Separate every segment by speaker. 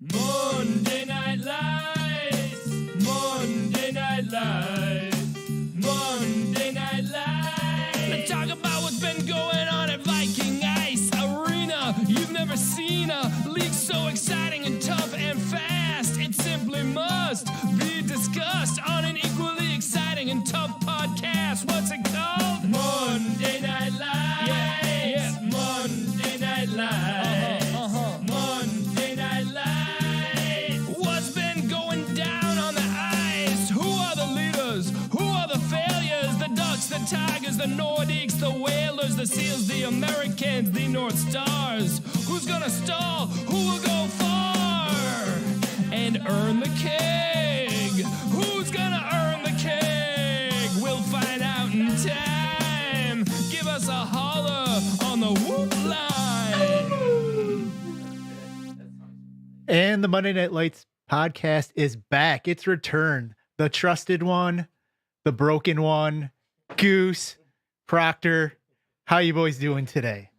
Speaker 1: Monday Night Lights, Monday Night Lights, Monday Night Lights. Let's talk about what's been going on at Viking Ice Arena. You've never seen a league so exciting and tough and fast. It simply must be discussed on an equally exciting and tough podcast. What's it called? Monday Night Lights. Yeah. Monday Night Lights. Monday Night Lights. What's been going down on the ice? Who are the leaders? Who are the failures? The Ducks, the Tigers, the Nordiques, the Whalers, the Seals, the Americans, the North Stars. Who's gonna stall? Who will go far and earn the keg? Who's gonna earn the keg? We'll find out in time. Give us a holler on the whoop line.
Speaker 2: And the Monday Night Lights podcast is back. It's returned. The trusted one, the broken one, Goose, Proctor. How you boys doing today?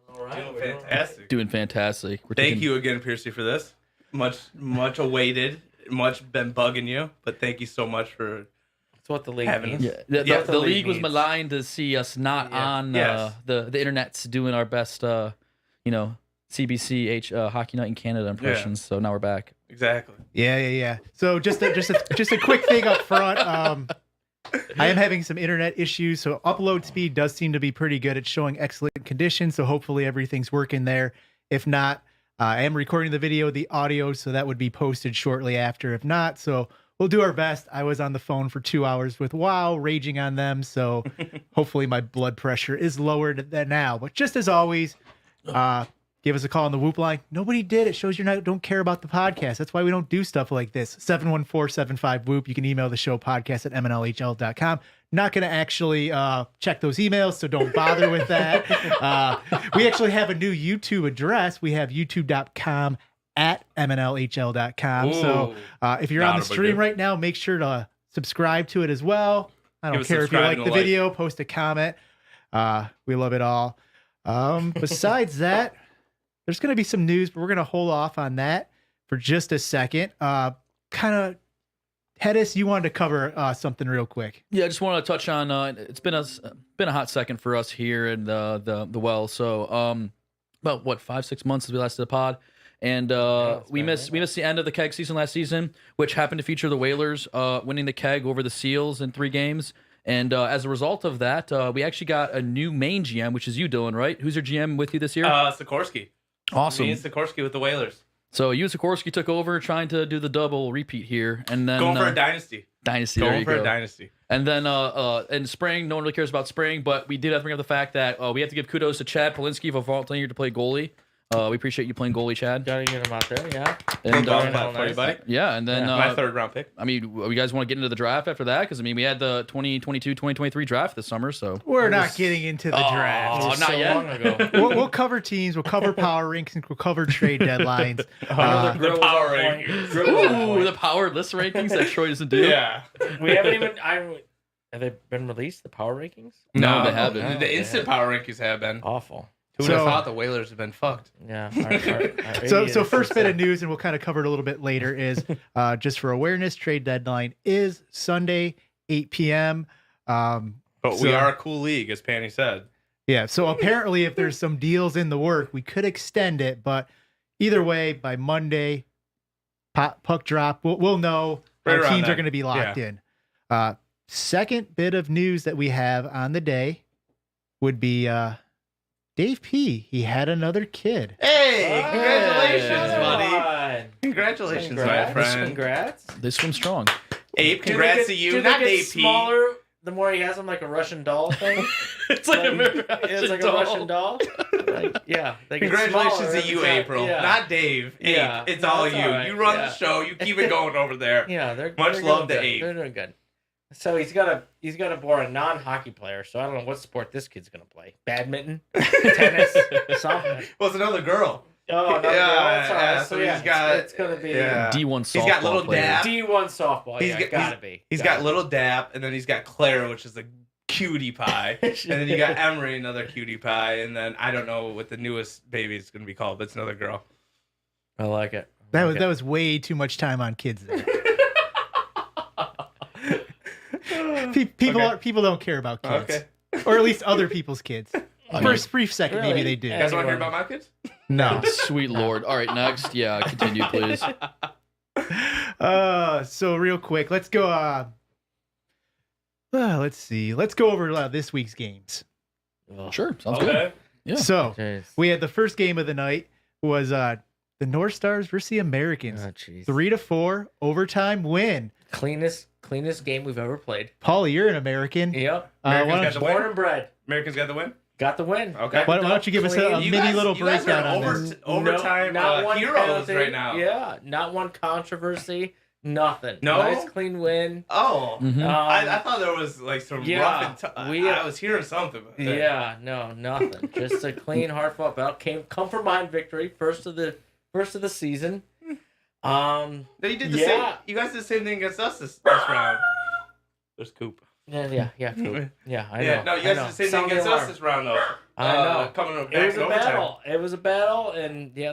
Speaker 3: All right, doing fantastic.
Speaker 4: Doing fantastic.
Speaker 3: Thank you again, Piercy, for this. Much awaited. Much been bugging you, but thank you so much for
Speaker 5: That's what the league
Speaker 3: having us.
Speaker 5: needs.
Speaker 4: Yeah, the league was
Speaker 3: needs.
Speaker 4: maligned to see us not on
Speaker 3: Yes.
Speaker 4: the internet's doing our best, CBC Hockey Night in Canada impressions. So now we're back.
Speaker 3: Exactly.
Speaker 2: Yeah. So just a quick thing up front. I am having some internet issues, so upload speed does seem to be pretty good. It's showing excellent condition, so hopefully everything's working there. If not, I am recording the video, the audio, so that would be posted shortly after. If not, so we'll do our best. I was on the phone for 2 hours with WoW, raging on them, so hopefully my blood pressure is lowered than now. But just as always, give us a call on the Whoop line. Nobody did. It shows don't care about the podcast. That's why we don't do stuff like this. 714-75-WHOOP. You can email the show podcast at mnlhl.com. Not going to actually check those emails, so don't bother with that. We actually have a new YouTube address. We have youtube.com at mnlhl.com. So if you're on the stream right now, make sure to subscribe to it as well. I don't care if you like the video, post a comment. We love it all. Besides that, there's going to be some news, but we're going to hold off on that for just a second. Hedis, you wanted to cover something real quick.
Speaker 4: Yeah, I just want to touch on. It's been a hot second for us here in the well. So about 5-6 months since we last did a pod, and we missed the end of the keg season last season, which happened to feature the Whalers winning the keg over the Seals in 3 games. And as a result of that, we actually got a new main GM, which is you, Dylan, right? Who's your GM with you this year?
Speaker 3: Sikorsky.
Speaker 4: Awesome.
Speaker 3: Me and Sikorsky with the Whalers.
Speaker 4: So you and Sikorsky took over, trying to do the double repeat here, and then
Speaker 3: Going for a dynasty.
Speaker 4: Going
Speaker 3: for a dynasty.
Speaker 4: And then in spring, no one really cares about spring, but we did have to bring up the fact that we have to give kudos to Chad Polinsky for volunteering to play goalie. We appreciate you playing goalie, Chad.
Speaker 5: Gotta get him out there, yeah.
Speaker 4: And
Speaker 3: for you, buddy.
Speaker 4: yeah, and then
Speaker 3: My 3rd round pick.
Speaker 4: I mean, you guys want to get into the draft after that? Because I mean, we had the 2022-2023 draft this summer, so
Speaker 2: We're not getting into the draft.
Speaker 4: Oh, not yet.
Speaker 5: Long ago.
Speaker 2: We'll cover teams, we'll cover power rankings, we'll cover trade deadlines.
Speaker 3: The power rankings.
Speaker 4: Ooh, the power list rankings that Troy doesn't do.
Speaker 3: Yeah.
Speaker 5: We haven't even. Have they been released? The power rankings?
Speaker 4: No, they haven't.
Speaker 3: The instant power rankings have been.
Speaker 5: Awful.
Speaker 3: Who would have thought the Whalers have been fucked?
Speaker 5: Yeah.
Speaker 2: So first bit of news, and we'll kind of cover it a little bit later, is just for awareness, trade deadline is Sunday, 8 p.m.
Speaker 3: But we are a cool league, as Panny said.
Speaker 2: Yeah, so apparently if there's some deals in the work, we could extend it, but either way, by Monday, puck drop, we'll know
Speaker 3: Right
Speaker 2: our
Speaker 3: around
Speaker 2: teams
Speaker 3: then.
Speaker 2: are going to be locked
Speaker 3: Yeah.
Speaker 2: in. Second bit of news that we have on the day would be Dave P. He had another kid.
Speaker 3: Hey, congratulations,
Speaker 5: Come
Speaker 3: buddy.
Speaker 5: on.
Speaker 3: Congratulations, my
Speaker 5: Congrats.
Speaker 3: friend.
Speaker 5: Congrats.
Speaker 4: They swim strong.
Speaker 3: Abe, congrats to you. Not Dave P.
Speaker 5: Smaller the more he has them, like a Russian doll thing.
Speaker 4: It's like
Speaker 5: It's like a Russian doll. Like, yeah. They get
Speaker 3: Congratulations
Speaker 5: smaller
Speaker 3: to you,
Speaker 5: every time.
Speaker 3: April.
Speaker 5: Yeah.
Speaker 3: Not Dave. Abe.
Speaker 5: Yeah.
Speaker 3: It's
Speaker 5: No,
Speaker 3: all
Speaker 5: it's
Speaker 3: you.
Speaker 5: all right.
Speaker 3: You run
Speaker 5: Yeah.
Speaker 3: the show. You keep it going over there.
Speaker 5: Yeah, they're
Speaker 3: Much
Speaker 5: they're
Speaker 3: love
Speaker 5: doing
Speaker 3: to
Speaker 5: good.
Speaker 3: Abe.
Speaker 5: They're doing good. So he's got to bore a non-hockey player. So I don't know what sport this kid's gonna play. Badminton, tennis, something.
Speaker 3: Well, it's another girl.
Speaker 5: Oh, no,
Speaker 3: Yeah, so he's got-
Speaker 5: it's gonna be
Speaker 3: yeah.
Speaker 4: D1 softball
Speaker 3: He's got little
Speaker 4: player.
Speaker 3: dab.
Speaker 5: D1 softball.
Speaker 3: He's
Speaker 5: Yeah,
Speaker 3: got-
Speaker 5: gotta be.
Speaker 3: He's
Speaker 5: Gotta
Speaker 3: got little Dap, and then he's got Clara, which is a cutie pie. And then you got Emery, another cutie pie. And then I don't know what the newest baby is going to be called, but it's another girl.
Speaker 5: I like it.
Speaker 2: That was way too much time on kids there. People don't care about kids,
Speaker 3: Okay.
Speaker 2: or at least other people's kids.
Speaker 4: I
Speaker 2: For
Speaker 4: mean-
Speaker 2: a brief second, maybe they do.
Speaker 3: You guys want to hear about my kids?
Speaker 2: No.
Speaker 4: Sweet Lord. All right, next. Yeah, continue, please.
Speaker 2: So real quick, let's go. Let's see. Let's go over this week's games.
Speaker 4: Sure, sounds good. Yeah.
Speaker 2: So
Speaker 5: Jeez.
Speaker 2: we had the first game of the night was the North Stars versus the Americans.
Speaker 5: Oh, jeez.
Speaker 2: 3-4 overtime win.
Speaker 5: Cleanest game we've ever played.
Speaker 2: Paulie, you're an American.
Speaker 5: Yep.
Speaker 2: Why
Speaker 3: Americans
Speaker 2: don't
Speaker 3: got
Speaker 2: you-
Speaker 3: the
Speaker 5: Born
Speaker 3: win.
Speaker 5: and bred.
Speaker 3: Americans got the win.
Speaker 5: Got the win.
Speaker 3: Okay.
Speaker 2: Why don't you give us a
Speaker 3: You
Speaker 2: mini
Speaker 3: guys-
Speaker 2: little
Speaker 3: you guys
Speaker 2: breakdown
Speaker 3: are
Speaker 2: on this?
Speaker 3: overtime heroes
Speaker 5: penalty.
Speaker 3: right now.
Speaker 5: Yeah, not one controversy. Nothing.
Speaker 3: No?
Speaker 5: Nice clean win.
Speaker 3: Oh.
Speaker 4: Mhm.
Speaker 3: I thought there was like some
Speaker 5: Yeah,
Speaker 3: rough and I was hearing something. About that.
Speaker 5: Yeah, no, nothing. Just a clean, hard fought battle. Come from behind victory. First of the season.
Speaker 3: No, you did the
Speaker 5: Yeah.
Speaker 3: same. You guys did the same thing against us this round. There's Coop.
Speaker 5: Yeah, cool. Yeah, I know.
Speaker 3: Yeah, no, you guys
Speaker 5: I know.
Speaker 3: did the same
Speaker 5: Sound
Speaker 3: thing against
Speaker 5: the
Speaker 3: us
Speaker 5: alarm.
Speaker 3: this round though.
Speaker 5: I know.
Speaker 3: Coming back
Speaker 5: It was
Speaker 3: in
Speaker 5: a
Speaker 3: overtime.
Speaker 5: battle. It was a battle, and yeah,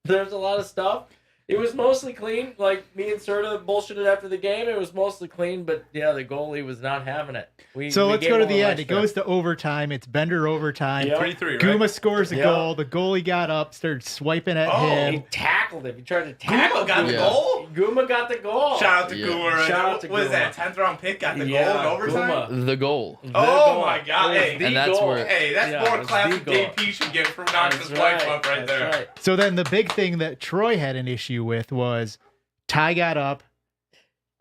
Speaker 5: there's a lot of stuff. It was mostly clean. Like me and Serta bullshitted after the game. It was mostly clean, but yeah, the goalie was not having it.
Speaker 2: So
Speaker 5: we
Speaker 2: let's
Speaker 5: gave
Speaker 2: go to
Speaker 5: him
Speaker 2: the
Speaker 5: a
Speaker 2: end.
Speaker 5: nice
Speaker 2: It goes to overtime. It's Bender overtime.
Speaker 5: Yep.
Speaker 3: 3-3, right?
Speaker 2: Guma scores a
Speaker 5: Yeah.
Speaker 2: goal. The goalie got up, started swiping at
Speaker 3: Oh.
Speaker 2: him.
Speaker 5: He tackled him. He tried to tackle
Speaker 3: Guma got the
Speaker 4: Yeah.
Speaker 3: goal.
Speaker 5: Guma got the goal.
Speaker 3: Shout out to
Speaker 4: Yeah.
Speaker 3: Guma.
Speaker 5: Shout out to
Speaker 3: What is
Speaker 5: Guma.
Speaker 3: that? 10th round pick got the
Speaker 5: Yeah,
Speaker 3: goal in overtime.
Speaker 5: Guma.
Speaker 4: The goal.
Speaker 5: The
Speaker 3: Oh
Speaker 5: goal.
Speaker 3: my God.
Speaker 5: It was
Speaker 3: Hey.
Speaker 5: the
Speaker 4: And that's
Speaker 5: goal.
Speaker 4: where-
Speaker 3: Hey, that's
Speaker 5: Yeah,
Speaker 3: more
Speaker 5: it was
Speaker 3: classic
Speaker 5: the goal.
Speaker 3: DP should get from knocking
Speaker 5: That's
Speaker 3: his wife
Speaker 5: right.
Speaker 3: up right
Speaker 5: That's
Speaker 3: there.
Speaker 5: right.
Speaker 2: So then the big thing that Troy had an issue with was Ty got up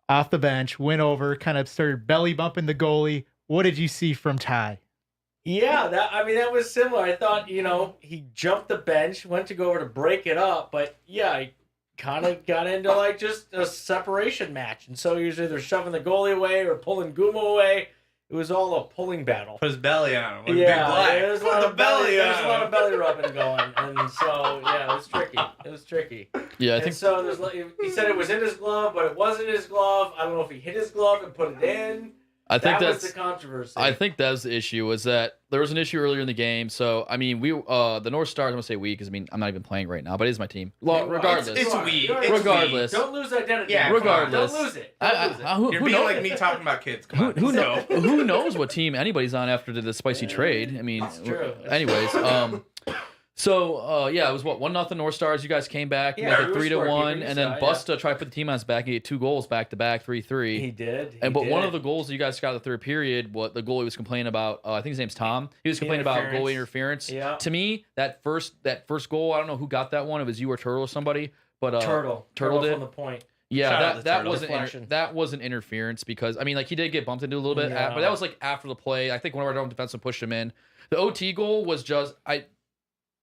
Speaker 2: off the bench, went over, kind of started belly bumping the goalie. What did you see from Ty?
Speaker 5: Yeah, that was similar. I thought, he jumped the bench, went to go over to break it up, but yeah, he kind of got into like just a separation match. And so he was either shoving the goalie away or pulling Guma away. It was all a pulling battle.
Speaker 3: Put his belly on him. Like
Speaker 5: Yeah,
Speaker 3: Big Black.
Speaker 5: there's a
Speaker 3: Put
Speaker 5: lot
Speaker 3: the
Speaker 5: of belly. There's
Speaker 3: on
Speaker 5: a lot
Speaker 3: him.
Speaker 5: of belly rubbing going, and so yeah, it was tricky. It was tricky.
Speaker 4: Yeah, I
Speaker 5: And
Speaker 4: think
Speaker 5: so there's like he said it was in his glove, but it wasn't his glove. I don't know if he hit his glove and put it in.
Speaker 4: I think
Speaker 5: That was
Speaker 4: that's
Speaker 5: the controversy.
Speaker 4: I think that's the issue. Was that there was an issue earlier in the game? So I mean, the North Stars. I'm gonna say we because I mean I'm not even playing right now, but it is my team. Well, regardless,
Speaker 3: It's
Speaker 5: You are.
Speaker 3: we.
Speaker 5: You are.
Speaker 3: It's
Speaker 4: Regardless.
Speaker 5: Don't lose identity.
Speaker 3: Yeah,
Speaker 4: regardless.
Speaker 5: Don't lose it. Don't lose it.
Speaker 4: who,
Speaker 3: You're
Speaker 4: who
Speaker 3: being
Speaker 4: knows?
Speaker 3: like me talking about kids. Come on.
Speaker 4: Who,
Speaker 3: let's go.
Speaker 4: who knows what team anybody's on after the spicy trade? I mean,
Speaker 5: That's true. That's
Speaker 4: anyways, so yeah, it was what 1-0 North Stars. You guys came back,
Speaker 5: Yeah,
Speaker 4: made it
Speaker 5: we were
Speaker 4: 3-1,
Speaker 5: scorekeepers,
Speaker 4: and then
Speaker 5: so, yeah.
Speaker 4: Busta tried to put the team on his back. He had 2 goals back to back, 3-3.
Speaker 5: He did.
Speaker 4: But one of the goals that you guys got in the third period, what the goalie was complaining about, I think his name's Tom. He was complaining about goalie interference.
Speaker 5: Yeah.
Speaker 4: To me, that first goal, I don't know who got that one. It was you or Turtle or somebody, but
Speaker 5: Turtle
Speaker 4: did.
Speaker 5: from the point.
Speaker 4: Yeah,
Speaker 3: Shout out to
Speaker 4: that
Speaker 3: Turtle.
Speaker 4: wasn't
Speaker 5: Deflection.
Speaker 4: that wasn't interference because I mean like he did get bumped into a little bit,
Speaker 5: Yeah.
Speaker 4: but that was like after the play. I think one of our own defensemen pushed him in. The OT goal was just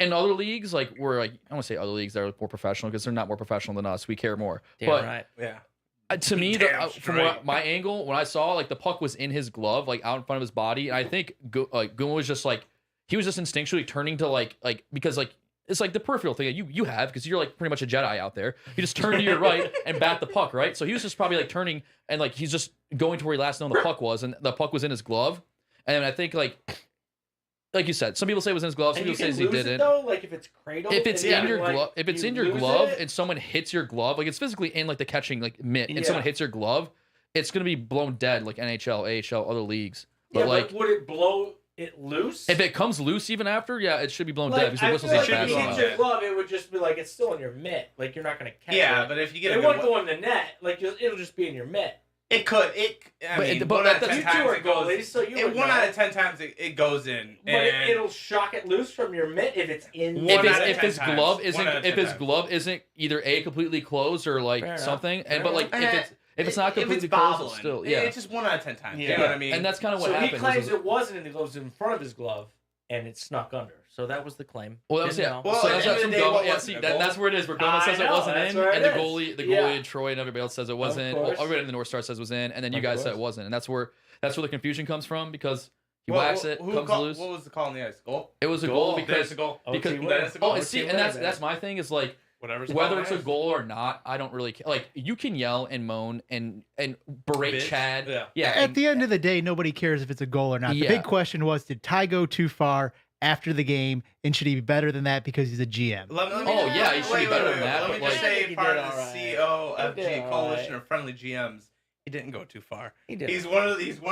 Speaker 4: in other leagues like we're like I want to say other leagues that are more professional because they're not more professional than us. We care more.
Speaker 5: Damn
Speaker 4: but
Speaker 5: right.
Speaker 3: Yeah.
Speaker 4: to me,
Speaker 3: Damn
Speaker 4: from
Speaker 3: straight.
Speaker 4: my angle, when I saw like the puck was in his glove, like out in front of his body, and I think Guma was just like he was just instinctually turning to like because like it's like the peripheral thing that you have because you're like pretty much a Jedi out there. You just turn to your right and bat the puck, right? So he was just probably like turning and like he's just going to where he last known the puck was, and the puck was in his glove. And I think like you said, some people say it was in his glove, some
Speaker 5: And you
Speaker 4: people
Speaker 5: can
Speaker 4: say he
Speaker 5: lose it
Speaker 4: didn't.
Speaker 5: though, like if it's cradled.
Speaker 4: If it's
Speaker 5: and
Speaker 4: in
Speaker 5: you,
Speaker 4: your
Speaker 5: like,
Speaker 4: glove, if it's
Speaker 5: you
Speaker 4: in your
Speaker 5: lose
Speaker 4: glove
Speaker 5: it,
Speaker 4: and someone hits your glove, like it's physically in like the catching like mitt, and
Speaker 5: Yeah.
Speaker 4: someone hits your glove, it's gonna be blown dead like NHL, AHL, other leagues. But
Speaker 5: yeah,
Speaker 4: like
Speaker 5: but would it blow it loose?
Speaker 4: if it comes loose even after, yeah, it should be blown dead because the
Speaker 5: I
Speaker 4: whistle's
Speaker 5: feel
Speaker 4: not
Speaker 5: like
Speaker 4: fast
Speaker 5: if you
Speaker 3: blown
Speaker 5: hit
Speaker 4: enough.
Speaker 3: dead.
Speaker 5: your glove, it would just be like it's still in your mitt. Like you're not gonna catch
Speaker 3: Yeah,
Speaker 5: it.
Speaker 3: but if you get
Speaker 5: It
Speaker 3: a
Speaker 5: won't
Speaker 3: good
Speaker 5: go in the net. Like it'll just be in your mitt.
Speaker 3: it could. I
Speaker 4: But
Speaker 3: mean,
Speaker 4: it- but
Speaker 3: one out of
Speaker 4: that's-
Speaker 3: 10
Speaker 5: You two
Speaker 3: times
Speaker 5: are
Speaker 3: it goes.
Speaker 5: goalies, so you would
Speaker 3: One
Speaker 5: know.
Speaker 3: out of 10 times it goes in.
Speaker 5: But
Speaker 3: And
Speaker 5: it'll shock it loose from your mitt if it's in.
Speaker 3: One
Speaker 4: If,
Speaker 3: out of
Speaker 4: if
Speaker 3: 10
Speaker 4: his
Speaker 3: times.
Speaker 4: glove
Speaker 3: One
Speaker 4: isn't
Speaker 3: out of
Speaker 4: if
Speaker 3: 10
Speaker 4: his
Speaker 3: times.
Speaker 4: glove isn't either completely closed or like
Speaker 5: Fair enough.
Speaker 4: something,
Speaker 5: Fair
Speaker 4: but like
Speaker 3: enough.
Speaker 4: if it's not completely
Speaker 3: if it's
Speaker 4: closed,
Speaker 3: bobbling,
Speaker 4: it's still yeah.
Speaker 3: It's just 1 out of 10 times.
Speaker 5: Yeah.
Speaker 3: You know what I mean?
Speaker 4: And that's kind of what
Speaker 5: So he
Speaker 4: happened.
Speaker 5: claims
Speaker 4: was-
Speaker 5: it wasn't in the gloves in front of his glove, and it snuck under. So that was the claim.
Speaker 4: Well, that was
Speaker 5: Didn't
Speaker 4: yeah.
Speaker 5: know.
Speaker 3: Well,
Speaker 4: So
Speaker 3: at
Speaker 4: that's
Speaker 3: the end
Speaker 4: what
Speaker 3: of the day,
Speaker 4: Goma.
Speaker 3: what
Speaker 4: Yeah,
Speaker 3: was
Speaker 4: see,
Speaker 3: it, a
Speaker 4: that,
Speaker 3: goal?
Speaker 4: that's where it is. Where Goma
Speaker 5: I
Speaker 4: says it
Speaker 5: know,
Speaker 4: wasn't
Speaker 5: that's
Speaker 4: in,
Speaker 5: where
Speaker 4: and
Speaker 5: it
Speaker 4: the
Speaker 5: is.
Speaker 4: goalie
Speaker 5: Yeah.
Speaker 4: and Troy and everybody else says it wasn't. Well,
Speaker 5: course.
Speaker 4: everybody in the North Star says it was in, and then you
Speaker 5: Of
Speaker 4: guys said
Speaker 5: course.
Speaker 4: it wasn't, and that's where the confusion comes from because he
Speaker 3: Well,
Speaker 4: whacks it,
Speaker 3: who
Speaker 4: comes
Speaker 3: called-
Speaker 4: loose.
Speaker 3: What was the call in the ice? Goal?
Speaker 4: It was a
Speaker 5: Goal.
Speaker 4: goal
Speaker 3: That's
Speaker 4: because
Speaker 3: a goal.
Speaker 4: because
Speaker 5: OT
Speaker 3: that's a goal.
Speaker 4: oh, and see,
Speaker 5: OT
Speaker 4: and
Speaker 5: win,
Speaker 4: that's my thing is like.
Speaker 3: Whatever's
Speaker 4: Whether
Speaker 3: called
Speaker 4: it's a
Speaker 3: in the
Speaker 4: goal or not, I don't really care. Like you can yell and moan and berate
Speaker 3: Bitch.
Speaker 4: Chad.
Speaker 3: Yeah.
Speaker 2: At the end of the day, nobody cares if it's a goal or not.
Speaker 4: Yeah.
Speaker 2: The big question was, did Ty go too far after the game, and should he be better than that because he's a GM?
Speaker 4: Oh, yeah, he should be better than that,
Speaker 3: Let
Speaker 4: but,
Speaker 3: me just
Speaker 4: like-
Speaker 3: say,
Speaker 5: He
Speaker 3: part
Speaker 5: did
Speaker 3: of the
Speaker 5: all right.
Speaker 3: COFG
Speaker 5: He did all
Speaker 3: Coalition
Speaker 5: right.
Speaker 3: of Friendly GMs, he didn't go too far.
Speaker 5: He did.
Speaker 3: He's one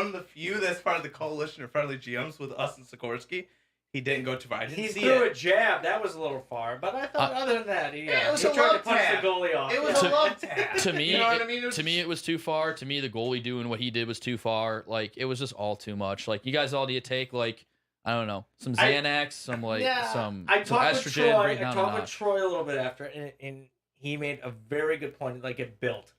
Speaker 3: of the few that's part of the Coalition of Friendly GMs with us and Sikorsky. He didn't go too far. I didn't
Speaker 5: He
Speaker 3: see
Speaker 5: threw
Speaker 3: it.
Speaker 5: a jab. That was a little far, but I thought other than that, he
Speaker 3: it was
Speaker 5: he
Speaker 3: a
Speaker 5: tried to
Speaker 3: love
Speaker 5: punch
Speaker 3: tap.
Speaker 5: the goalie off.
Speaker 3: It was
Speaker 5: Yeah.
Speaker 3: a love tap.
Speaker 4: To me,
Speaker 3: you know what I mean?
Speaker 4: to me, it was too far. To me, the goalie doing what he did was too far. Like, it was just all too much. Like, you guys all need to take, like, I don't know, some Xanax, some some
Speaker 5: I talked with
Speaker 4: estrogen.
Speaker 5: Troy.
Speaker 4: Bring it
Speaker 5: I
Speaker 4: down a
Speaker 5: talked with
Speaker 4: notch.
Speaker 5: Troy a little bit after, and he made a very good point. Like it built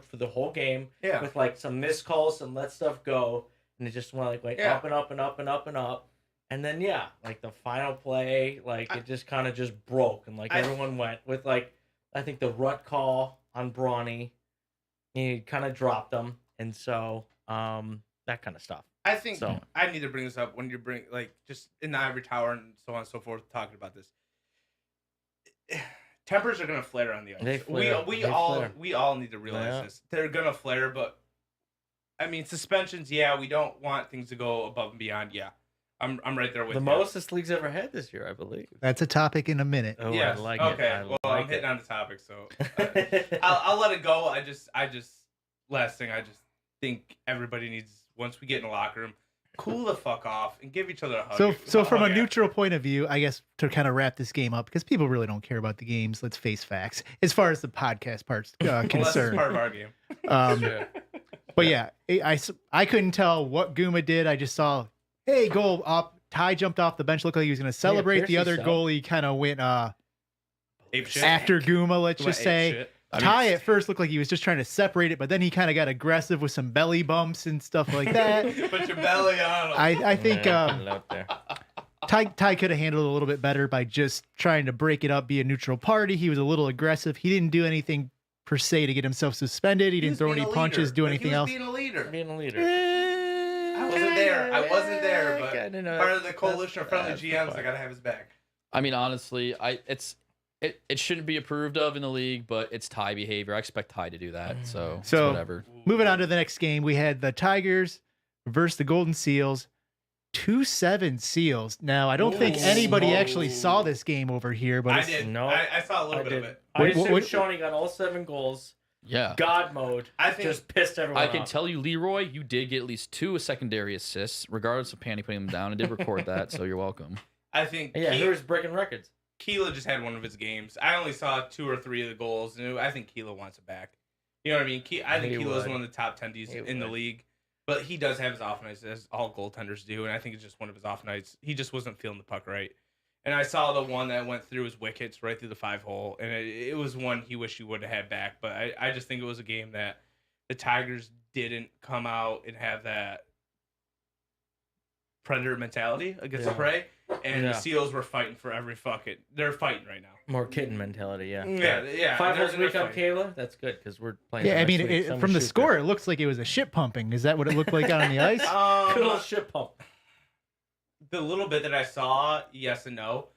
Speaker 5: for the whole game.
Speaker 3: Yeah.
Speaker 5: With like some missed calls, some let stuff go, and it just went like
Speaker 3: Yeah.
Speaker 5: up and up and up and up and up, and then like the final play, like it just kind of just broke, and like everyone went with like I think the rut call on Brawny, he kind of dropped them, and so that kind of stuff.
Speaker 3: I think
Speaker 5: So-
Speaker 3: I need to bring this up when you bring like just in the ivory tower and so on and so forth talking about this. Tempers are gonna flare on the ice.
Speaker 5: They flare.
Speaker 3: We
Speaker 5: They
Speaker 3: all
Speaker 5: flare.
Speaker 3: we all need to realize
Speaker 5: Yeah.
Speaker 3: this. They're gonna flare, but I mean suspensions. Yeah, we don't want things to go above and beyond. Yeah, I'm right there with
Speaker 5: The
Speaker 3: you.
Speaker 5: most this league's ever had this year, I believe.
Speaker 2: That's a topic in a minute.
Speaker 5: Oh,
Speaker 3: Yes.
Speaker 5: I like
Speaker 3: okay.
Speaker 5: it. I
Speaker 3: Well,
Speaker 5: like
Speaker 3: I'm hitting
Speaker 5: it.
Speaker 3: on the topic, so I'll let it go. I just last thing. I just think everybody needs once we get in the locker room, cool the fuck off and give each other a hug.
Speaker 2: So from a
Speaker 3: Yeah.
Speaker 2: neutral point of view, I guess to kind of wrap this game up, because people really don't care about the games. Let's face facts, as far as the podcast part's
Speaker 3: Unless it's
Speaker 2: concerned.
Speaker 3: part of our game.
Speaker 2: Um, But yeah, I couldn't tell what Guma did. I just saw, hey, goal up. Ty jumped off the bench, looked like he was going to celebrate.
Speaker 5: Pierce
Speaker 2: The other
Speaker 5: himself.
Speaker 2: goalie kind of went
Speaker 3: Ape shit.
Speaker 2: after Guma, let's
Speaker 3: Went
Speaker 2: just
Speaker 3: ape
Speaker 2: say.
Speaker 3: shit.
Speaker 2: Ty at first looked like he was just trying to separate it, but then he kind of got aggressive with some belly bumps and stuff like that.
Speaker 3: Put your belly on him.
Speaker 2: I think
Speaker 5: Yeah, put it out there.
Speaker 2: Ty could have handled it a little bit better by just trying to break it up, be a neutral party. He was a little aggressive. He didn't do anything per se to get himself suspended. He didn't
Speaker 3: was
Speaker 2: throw
Speaker 3: being
Speaker 2: any
Speaker 3: a
Speaker 2: punches,
Speaker 3: leader.
Speaker 2: do
Speaker 3: Like,
Speaker 2: anything
Speaker 3: he was
Speaker 2: else.
Speaker 3: being a leader.
Speaker 5: Being a leader.
Speaker 3: I wasn't there. I wasn't there, but
Speaker 5: Kinda know.
Speaker 3: part of the coalition of friendly
Speaker 5: That's the
Speaker 3: GMs,
Speaker 5: part.
Speaker 3: I gotta have his back.
Speaker 4: I mean, honestly, it shouldn't be approved of in the league, but it's Ty behavior. I expect Ty to do that, so it's
Speaker 2: So-
Speaker 4: whatever.
Speaker 2: Moving on to the next game, we had the Tigers versus the Golden Seals. 2-7 Seals. Now, I don't think
Speaker 3: Ooh.
Speaker 2: anybody actually saw this game over here, but
Speaker 3: I
Speaker 2: it's,
Speaker 3: did.
Speaker 5: No.
Speaker 3: I saw a little
Speaker 5: I
Speaker 3: bit
Speaker 5: did.
Speaker 3: of it.
Speaker 5: I
Speaker 2: What-
Speaker 5: assume
Speaker 2: what-
Speaker 5: Shawnee got all 7 goals.
Speaker 4: Yeah.
Speaker 5: God mode.
Speaker 3: I think
Speaker 5: Just pissed everyone
Speaker 4: I can
Speaker 5: off.
Speaker 4: tell you, Leroy, you did get at least 2 secondary assists, regardless of Panny putting them down. I did record that, so you're welcome.
Speaker 3: I think
Speaker 5: Yeah, he was breaking records.
Speaker 3: Keela just had one of his games. I only saw 2 or 3 of the goals, and I think Keela wants it back. You know what I mean? I think
Speaker 5: He
Speaker 3: Keela is
Speaker 5: would.
Speaker 3: one of the top 10 Ds
Speaker 5: He
Speaker 3: in the
Speaker 5: would.
Speaker 3: league, but he does have his off nights, as all goaltenders do, and I think it's just one of his off nights. He just wasn't feeling the puck right. And I saw the one that went through his wickets right through the 5-hole, and it was one he wished he would have had back. But I just think it was a game that the Tigers didn't come out and have that predator mentality against the
Speaker 5: Yeah.
Speaker 3: prey, and
Speaker 5: Yeah.
Speaker 3: the Seals were fighting for every fucking. They're fighting right now.
Speaker 5: More kitten mentality, yeah.
Speaker 3: Yeah.
Speaker 5: 5
Speaker 3: they're-
Speaker 5: goals a week
Speaker 3: they're
Speaker 5: on
Speaker 3: fighting.
Speaker 5: Kayla. That's good because we're playing.
Speaker 2: yeah, I
Speaker 5: next
Speaker 2: mean,
Speaker 5: week. Someone
Speaker 2: from the
Speaker 5: shoot
Speaker 2: score,
Speaker 5: there.
Speaker 2: it looks like it was a shit pumping. Is that what it looked like out on the ice?
Speaker 5: Good old shit pump.
Speaker 3: The little bit that I saw, yes and no.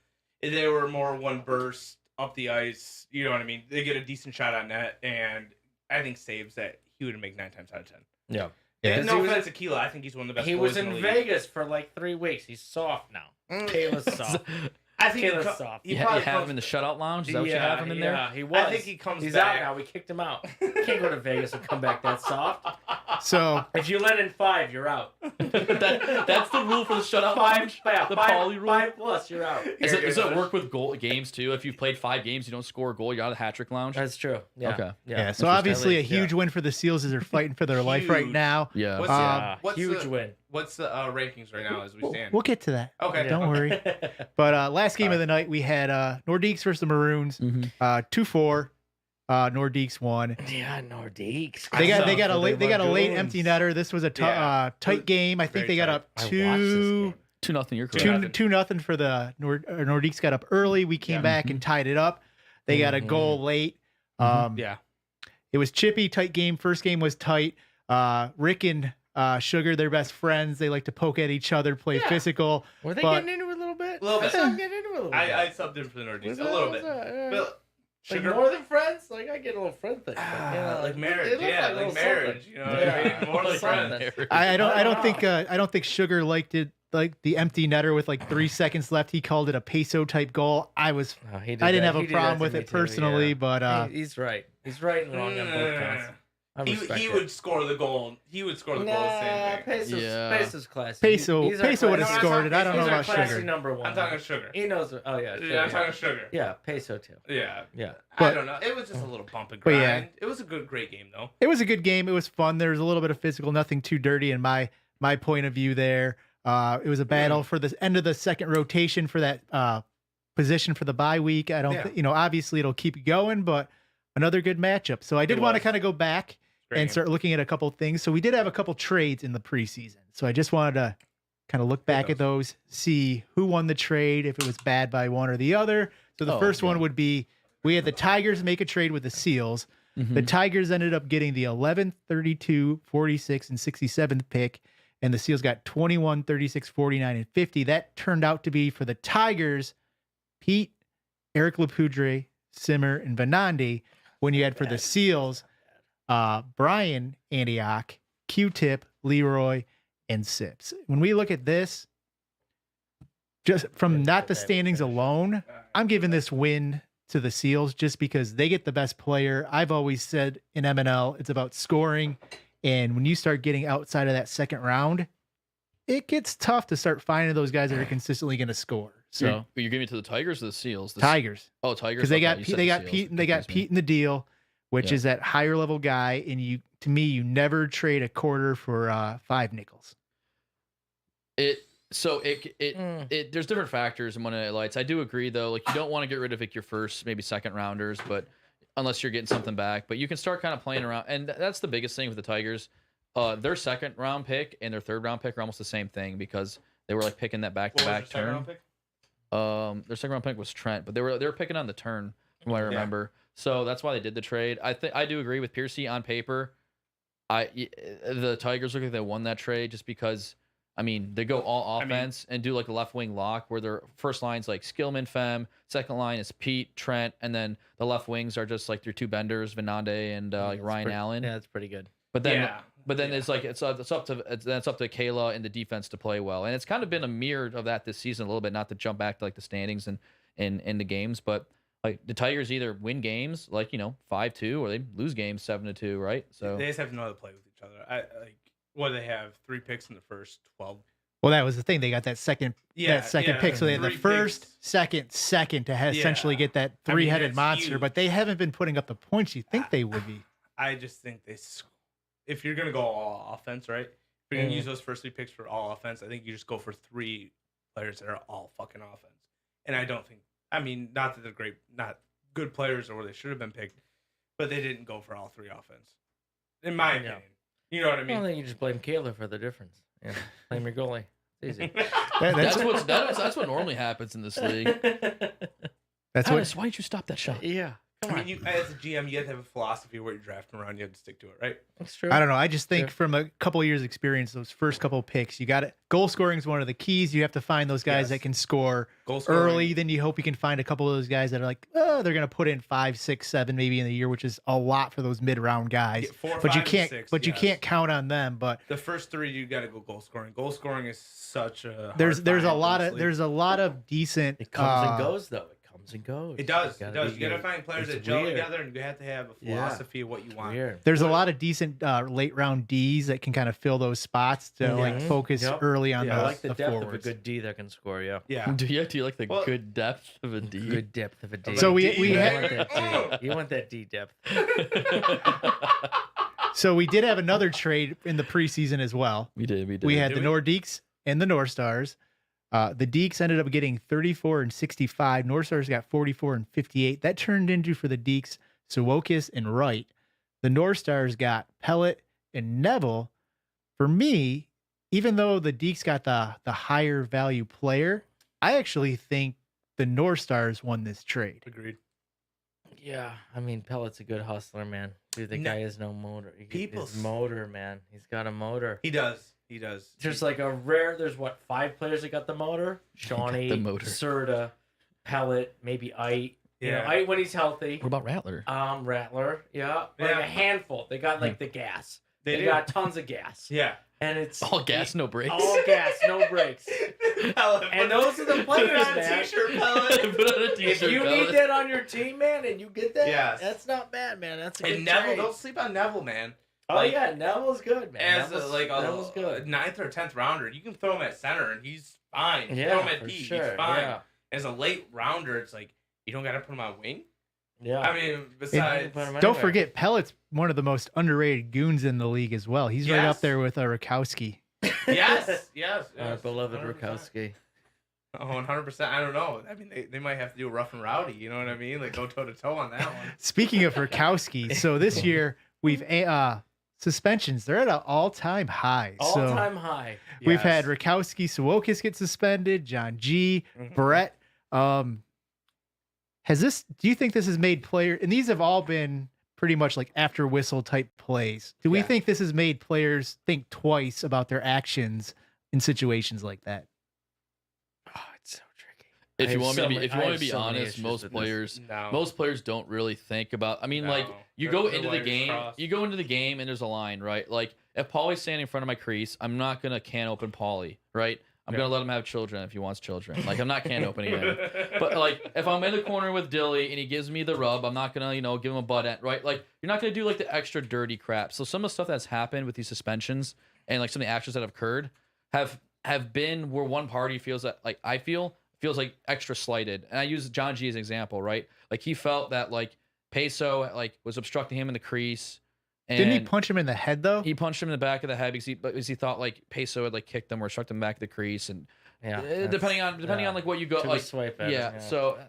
Speaker 3: They were more one burst up the ice. You know what I mean? They get a decent shot on net, and I think saves that he would make 9 times out of 10.
Speaker 5: Yeah.
Speaker 2: Yeah.
Speaker 3: No
Speaker 5: He was-
Speaker 3: offense to Keela, I think he's one of the best.
Speaker 5: He
Speaker 3: goalies
Speaker 5: was
Speaker 3: in
Speaker 5: in
Speaker 3: the league.
Speaker 5: Vegas for like 3 weeks. He's soft now. Kayla's soft.
Speaker 3: I think
Speaker 5: Kayla's
Speaker 3: he co-
Speaker 5: soft.
Speaker 3: he
Speaker 4: You,
Speaker 3: probably
Speaker 4: you have
Speaker 3: comes-
Speaker 4: him in the shutout lounge? Is that what you have him in there?
Speaker 5: Yeah, he was.
Speaker 3: I think he comes
Speaker 5: He's
Speaker 3: back.
Speaker 5: out now. We kicked him out. Can't go to Vegas and come back that soft.
Speaker 2: So
Speaker 5: If you let in 5, you're out.
Speaker 4: That's the rule for the shutout
Speaker 5: 5,
Speaker 4: lounge?
Speaker 5: yeah,
Speaker 4: The
Speaker 5: 5,
Speaker 4: poly rule?
Speaker 5: 5 plus, you're out.
Speaker 4: Does it work with games too? If you've played 5 games, you don't score a goal, you're out of the hat trick lounge?
Speaker 5: That's true. Yeah.
Speaker 4: Okay.
Speaker 2: yeah, so obviously a
Speaker 5: Yeah.
Speaker 2: huge win for the Seals as they're fighting for their life right
Speaker 3: Huge.
Speaker 2: now.
Speaker 4: Yeah.
Speaker 3: What's,
Speaker 5: Yeah,
Speaker 3: what's
Speaker 5: huge
Speaker 3: the,
Speaker 5: win.
Speaker 3: What's the rankings right now as we stand?
Speaker 2: We'll get to that.
Speaker 3: Okay.
Speaker 2: Don't worry. But last game of the night, we had Nordiques versus the Maroons.
Speaker 4: Mhm.
Speaker 2: 2-4. Nordiques won.
Speaker 5: Yeah, Nordiques.
Speaker 2: They got
Speaker 3: saw
Speaker 2: a late
Speaker 5: Lagoons.
Speaker 2: empty netter. This was a
Speaker 3: Yeah.
Speaker 2: tight game. I think
Speaker 3: Very
Speaker 2: they got
Speaker 3: tight.
Speaker 2: up
Speaker 5: I watched this
Speaker 2: 2
Speaker 5: game.
Speaker 4: 2-0, you're correct.
Speaker 3: Two-
Speaker 2: 2-0 for the Nordiques. Got up early. We came
Speaker 3: Yeah.
Speaker 2: back and tied it up. They got a
Speaker 5: Mhm.
Speaker 2: goal late.
Speaker 3: Yeah.
Speaker 2: It was chippy, tight game. First game was tight. Rick and Sugar, they're best friends. They like to poke at each other, play
Speaker 3: Yeah.
Speaker 2: physical.
Speaker 5: Were they
Speaker 2: but-
Speaker 5: getting into it a little bit?
Speaker 3: A little
Speaker 5: I
Speaker 3: bit.
Speaker 5: saw them getting into it a little bit.
Speaker 3: I subbed in for the Nordiques
Speaker 5: Was
Speaker 3: a
Speaker 5: that-
Speaker 3: little
Speaker 5: was
Speaker 3: bit.
Speaker 5: that-
Speaker 3: But
Speaker 5: Like
Speaker 3: Sugar-
Speaker 5: more than friends? Like I get a little friend thing.
Speaker 3: Like marriage,
Speaker 5: it looks
Speaker 3: yeah,
Speaker 5: a
Speaker 3: like
Speaker 5: little
Speaker 3: marriage.
Speaker 5: something.
Speaker 3: You know what I mean? More than
Speaker 5: something.
Speaker 3: friends.
Speaker 2: I don't
Speaker 5: know.
Speaker 2: think I don't think Sugar liked it, like the empty netter with like 3 seconds left. He called it a peso type goal. I
Speaker 5: No,
Speaker 2: didn't have a problem with it personally, but
Speaker 5: he's right. He's right and wrong on both counts. I respect
Speaker 3: He
Speaker 5: it.
Speaker 3: would score the goal. He would score the goal the same thing.
Speaker 5: Peso's classy.
Speaker 2: Peso
Speaker 5: He's our
Speaker 2: would have
Speaker 5: classy-
Speaker 2: scored it. I don't
Speaker 5: he's
Speaker 2: know
Speaker 5: our
Speaker 2: about
Speaker 5: classy
Speaker 2: Sugar.
Speaker 5: number one.
Speaker 3: I'm talking sugar.
Speaker 5: He knows. Oh yeah.
Speaker 3: Yeah, I'm talking sugar.
Speaker 5: Yeah, Peso too.
Speaker 3: Yeah.
Speaker 5: Yeah.
Speaker 3: I
Speaker 2: But-
Speaker 3: don't know. It was just a little bump and
Speaker 2: But
Speaker 3: grind.
Speaker 2: yeah.
Speaker 3: It was a great game though.
Speaker 2: It was a good game. It was fun. There was a little bit of physical, nothing too dirty in my point of view there. It was a battle for the end of the second rotation for that position for the bye week. I don't,
Speaker 3: Yeah.
Speaker 2: obviously it'll keep going, but another good matchup. So I did
Speaker 3: It
Speaker 2: want to
Speaker 3: was.
Speaker 2: kind of go back
Speaker 3: Great
Speaker 2: and
Speaker 3: game.
Speaker 2: start looking at a couple things. So we did have a couple trades in the preseason. So I just wanted to kind of look back at those, see who won the trade, if it was bad by one or the other. So the first one would be we had the Tigers make a trade with the Seals. The Tigers ended up getting the 11th, 32, 46, and 67th pick, and the Seals got 21, 36, 49, and 50. That turned out to be for the Tigers, Pete, Eric Lapoudre, Simmer, and Venandi. When you had for the Seals, Brian Antioch, Q-Tip, Leroy, and Sips. When we look at this, just from not the standings alone, I'm giving this win to the Seals just because they get the best player. I've always said in MNL, it's about scoring. And when you start getting outside of that second round, it gets tough to start finding those guys that are consistently going to score. So
Speaker 4: You're giving it to the Tigers or the Seals?
Speaker 2: Tigers,
Speaker 4: Oh, Tigers.
Speaker 2: because they got
Speaker 4: Okay, you
Speaker 2: Pete,
Speaker 4: said
Speaker 2: they
Speaker 4: the
Speaker 2: got
Speaker 4: Seals.
Speaker 2: Pete, and they got
Speaker 4: Confused me.
Speaker 2: Pete in the deal, which
Speaker 4: Yeah.
Speaker 2: is that higher level guy. And to me, you never trade a quarter for 5 nickels.
Speaker 4: There's different factors in Monday Night Lights. I do agree though, like you don't want to get rid of like your first, maybe second rounders, but unless you're getting something back, but you can start kind of playing around. And that's the biggest thing with the Tigers. Their second round pick and their third round pick are almost the same thing because they were like picking that back to back turn. Their second round pick was Trent, but they were picking on the turn from what I remember. So that's why they did the trade. I do agree with Piercy on paper. The Tigers look like they won that trade just because I mean they go all offense and do like a left wing lock where their first line's like Skillman Fem, second line is Pete, Trent, and then the left wings are just like their two benders, Venande and like Ryan Allen.
Speaker 5: Yeah, that's pretty good.
Speaker 4: But then it's like it's up to Kayla and the defense to play well, and it's kind of been a mirror of that this season a little bit. Not to jump back to like the standings and in the games, but like the Tigers either win games like 5-2 or they lose games 7-2, right? So
Speaker 3: they just have to know how to play with each other. What do they have? 3 picks in the first 12.
Speaker 2: Well, that was the thing. They got that second pick, so they had the
Speaker 3: 3
Speaker 2: first,
Speaker 3: picks.
Speaker 2: second to essentially get that
Speaker 3: I mean,
Speaker 2: three-headed
Speaker 3: that's
Speaker 2: monster.
Speaker 3: huge.
Speaker 2: But they haven't been putting up the points you think they would be.
Speaker 3: I just think if you're gonna go all offense, right? If you're gonna use those first 3 picks for all offense, I think you just go for 3 players that are all fucking offense. And I don't think. I mean, not that they're great, not good players or where they should have been picked, but they didn't go for all 3 offense. In my opinion, you know what I
Speaker 5: I
Speaker 3: mean?
Speaker 5: think you just blame Kayla for the difference. Yeah, blame your goalie. It's easy.
Speaker 4: that's what normally happens in this league.
Speaker 2: That's
Speaker 4: Thomas,
Speaker 2: what.
Speaker 4: why didn't you stop that shot?
Speaker 5: Yeah, come
Speaker 3: I
Speaker 5: on.
Speaker 3: mean, as a GM, you have to have a philosophy where you're drafting around. You have to stick to it, right?
Speaker 5: That's true.
Speaker 2: I don't know. I just think
Speaker 5: Yeah.
Speaker 2: from a couple of years' experience, those first couple of picks, you got it. Goal scoring is one of the keys. You have to find those guys
Speaker 3: Yes.
Speaker 2: that can score
Speaker 3: Goal scoring.
Speaker 2: early. Then you hope you can find a couple of those guys that are like, oh, they're going to put in 5, 6, 7 maybe in the year, which is a lot for those mid-round guys.
Speaker 3: Get 4,
Speaker 2: But you
Speaker 3: 5,
Speaker 2: can't.
Speaker 3: 6,
Speaker 2: But you
Speaker 3: yes.
Speaker 2: can't count on them. But
Speaker 3: The first 3, you got to go goal scoring. Goal scoring is such a hard
Speaker 2: there's a
Speaker 3: find,
Speaker 2: lot of
Speaker 3: honestly.
Speaker 2: there's a lot of decent.
Speaker 5: It comes and goes, though. It comes and goes.
Speaker 3: It does.
Speaker 5: You
Speaker 3: It
Speaker 5: gotta
Speaker 3: does.
Speaker 5: be
Speaker 3: You got to
Speaker 5: good.
Speaker 3: find players
Speaker 5: It's
Speaker 3: that gel
Speaker 5: weird.
Speaker 3: together, and you have to have a philosophy of what you want.
Speaker 5: Weird.
Speaker 2: There's a lot of decent late round Ds that can kind of fill those spots to like
Speaker 5: Mhm.
Speaker 2: focus
Speaker 5: Yep.
Speaker 2: early on
Speaker 5: I like the depth
Speaker 2: forwards.
Speaker 5: of a good D that can score. Yeah.
Speaker 3: Yeah.
Speaker 4: Do you like the
Speaker 3: Well-
Speaker 4: good depth of a D?
Speaker 5: Good depth of a D.
Speaker 2: So we
Speaker 5: you
Speaker 2: had-
Speaker 5: want that D. You want that D depth.
Speaker 2: So we did have another trade in the preseason as well.
Speaker 4: We did.
Speaker 2: We had
Speaker 3: Did
Speaker 2: the
Speaker 3: we?
Speaker 2: Nordiques and the North Stars. The Deeks ended up getting 34 and 65. North Stars got 44 and 58. That turned into for the Deeks, Sawokis and Wright. The North Stars got Pellet and Neville. For me, even though the Deeks got the higher value player, I actually think the North Stars won this trade.
Speaker 3: Agreed.
Speaker 5: Yeah, I mean Pellet's a good hustler, man. Dude, the
Speaker 3: No.
Speaker 5: guy has no motor.
Speaker 3: People's-
Speaker 5: His motor, man. He's got a motor.
Speaker 3: He does. He does.
Speaker 5: There's like a rare. There's what 5 players that got the motor. Shawnee,
Speaker 4: the motor.
Speaker 5: Serta, Pellet, maybe Ite. You know, when he's healthy.
Speaker 4: What about Rattler?
Speaker 5: Rattler, yeah. Like
Speaker 3: Yeah.
Speaker 5: a handful. They got like the gas. They
Speaker 3: do.
Speaker 5: got tons of gas.
Speaker 3: Yeah.
Speaker 5: And it's
Speaker 4: All gas, no brakes.
Speaker 5: all gas, no brakes. And those are the players,
Speaker 3: Put on a
Speaker 5: man.
Speaker 3: t-shirt, pellet.
Speaker 4: Put on a
Speaker 5: If
Speaker 4: t-shirt.
Speaker 5: you
Speaker 4: pellet.
Speaker 5: need that on your team, man, and you get that,
Speaker 3: Yes.
Speaker 5: that's not bad, man. That's a good
Speaker 3: And Neville,
Speaker 5: trade.
Speaker 3: don't sleep on Neville, man.
Speaker 5: Oh
Speaker 3: like-
Speaker 5: yeah, Neville's good, man.
Speaker 3: As
Speaker 5: Neville's
Speaker 3: a
Speaker 5: good.
Speaker 3: 9th or 10th rounder, you can throw him at center and he's fine. You
Speaker 5: Yeah,
Speaker 3: throw him at
Speaker 5: for
Speaker 3: D,
Speaker 5: sure,
Speaker 3: he's fine.
Speaker 5: yeah.
Speaker 3: As a late rounder, it's like you don't got to put him on wing.
Speaker 5: Yeah.
Speaker 3: I mean, besides,
Speaker 5: Put him
Speaker 2: Don't
Speaker 5: anywhere.
Speaker 2: forget, Pellet's one of the most underrated goons in the league as well. He's right
Speaker 3: Yes.
Speaker 2: up there with Rakowski.
Speaker 3: yes.
Speaker 5: Our beloved
Speaker 3: 100%.
Speaker 5: Rakowski.
Speaker 3: Oh, 100%. I don't know. I mean, they might have to do a rough and rowdy. You know what I mean? Like go toe to toe on that one.
Speaker 2: Speaking of Rakowski, so this year we've suspensions. They're at an all-time high. So
Speaker 5: All-time high.
Speaker 2: we've had
Speaker 3: Yes.
Speaker 2: Rakowski, Sawokis get suspended, John G,
Speaker 3: Mhm.
Speaker 2: Brett. Do you think this has made player, and these have all been pretty much like after whistle type plays. Do we
Speaker 3: Yeah.
Speaker 2: think this has made players think twice about their actions in situations like that?
Speaker 5: Oh, it's so tricky.
Speaker 4: If
Speaker 5: I
Speaker 4: you
Speaker 5: have
Speaker 4: want me
Speaker 5: so
Speaker 4: to be,
Speaker 5: many-
Speaker 4: if you
Speaker 5: I
Speaker 4: want
Speaker 5: have
Speaker 4: to be
Speaker 5: so many
Speaker 4: honest,
Speaker 5: issues
Speaker 4: most
Speaker 5: with this.
Speaker 4: players,
Speaker 3: No.
Speaker 4: most players don't really think about. I mean, like
Speaker 3: No.
Speaker 4: you
Speaker 3: They're-
Speaker 4: go
Speaker 3: they're
Speaker 4: into the
Speaker 3: wires
Speaker 4: game,
Speaker 3: crossed.
Speaker 4: you go into the game, and there's a line, right? Like if Paulie's standing in front of my crease, I'm not gonna can open Paulie, right? I'm
Speaker 3: Yeah.
Speaker 4: gonna let him have children if he wants children. Like I'm not can opening him. But like if I'm in the corner with Dilly and he gives me the rub, I'm not gonna, give him a butt end, right? Like you're not gonna do like the extra dirty crap. So some of the stuff that's happened with these suspensions and like some of the actions that have occurred have been where one party feels that like feels like extra slighted. And I use John G as an example, right? Like he felt that like Peso like was obstructing him in the crease. And
Speaker 2: Didn't he punch him in the head though?
Speaker 4: he punched him in the back of the head because he thought like Peso had like kicked him or struck him back of the crease, and
Speaker 5: Yeah.
Speaker 4: depending on like what you go
Speaker 5: Took a
Speaker 4: like
Speaker 5: swipe at him,
Speaker 4: yeah.
Speaker 5: yeah.
Speaker 4: So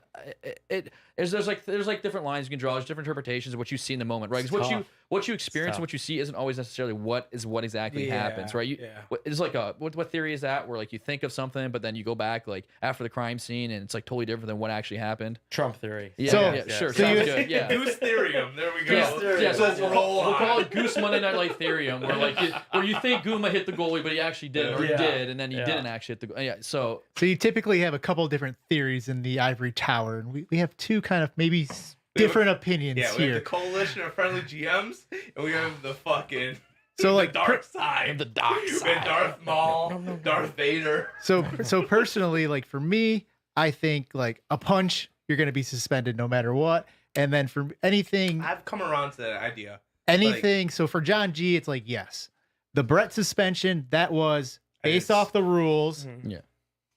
Speaker 4: there's like different lines you can draw. There's different interpretations of what you see in the moment, right?
Speaker 5: It's
Speaker 4: Because
Speaker 5: tough.
Speaker 4: what you experience
Speaker 5: tough.
Speaker 4: and what you see isn't always necessarily what exactly happens, right?
Speaker 3: Yeah.
Speaker 4: It's like what theory is that where like you think of something but then you go back like after the crime scene and it's like totally different than what actually happened.
Speaker 5: Trump theory.
Speaker 4: Yeah,
Speaker 2: So-
Speaker 4: yeah, sure.
Speaker 2: so
Speaker 4: Sounds
Speaker 2: you-
Speaker 4: good. Yeah.
Speaker 3: Goose Therium. There we go.
Speaker 4: Yeah,
Speaker 5: Goose
Speaker 4: yeah, so
Speaker 3: Let's
Speaker 4: we'll
Speaker 3: roll
Speaker 4: call
Speaker 3: on.
Speaker 4: it Goose Monday Night Light Therium, where you think Guma hit the goalie, but he actually didn't, or he
Speaker 5: Yeah.
Speaker 4: did, and then he
Speaker 5: Yeah.
Speaker 4: didn't actually hit the. Yeah, so
Speaker 2: So you typically have a couple different theories in the ivory tower, and we have two kind of maybe different opinions
Speaker 3: Yeah, we have
Speaker 2: here.
Speaker 3: the coalition of friendly GMs, and we have the fucking
Speaker 2: So, like,
Speaker 3: the dark side.
Speaker 4: the dark
Speaker 3: We
Speaker 4: side.
Speaker 3: have Darth Maul, Darth Vader.
Speaker 2: So personally, like for me, I think like a punch, you're going to be suspended no matter what. And then for anything,
Speaker 3: I've come around to that idea.
Speaker 2: so for John G, it's like, yes, the Brett suspension, that was based
Speaker 3: It's-
Speaker 2: off the rules,
Speaker 4: Yeah.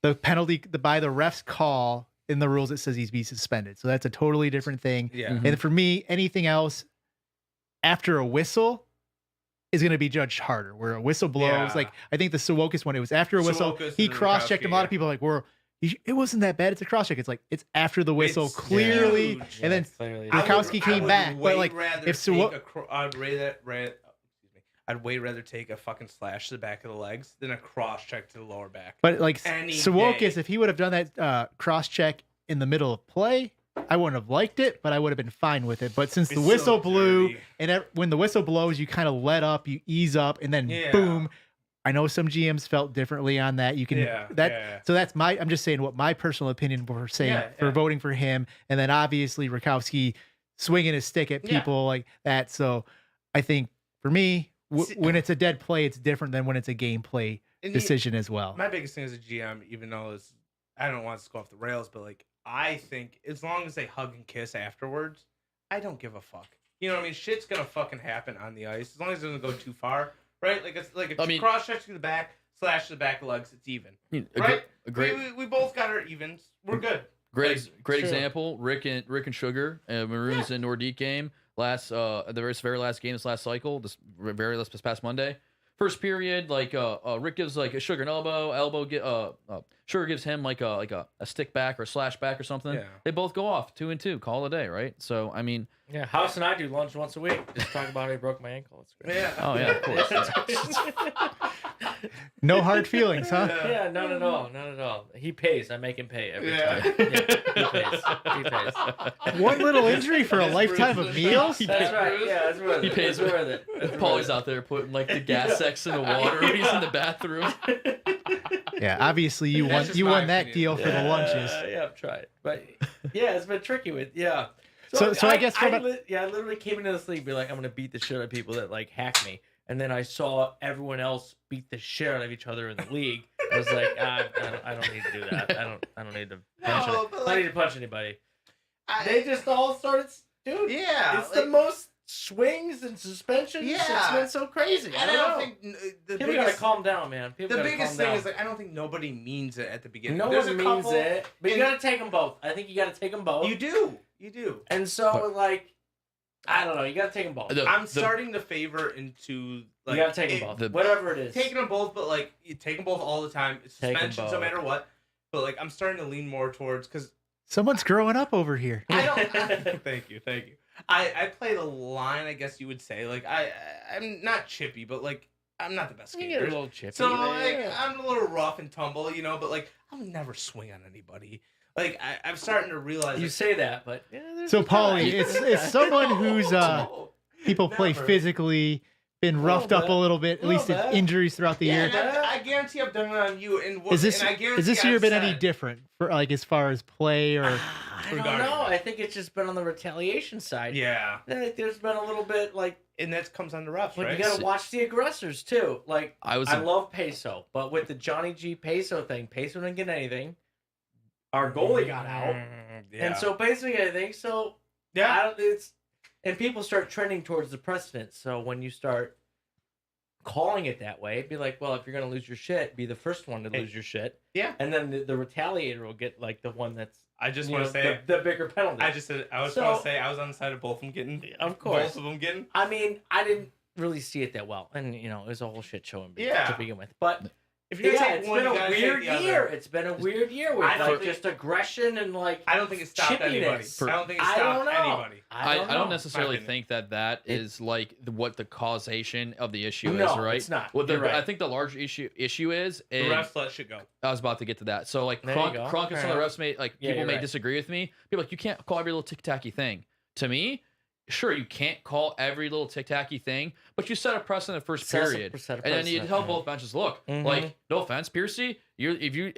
Speaker 2: the penalty by the ref's call in the rules, it says he's be suspended. So that's a totally different thing.
Speaker 3: Yeah.
Speaker 4: Mhm.
Speaker 2: And for me, anything else after a whistle is going to be judged harder. Where a whistle blows,
Speaker 3: Yeah.
Speaker 2: like I think the Sawokis one, it was after a whistle.
Speaker 3: Sawokis
Speaker 2: He
Speaker 3: and
Speaker 2: cross-checked him. A lot of
Speaker 3: Rakowski,
Speaker 2: people are like, "Well, it wasn't that bad. It's a cross-check." It's like it's after the whistle,
Speaker 3: It's
Speaker 2: clearly,
Speaker 3: huge.
Speaker 2: and then
Speaker 5: Clearly.
Speaker 2: Rakowski came back, but, like, if
Speaker 3: I'd way rather take a fucking slash to the back of the legs than a cross check to the lower back.
Speaker 2: but like
Speaker 3: Any
Speaker 2: Sawokis,
Speaker 3: day.
Speaker 2: if he would have done that cross-check in the middle of play, I wouldn't have liked it, but I would have been fine with it. But since the
Speaker 3: It's
Speaker 2: whistle
Speaker 3: so
Speaker 2: blew,
Speaker 3: dirty.
Speaker 2: and when the whistle blows, you kind of let up, you ease up, and then
Speaker 3: Yeah.
Speaker 2: boom. I know some GMs felt differently on that. You can So that's I'm just saying what my personal opinion for saying
Speaker 3: Yeah,
Speaker 2: for
Speaker 3: yeah.
Speaker 2: voting for him, and then obviously Rakowski swinging his stick at
Speaker 3: Yeah.
Speaker 2: people like that. So I think for me,
Speaker 3: See-
Speaker 2: when it's a dead play, it's different than when it's a gameplay
Speaker 3: And the-
Speaker 2: decision as well.
Speaker 3: My biggest thing as a GM, even though I don't want to go off the rails, but like I think as long as they hug and kiss afterwards, I don't give a fuck. You know what I mean? Shit's gonna fucking happen on the ice as long as it doesn't go too far, right? Like it's like a cross check to the back, slash to the back of the legs. It's even, right?
Speaker 4: A great,
Speaker 3: We both got our evens. We're good.
Speaker 4: great
Speaker 3: Sure.
Speaker 4: example. Rick and Sugar, Maroons and Nordique game the very last game this last cycle, this past Monday. First period, like Rick gives like a Sugar an elbow, Sugar gives him like a stick back or slash back or something.
Speaker 3: Yeah.
Speaker 4: They both go off 2-2, call it a day, right? So I mean,
Speaker 5: Yeah, House and I do lunch once a week. Just talk about how he broke my ankle. It's great.
Speaker 3: Yeah.
Speaker 4: oh yeah, of course.
Speaker 2: No hard feelings, huh?
Speaker 5: Yeah, not at all. Not at all. He pays. I make him pay every
Speaker 3: Yeah.
Speaker 5: time. Yeah, he pays.
Speaker 2: One little injury for a
Speaker 3: This
Speaker 2: lifetime
Speaker 3: Bruce
Speaker 2: of
Speaker 3: is
Speaker 2: meals.
Speaker 5: That's right. Yeah, that's worth it.
Speaker 4: He pays
Speaker 5: It's worth it. It's worth
Speaker 4: Paulie's
Speaker 5: it.
Speaker 4: out there putting like the gas X in the water when he's in the bathroom.
Speaker 2: Yeah, obviously you
Speaker 3: That's
Speaker 2: won.
Speaker 3: just
Speaker 2: You
Speaker 3: my
Speaker 2: won that
Speaker 3: opinion.
Speaker 2: deal for the lunches.
Speaker 5: Yeah, I've tried, but yeah, it's been tricky with
Speaker 2: So I guess from
Speaker 5: I literally came into this league be like, I'm gonna beat the shit out of people that like hack me, and then I saw everyone else beat the shit out of each other in the league. I was like, I don't need to do that. I don't need to punch.
Speaker 3: No,
Speaker 5: any-
Speaker 3: but,
Speaker 5: I
Speaker 3: like,
Speaker 5: don't need to punch anybody. They just all started, dude.
Speaker 3: Yeah,
Speaker 5: It's the most swings and suspensions. It's
Speaker 3: Yeah.
Speaker 5: been so crazy.
Speaker 3: And
Speaker 5: I don't know.
Speaker 3: think the
Speaker 5: People gotta calm down, man. People
Speaker 3: the
Speaker 5: gotta
Speaker 3: biggest
Speaker 5: calm
Speaker 3: thing
Speaker 5: down.
Speaker 3: is like I don't think nobody means it at the beginning.
Speaker 5: No
Speaker 3: There's
Speaker 5: one
Speaker 3: a
Speaker 5: means
Speaker 3: couple,
Speaker 5: it, but you
Speaker 3: and
Speaker 5: gotta take them both. I think you gotta take them both.
Speaker 3: You do.
Speaker 5: And so, like, I don't know. You gotta take them both.
Speaker 3: I'm starting to favor into like
Speaker 5: You gotta take them both. Whatever it is.
Speaker 3: Taking them both, but like you take them both all the time.
Speaker 5: Take 'em
Speaker 3: Suspensions, no
Speaker 5: both.
Speaker 3: matter what. But like I'm starting to lean more towards because
Speaker 2: Someone's growing up over here.
Speaker 3: I don't. Thank you. I play the line, I guess you would say. Like I'm not chippy, but like I'm not the best
Speaker 5: You get a
Speaker 3: skater.
Speaker 5: little chippy.
Speaker 3: So
Speaker 5: there.
Speaker 3: like I'm a little rough and tumble, but like I'll never swing on anybody. Like I'm starting to realize.
Speaker 5: You
Speaker 3: like,
Speaker 5: say that, but
Speaker 2: So Paulie, it's someone who's
Speaker 3: no,
Speaker 2: people play
Speaker 3: never.
Speaker 2: physically, been roughed up
Speaker 5: bit.
Speaker 2: a little bit, at
Speaker 5: Little
Speaker 2: least in
Speaker 5: bit.
Speaker 2: injuries throughout the
Speaker 3: Yeah,
Speaker 2: year.
Speaker 3: and I guarantee I've done it on you. And
Speaker 2: Is this
Speaker 3: and I guarantee
Speaker 2: is this
Speaker 3: I've
Speaker 2: year been any
Speaker 3: said-
Speaker 2: different for like as far as play or?
Speaker 5: I don't
Speaker 3: regarding
Speaker 5: know.
Speaker 3: that.
Speaker 5: I think it's just been on the retaliation side.
Speaker 3: Yeah,
Speaker 5: I think there's been a little bit like,
Speaker 3: and that comes on the refs,
Speaker 5: but
Speaker 3: right?
Speaker 5: you gotta watch the aggressors too. Like
Speaker 4: I was.
Speaker 5: I love Peso, but with the Johnny G Peso thing, Peso didn't get anything. Our goalie got out,
Speaker 3: Yeah.
Speaker 5: and so Peso didn't get anything. So
Speaker 3: yeah,
Speaker 5: I don't. It's and people start trending towards the precedent. So when you start calling it that way, be like, well, if you're gonna lose your shit, be the first one to lose your shit.
Speaker 3: Yeah.
Speaker 5: And then the retaliator will get like the one that's
Speaker 3: I just
Speaker 5: you
Speaker 3: want
Speaker 5: know,
Speaker 3: to say
Speaker 5: the bigger penalty.
Speaker 3: I just want
Speaker 5: So-
Speaker 3: to say I was on the side of both of them getting.
Speaker 5: Of course.
Speaker 3: Both of them getting.
Speaker 5: I mean, I didn't really see it that well, and it was a whole shit show
Speaker 3: Yeah.
Speaker 5: to begin with. But
Speaker 3: If you're
Speaker 5: yeah,
Speaker 3: gonna take
Speaker 5: it's
Speaker 3: one,
Speaker 5: been
Speaker 3: you
Speaker 5: a
Speaker 3: gotta take
Speaker 5: weird
Speaker 3: the other.
Speaker 5: year. It's been a weird year with
Speaker 3: I don't
Speaker 5: like
Speaker 3: think-
Speaker 5: just aggression and like
Speaker 3: I don't think it stopped anybody.
Speaker 5: chippiness.
Speaker 3: I don't think it
Speaker 5: I
Speaker 3: stopped
Speaker 5: don't know.
Speaker 3: anybody.
Speaker 5: I don't,
Speaker 4: I don't
Speaker 5: know.
Speaker 4: necessarily
Speaker 3: opinion.
Speaker 4: think that is like what the causation of the issue
Speaker 5: No,
Speaker 4: is, right?
Speaker 5: it's not.
Speaker 4: Well,
Speaker 5: You're right.
Speaker 4: I think the large issue is,
Speaker 3: The
Speaker 4: and
Speaker 3: refs let shit go.
Speaker 4: I was about to get to that. So like
Speaker 5: There you go.
Speaker 4: Kronk and
Speaker 5: Fair
Speaker 4: some of the
Speaker 5: enough.
Speaker 4: refs may like
Speaker 5: Yeah,
Speaker 4: people
Speaker 5: you're
Speaker 4: may
Speaker 5: right.
Speaker 4: disagree with me. People like you can't call every little tick tacky thing. To me, sure you can't call every little tick tacky thing, but you set a precedent the first
Speaker 5: Set a-
Speaker 4: period,
Speaker 5: set a
Speaker 4: and then you
Speaker 5: precedent,
Speaker 4: tell
Speaker 5: yeah.
Speaker 4: both benches, look,
Speaker 5: Mhm.
Speaker 4: like no offense, Piercy, if you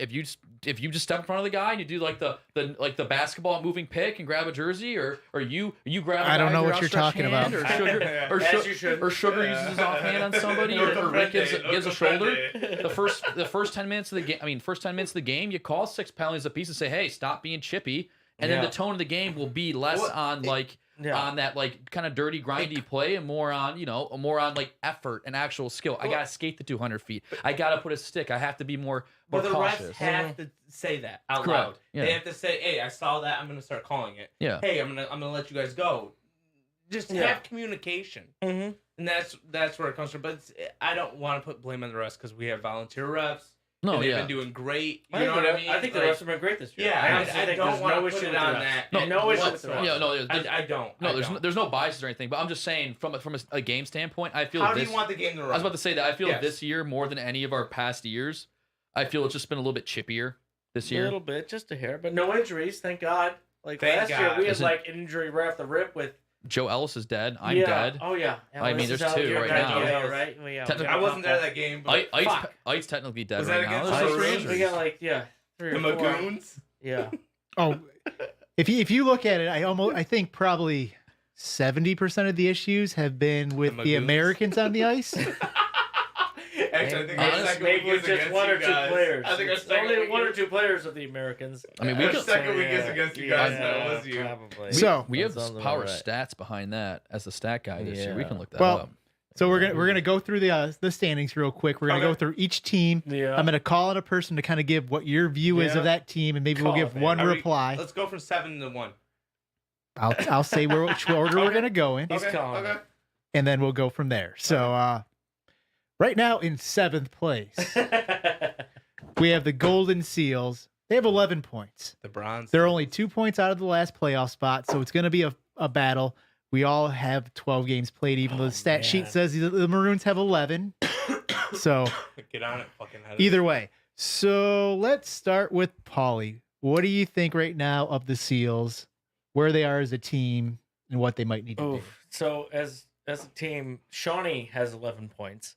Speaker 4: just step in front of the guy and you do like the basketball moving pick and grab a jersey, or you grab.
Speaker 2: I don't
Speaker 4: a guy
Speaker 2: know
Speaker 4: with
Speaker 2: what
Speaker 4: your
Speaker 2: you're
Speaker 4: outstretched
Speaker 2: talking
Speaker 4: hand,
Speaker 2: about.
Speaker 4: Or sugar, or,
Speaker 5: As
Speaker 4: Su-
Speaker 5: you should.
Speaker 4: or sugar uses his offhand on somebody,
Speaker 3: No
Speaker 4: or Rick gives
Speaker 3: comprende,
Speaker 4: a
Speaker 3: no
Speaker 4: shoulder.
Speaker 3: comprende.
Speaker 4: The first 10 minutes of the game, first 10 minutes of the game, you call 6 penalties apiece and say, hey, stop being chippy, and then
Speaker 5: Yeah.
Speaker 4: the tone of the game will be less
Speaker 3: Well,
Speaker 4: on like.
Speaker 5: Yeah.
Speaker 4: On that like kind of dirty grindy play and more on like effort and actual skill. I
Speaker 3: Well-
Speaker 4: gotta skate the 200 feet. I gotta put a stick. I have to be more
Speaker 3: But the refs
Speaker 4: cautious.
Speaker 3: have to say that out
Speaker 4: Correct.
Speaker 3: loud.
Speaker 4: Yeah.
Speaker 3: They have to say, "Hey, I saw that. I'm gonna start calling it.
Speaker 4: Yeah.
Speaker 3: Hey, I'm gonna let you guys go." Just
Speaker 5: Yeah.
Speaker 3: have communication,
Speaker 5: Mhm.
Speaker 3: and that's where it comes from. But I don't want to put blame on the refs because we have volunteer refs.
Speaker 4: No,
Speaker 3: and they've
Speaker 4: yeah.
Speaker 3: been doing great. You
Speaker 5: I
Speaker 3: know
Speaker 5: think
Speaker 3: what I
Speaker 5: the-
Speaker 3: mean?
Speaker 5: I think the
Speaker 3: Like,
Speaker 5: refs have been great this year.
Speaker 3: Yeah,
Speaker 5: honestly
Speaker 3: I
Speaker 5: think
Speaker 3: don't
Speaker 5: there's
Speaker 3: want
Speaker 5: no
Speaker 3: to
Speaker 5: issue
Speaker 3: put it
Speaker 5: with the
Speaker 3: on
Speaker 5: refs.
Speaker 3: that.
Speaker 5: No,
Speaker 3: and
Speaker 5: no issue with the
Speaker 3: whatsoever.
Speaker 5: refs.
Speaker 4: Yeah, no, there's,
Speaker 3: I don't.
Speaker 4: no,
Speaker 3: I
Speaker 4: there's
Speaker 3: don't.
Speaker 4: there's no biases or anything, but I'm just saying from a game standpoint, I feel
Speaker 3: How
Speaker 4: this.
Speaker 3: do you want the game to run?
Speaker 4: I was about to say that I feel
Speaker 3: Yes.
Speaker 4: this year more than any of our past years, I feel it's just been a little bit chippier this
Speaker 5: A
Speaker 4: year.
Speaker 5: little bit, just a hair, but no injuries, thank God. Like
Speaker 3: Thank
Speaker 5: last year,
Speaker 3: God.
Speaker 5: we had
Speaker 4: Is it-
Speaker 5: like an injury right off the rip with.
Speaker 4: Joe Ellis is dead. I'm
Speaker 5: yeah.
Speaker 4: dead.
Speaker 5: Oh yeah.
Speaker 4: I mean,
Speaker 5: Ellis is
Speaker 4: there's
Speaker 5: out,
Speaker 4: two
Speaker 5: you're
Speaker 4: right
Speaker 5: right,
Speaker 4: now.
Speaker 5: Yeah, right. Well, yeah,
Speaker 4: Technically-
Speaker 3: I wasn't there that game. But
Speaker 4: Ike's technically dead
Speaker 3: Was
Speaker 4: right
Speaker 3: that
Speaker 4: now.
Speaker 3: against
Speaker 4: There's
Speaker 3: the
Speaker 4: just three
Speaker 3: Maroons?
Speaker 4: injuries.
Speaker 5: We got like 3
Speaker 3: the
Speaker 5: or 4.
Speaker 3: Magoons.
Speaker 5: Yeah.
Speaker 2: Oh, if you look at it, I think probably 70% of the issues have been with the
Speaker 3: Magoons?
Speaker 2: Americans on the ice.
Speaker 3: Actually, I think
Speaker 4: Honestly,
Speaker 3: our second
Speaker 5: Maybe
Speaker 3: week is
Speaker 5: it's just
Speaker 3: against
Speaker 5: one or
Speaker 3: you
Speaker 5: two
Speaker 3: guys.
Speaker 5: players.
Speaker 3: I think our
Speaker 5: It's
Speaker 3: second
Speaker 5: only
Speaker 3: week
Speaker 5: one or
Speaker 3: is-
Speaker 5: two players of the Americans.
Speaker 4: I mean, we
Speaker 3: Our
Speaker 4: could,
Speaker 3: second week is against you guys.
Speaker 5: Yeah,
Speaker 3: That was you.
Speaker 5: Probably.
Speaker 2: So-
Speaker 4: we have
Speaker 5: That sounds
Speaker 4: power
Speaker 5: about right.
Speaker 4: stats behind that as the stat guy this year. We
Speaker 5: Yeah.
Speaker 4: can look that
Speaker 2: Well,
Speaker 4: up.
Speaker 2: So we're gonna go through the standings real quick. We're gonna
Speaker 3: Okay.
Speaker 2: go through each team.
Speaker 5: Yeah.
Speaker 2: I'm gonna call on a person to kind of give what your view is
Speaker 5: Yeah.
Speaker 2: of that team, and maybe we'll
Speaker 5: Call
Speaker 2: give
Speaker 5: it, man.
Speaker 2: one
Speaker 3: Are we-
Speaker 2: reply.
Speaker 3: Let's go from 7 to 1.
Speaker 2: I'll say which order we're
Speaker 3: Okay.
Speaker 2: gonna go in,
Speaker 5: He's
Speaker 3: Okay.
Speaker 5: calling
Speaker 3: Okay.
Speaker 2: and then we'll go from there. So right now in 7th place, we have the Golden Seals. They have 11 points.
Speaker 3: The bronze.
Speaker 2: They're only 2 points out of the last playoff spot, so it's gonna be a battle. We all have 12 games played, even though the stat sheet
Speaker 5: man.
Speaker 2: says the Maroons have 11. So
Speaker 3: Get on it, fucking head.
Speaker 2: either way. So let's start with Paulie. What do you think right now of the Seals, where they are as a team, and what they might need to do?
Speaker 5: Oof. So as a team, Shawnee has 11 points,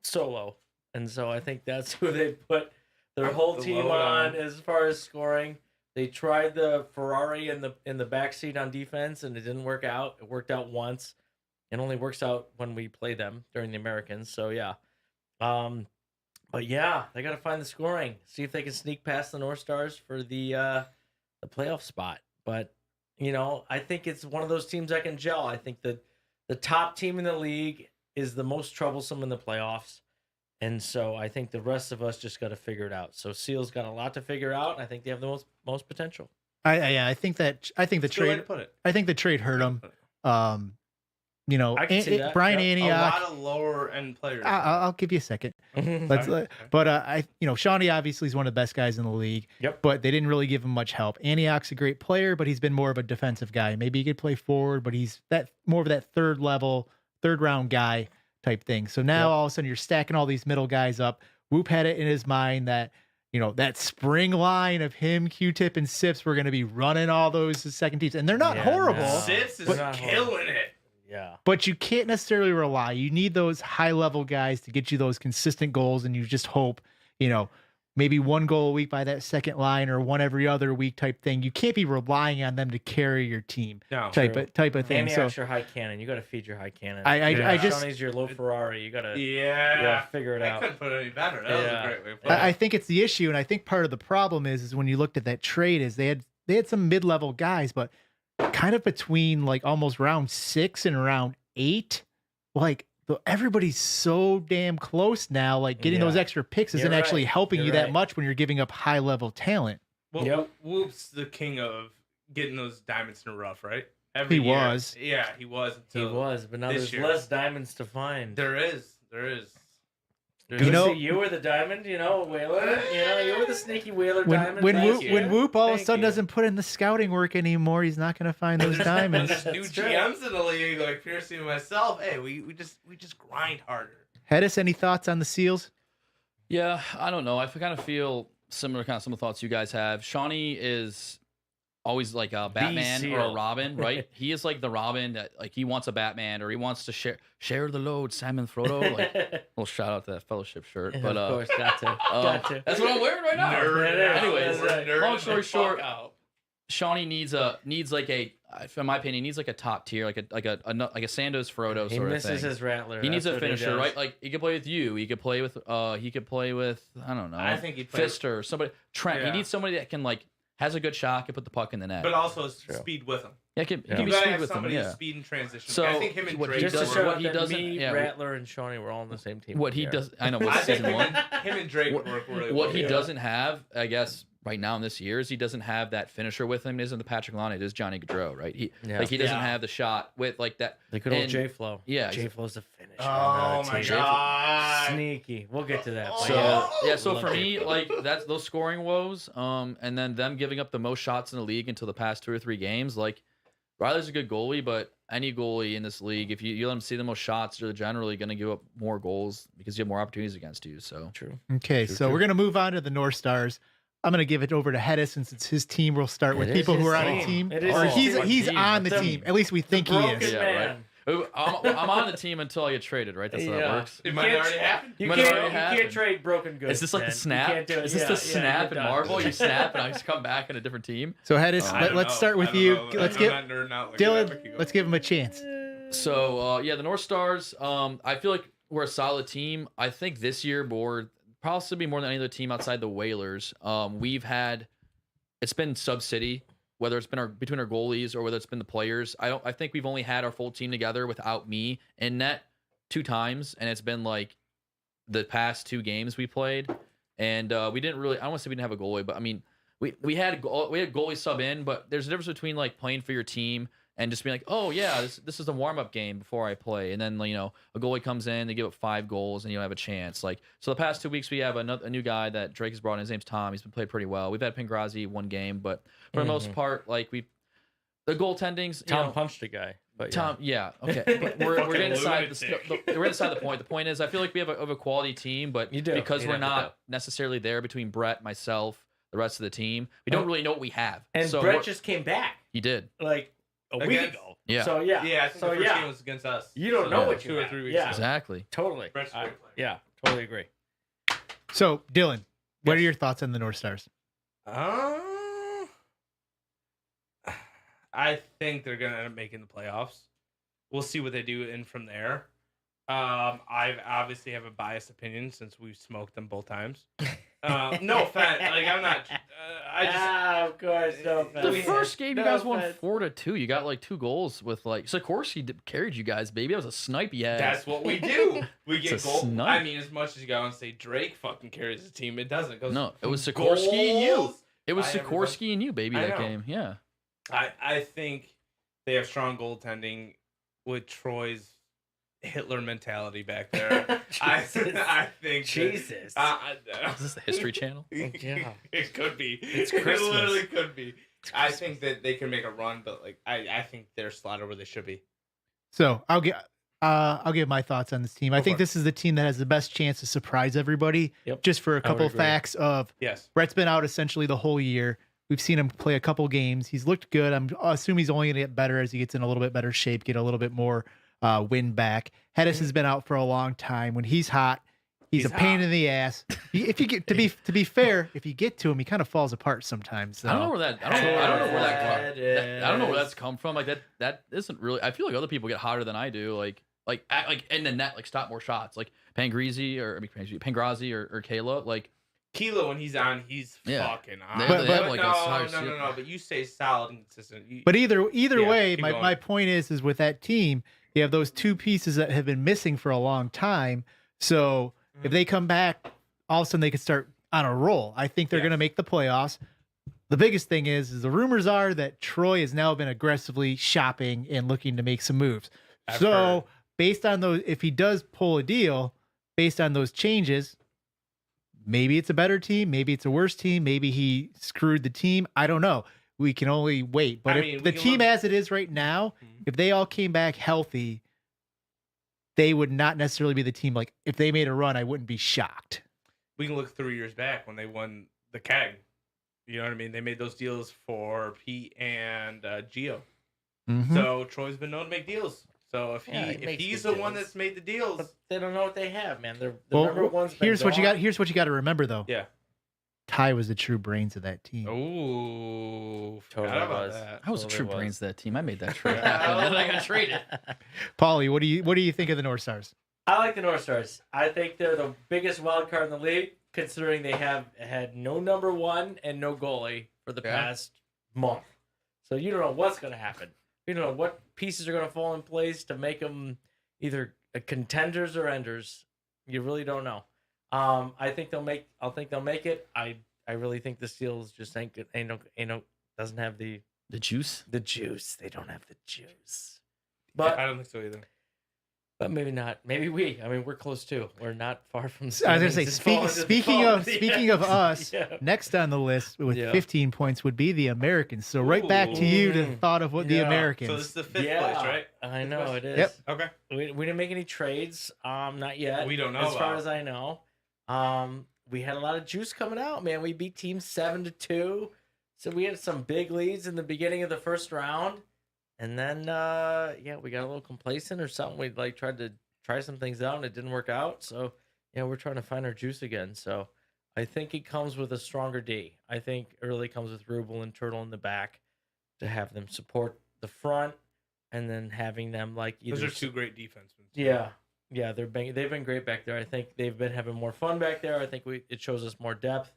Speaker 5: solo, and so I think that's who they put their whole
Speaker 3: The
Speaker 5: team
Speaker 3: load
Speaker 5: on
Speaker 3: on.
Speaker 5: as far as scoring. They tried the Ferrari in the backseat on defense, and it didn't work out. It worked out once. It only works out when we play them during the Americans. So yeah, but yeah, they got to find the scoring. See if they can sneak past the North Stars for the playoff spot. But I think it's one of those teams that can gel. I think that the top team in the league is the most troublesome in the playoffs. And so I think the rest of us just got to figure it out. So Seals got a lot to figure out, and I think they have the most potential.
Speaker 2: I think the
Speaker 3: Good way to
Speaker 2: trade
Speaker 3: put it.
Speaker 2: I think the trade hurt him.
Speaker 5: I can see that.
Speaker 2: Brian
Speaker 5: Yep.
Speaker 3: A
Speaker 2: Antioch.
Speaker 3: lot of lower end players.
Speaker 2: I'll give you a second. Let's,
Speaker 3: Okay.
Speaker 2: but Shawnee obviously is one of the best guys in the league.
Speaker 5: Yep.
Speaker 2: But they didn't really give him much help. Antioch's a great player, but he's been more of a defensive guy. Maybe he could play forward, but he's more of that third round guy type thing. So now all of a sudden you're stacking all these middle guys up. Whoop had it in his mind that that spring line of him, Q-Tip, and Sips were going to be running all those second teams, and they're not
Speaker 5: Yeah,
Speaker 2: horrible.
Speaker 5: no.
Speaker 3: Sips is
Speaker 5: But-
Speaker 3: killing it.
Speaker 5: Yeah.
Speaker 2: But you can't necessarily rely. You need those high level guys to get you those consistent goals, and you just hope, maybe one goal a week by that second line or one every other week type thing. You can't be relying on them to carry your team
Speaker 3: No.
Speaker 2: type of thing. So
Speaker 5: Antioch's your high cannon. You got to feed your high cannon.
Speaker 2: I just
Speaker 5: Shawnee's your low Ferrari. You got to
Speaker 3: Yeah.
Speaker 5: figure it
Speaker 3: I
Speaker 5: out.
Speaker 3: couldn't put it any better. That was
Speaker 5: Yeah.
Speaker 3: a great way to put it.
Speaker 2: I think it's the issue, and I think part of the problem is when you looked at that trade is they had some mid level guys, but kind of between like almost round 6 and round 8, like everybody's so damn close now. Like getting those
Speaker 5: Yeah.
Speaker 2: extra picks isn't
Speaker 5: You're
Speaker 2: actually
Speaker 5: right.
Speaker 2: helping
Speaker 5: You're
Speaker 2: you that
Speaker 5: right.
Speaker 2: much when you're giving up high level talent.
Speaker 3: Well,
Speaker 5: Yep.
Speaker 3: Whoop's the king of getting those diamonds in the rough, right?
Speaker 2: He
Speaker 3: year.
Speaker 2: was.
Speaker 3: Yeah, he was.
Speaker 5: He
Speaker 3: Until
Speaker 5: was, but now
Speaker 3: this
Speaker 5: there's
Speaker 3: year.
Speaker 5: less diamonds to find.
Speaker 3: There is.
Speaker 5: You were the diamond, Whaler. You were the sneaky Whaler diamond.
Speaker 2: When
Speaker 5: last
Speaker 2: Whoop,
Speaker 5: year.
Speaker 2: when Whoop all of a
Speaker 5: Thank
Speaker 2: sudden
Speaker 5: you.
Speaker 2: doesn't put in the scouting work anymore, he's not going to find those
Speaker 3: When
Speaker 2: diamonds.
Speaker 3: there's new
Speaker 5: That's true.
Speaker 3: GMs in the league, like Piercy and myself, hey, we just grind harder.
Speaker 2: Hedis, any thoughts on the Seals?
Speaker 4: Yeah, I don't know. I kind of feel similar kind of some of the thoughts you guys have. Shawnee is always like a Batman or a
Speaker 5: Seal.
Speaker 4: Robin, right? He is like the Robin that like he wants a Batman or he wants to share the load, Simon Frodo. Like little shout out to that fellowship shirt. But
Speaker 5: of course, got to.
Speaker 4: that's what I'm wearing right now.
Speaker 3: Nerd.
Speaker 4: Anyways,
Speaker 5: That's right.
Speaker 4: long story short,
Speaker 3: out.
Speaker 4: Shawnee needs like a, in my opinion, needs like a top tier, like a Sandoz Frodo
Speaker 5: He
Speaker 4: sort of
Speaker 5: misses
Speaker 4: thing.
Speaker 5: his Rattler.
Speaker 4: He needs
Speaker 5: That's
Speaker 4: a
Speaker 5: what he
Speaker 4: finisher,
Speaker 5: does.
Speaker 4: right? Like he could play with you. He could play with I don't know.
Speaker 3: I think he'd play-
Speaker 4: Fister, somebody Trent.
Speaker 3: Yeah.
Speaker 4: He needs somebody that can like has a good shot, can put the puck in the net.
Speaker 3: But also
Speaker 5: True.
Speaker 3: speed with him.
Speaker 4: Yeah, he can
Speaker 5: Yeah.
Speaker 4: be
Speaker 3: You gotta
Speaker 4: speed
Speaker 3: have
Speaker 4: with him.
Speaker 3: somebody
Speaker 4: Yeah.
Speaker 3: to speed and transition.
Speaker 4: So,
Speaker 3: I think him and
Speaker 4: what he
Speaker 3: Drake
Speaker 5: Just to
Speaker 4: does-
Speaker 5: show
Speaker 4: what
Speaker 5: up
Speaker 4: he
Speaker 5: that
Speaker 4: doesn't-
Speaker 5: me,
Speaker 4: yeah,
Speaker 5: Rattler, and Shawnee were all on the same team.
Speaker 4: What he
Speaker 5: Yeah.
Speaker 4: does, I know,
Speaker 3: I
Speaker 4: what's
Speaker 3: think
Speaker 4: season one.
Speaker 3: him and Drake
Speaker 4: What-
Speaker 3: work really
Speaker 4: What
Speaker 3: well.
Speaker 4: he
Speaker 3: Yeah.
Speaker 4: doesn't have, I guess, right now in this year is he doesn't have that finisher with him. It isn't the Patrick Laine, it is Johnny Gaudreau, right? He doesn't
Speaker 3: Yeah.
Speaker 4: have the shot with like that.
Speaker 5: The good old
Speaker 4: And-
Speaker 5: J Flow.
Speaker 4: yeah,
Speaker 5: J Flow's a finisher.
Speaker 3: Oh
Speaker 5: on
Speaker 3: my
Speaker 5: that team.
Speaker 3: god.
Speaker 5: Sneaky. We'll get to that. but
Speaker 4: So
Speaker 3: Yeah.
Speaker 4: so for
Speaker 5: Love
Speaker 4: me, like that's those scoring woes, and then them giving up the most shots in the league until the past 2 or 3 games. Like Riley's a good goalie, but any goalie in this league, if you let them see the most shots, they're generally going to give up more goals because you have more opportunities against you. So
Speaker 5: True.
Speaker 2: Okay, so we're going to move on to the North Stars. I'm going to give it over to Hedis since it's his team. We'll start with
Speaker 5: It is
Speaker 2: people who
Speaker 5: his
Speaker 2: are on a
Speaker 5: team.
Speaker 2: team.
Speaker 5: It is
Speaker 2: Or
Speaker 5: his
Speaker 2: he's
Speaker 5: team.
Speaker 2: on the
Speaker 5: The-
Speaker 2: team. At least we think he
Speaker 5: Broken
Speaker 2: is.
Speaker 4: Yeah,
Speaker 5: man.
Speaker 4: I'm on the team until I get traded, right? That's how that
Speaker 5: Yeah.
Speaker 4: works.
Speaker 3: It might already happen.
Speaker 5: You
Speaker 4: Might
Speaker 5: can't,
Speaker 4: already
Speaker 5: you can't
Speaker 4: happen.
Speaker 5: trade broken goods.
Speaker 4: Is this like
Speaker 5: man.
Speaker 4: the
Speaker 5: You
Speaker 4: snap?
Speaker 5: can't do it.
Speaker 4: Is this
Speaker 5: Yeah,
Speaker 4: the
Speaker 5: yeah,
Speaker 4: snap
Speaker 5: you're
Speaker 4: in
Speaker 5: done.
Speaker 4: Marvel? You snap and I just come back in a different team.
Speaker 2: So Hedis,
Speaker 3: I don't
Speaker 2: let's
Speaker 3: know.
Speaker 2: start
Speaker 3: I
Speaker 2: with
Speaker 3: don't
Speaker 2: you.
Speaker 3: know.
Speaker 2: Let's
Speaker 3: I'm
Speaker 2: get
Speaker 3: not nerding out like that, but keep
Speaker 2: Dylan.
Speaker 3: going.
Speaker 2: Let's give him a chance.
Speaker 4: So yeah, the North Stars. I feel like we're a solid team. I think this year possibly more than any other team outside the Whalers. It's been Sub City, whether it's been between our goalies or whether it's been the players. I think we've only had our full team together without me in net 2 times, and it's been like the past 2 games we played, and we didn't really. I don't want to say we didn't have a goalie, but I mean we had goalie sub in, but there's a difference between like playing for your team and just being like, oh yeah, this is a warm up game before I play, and then a goalie comes in, they give up 5 goals, and you don't have a chance. Like so, the past 2 weeks we have a new guy that Drake has brought in. His name's Tom. He's been played pretty well. We've had Pengrazi 1 game, but for the most part, like the goaltending's
Speaker 5: Tom punched a guy. But
Speaker 4: Tom, yeah, okay. But we're
Speaker 3: Fucking
Speaker 4: getting inside
Speaker 3: lunatic.
Speaker 4: we're inside the point. The point is, I feel like we have a quality team, but
Speaker 5: You do.
Speaker 4: because
Speaker 5: You
Speaker 4: we're
Speaker 5: definitely
Speaker 4: not necessarily there between Brett, myself, the rest of the team, we don't really know what we have.
Speaker 5: And
Speaker 4: so
Speaker 5: Brett just came back
Speaker 4: he did,
Speaker 5: like a week
Speaker 3: Against-
Speaker 5: ago.
Speaker 4: yeah,
Speaker 5: So yeah.
Speaker 3: Yeah, I think
Speaker 5: So
Speaker 3: the first
Speaker 5: yeah.
Speaker 3: game was against us.
Speaker 5: You don't
Speaker 3: So,
Speaker 5: know
Speaker 3: yeah,
Speaker 5: what you
Speaker 3: 2 or
Speaker 5: have.
Speaker 3: 3 weeks
Speaker 5: Yeah.
Speaker 3: ago.
Speaker 4: exactly.
Speaker 5: Totally.
Speaker 3: Brett's a great player.
Speaker 5: Yeah. Totally agree.
Speaker 2: So Dylan, What are your thoughts on the North Stars?
Speaker 3: I think they're gonna end up making the playoffs. We'll see what they do in from there. I obviously have a biased opinion since we've smoked them both times. No offense, like I'm not. I just
Speaker 5: of course, no
Speaker 4: The
Speaker 5: offense.
Speaker 4: first game, you
Speaker 5: No
Speaker 4: guys won
Speaker 5: offense.
Speaker 4: 4-2. You got like 2 goals with like Sikorsky carried you guys, baby. That was a snipe you had.
Speaker 3: that's what we do. We get
Speaker 4: It's a
Speaker 3: goal.
Speaker 4: snipe.
Speaker 3: I mean, as much as you gotta say Drake fucking carries the team, it doesn't.
Speaker 4: No, it was Sikorsky and you.
Speaker 3: goals,
Speaker 4: It was
Speaker 3: I never
Speaker 4: Sikorsky and you, baby,
Speaker 3: I
Speaker 4: that
Speaker 3: know.
Speaker 4: game. Yeah.
Speaker 3: I think they have strong goaltending with Troy's Hitler mentality back there. I think
Speaker 5: Jesus.
Speaker 4: Is this the History Channel?
Speaker 5: Yeah.
Speaker 3: It could be.
Speaker 5: It's
Speaker 3: It
Speaker 5: Christmas.
Speaker 3: literally could be. I think that they can make a run, but like I think they're slotted where they should be.
Speaker 2: So I'll give my thoughts on this team. I
Speaker 3: Go
Speaker 2: think
Speaker 3: for it.
Speaker 2: this is the team that has the best chance to surprise everybody.
Speaker 5: Yep.
Speaker 2: Just for a
Speaker 5: I would
Speaker 2: couple
Speaker 5: agree.
Speaker 2: facts of
Speaker 3: Yes.
Speaker 2: Brett's been out essentially the whole year. We've seen him play a couple games. He's looked good. I assume he's only going to get better as he gets in a little bit better shape, get a little bit more wind back. Hedis has been out for a long time. When he's hot, he's
Speaker 3: He's
Speaker 2: a pain
Speaker 3: hot.
Speaker 2: in the ass. If you get to be fair, if you get to him, he kind of falls apart sometimes.
Speaker 4: I don't know
Speaker 2: So.
Speaker 4: where that. I don't know where that.
Speaker 5: It
Speaker 4: I don't know where
Speaker 5: is.
Speaker 4: that's come from. Like that isn't really. I feel like other people get hotter than I do. Like in the net, like stop more shots. Like Pangrazi or Kayla. Like
Speaker 3: Kilo when he's on, he's
Speaker 4: Yeah.
Speaker 3: fucking on.
Speaker 4: They
Speaker 2: have,
Speaker 3: But
Speaker 4: like,
Speaker 3: no,
Speaker 4: a higher
Speaker 3: no. But you say solid and consistent.
Speaker 2: But either
Speaker 3: Yeah,
Speaker 2: way,
Speaker 3: keep
Speaker 2: my
Speaker 3: going.
Speaker 2: point is with that team, you have those 2 pieces that have been missing for a long time. So if they come back, all of a sudden they could start on a roll. I think they're
Speaker 3: Yeah.
Speaker 2: going to make the playoffs. The biggest thing is the rumors are that Troy has now been aggressively shopping and looking to make some moves.
Speaker 3: I've
Speaker 2: So
Speaker 3: heard.
Speaker 2: based on those, if he does pull a deal, based on those changes, maybe it's a better team, maybe it's a worse team, maybe he screwed the team. I don't know. We can only wait. But
Speaker 3: I
Speaker 2: if
Speaker 3: mean, we
Speaker 2: the
Speaker 3: can
Speaker 2: team
Speaker 3: look-
Speaker 2: as it is right now,
Speaker 3: Mhm.
Speaker 2: if they all came back healthy, they would not necessarily be the team. Like if they made a run, I wouldn't be shocked.
Speaker 3: We can look 3 years back when they won the keg. You know what I mean? They made those deals for Pete and Gio.
Speaker 2: Mhm.
Speaker 3: So Troy's been known to make deals. So if
Speaker 5: Yeah, he
Speaker 3: if
Speaker 5: makes
Speaker 3: he's
Speaker 5: good
Speaker 3: the one
Speaker 5: deals.
Speaker 3: that's made the deals,
Speaker 5: But they don't know what they have, man. The
Speaker 2: Well,
Speaker 5: number one's been
Speaker 2: here's what you got.
Speaker 5: gone.
Speaker 2: Here's what you got to remember, though.
Speaker 3: yeah.
Speaker 2: Ty was the true brains of that team.
Speaker 3: Ooh,
Speaker 5: Totally
Speaker 3: forgot about
Speaker 5: was.
Speaker 3: that.
Speaker 4: I was a
Speaker 5: Totally
Speaker 4: true
Speaker 5: was.
Speaker 4: brains of that team. I made that trade
Speaker 3: Yeah.
Speaker 4: happen. Then I got traded.
Speaker 2: Paulie, what do you think of the North Stars?
Speaker 5: I like the North Stars. I think they're the biggest wild card in the league, considering they have had no number one and no goalie for the
Speaker 3: Yeah.
Speaker 5: past month. So you don't know what's going to happen. You don't know what pieces are going to fall in place to make them either contenders or enders. You really don't know. I think they'll make. I think they'll make it. I really think the Steelers just ain't no doesn't have the
Speaker 4: The juice.
Speaker 5: juice. They don't have the juice.
Speaker 3: I
Speaker 5: But
Speaker 3: don't think so either.
Speaker 5: maybe not. Maybe we. I mean, we're close too. We're not far from.
Speaker 2: I was gonna say, speaking of us,
Speaker 5: Yeah.
Speaker 2: next on the list with
Speaker 5: Yeah.
Speaker 2: 15 points would be the Americans. So right back to you to
Speaker 5: Ooh.
Speaker 2: thought of what the
Speaker 5: Yeah.
Speaker 2: Americans.
Speaker 3: So this is the fifth
Speaker 5: Yeah,
Speaker 3: place, right?
Speaker 5: I
Speaker 3: Fifth
Speaker 5: know
Speaker 3: place?
Speaker 5: it is.
Speaker 2: Yep.
Speaker 3: Okay.
Speaker 5: We didn't make any trades. Not yet.
Speaker 3: We don't know
Speaker 5: as far
Speaker 3: about.
Speaker 5: as I know. We had a lot of juice coming out, man. We beat teams 7-2, so we had some big leads in the beginning of the first round, and then we got a little complacent or something. We tried to try some things out and it didn't work out. So we're trying to find our juice again. So I think it comes with a stronger D. I think it really comes with Rubel and Turtle in the back to have them support the front, and then having them either
Speaker 3: Those are two great defensemen.
Speaker 5: yeah, they've been great back there. I think they've been having more fun back there. I think it shows us more depth,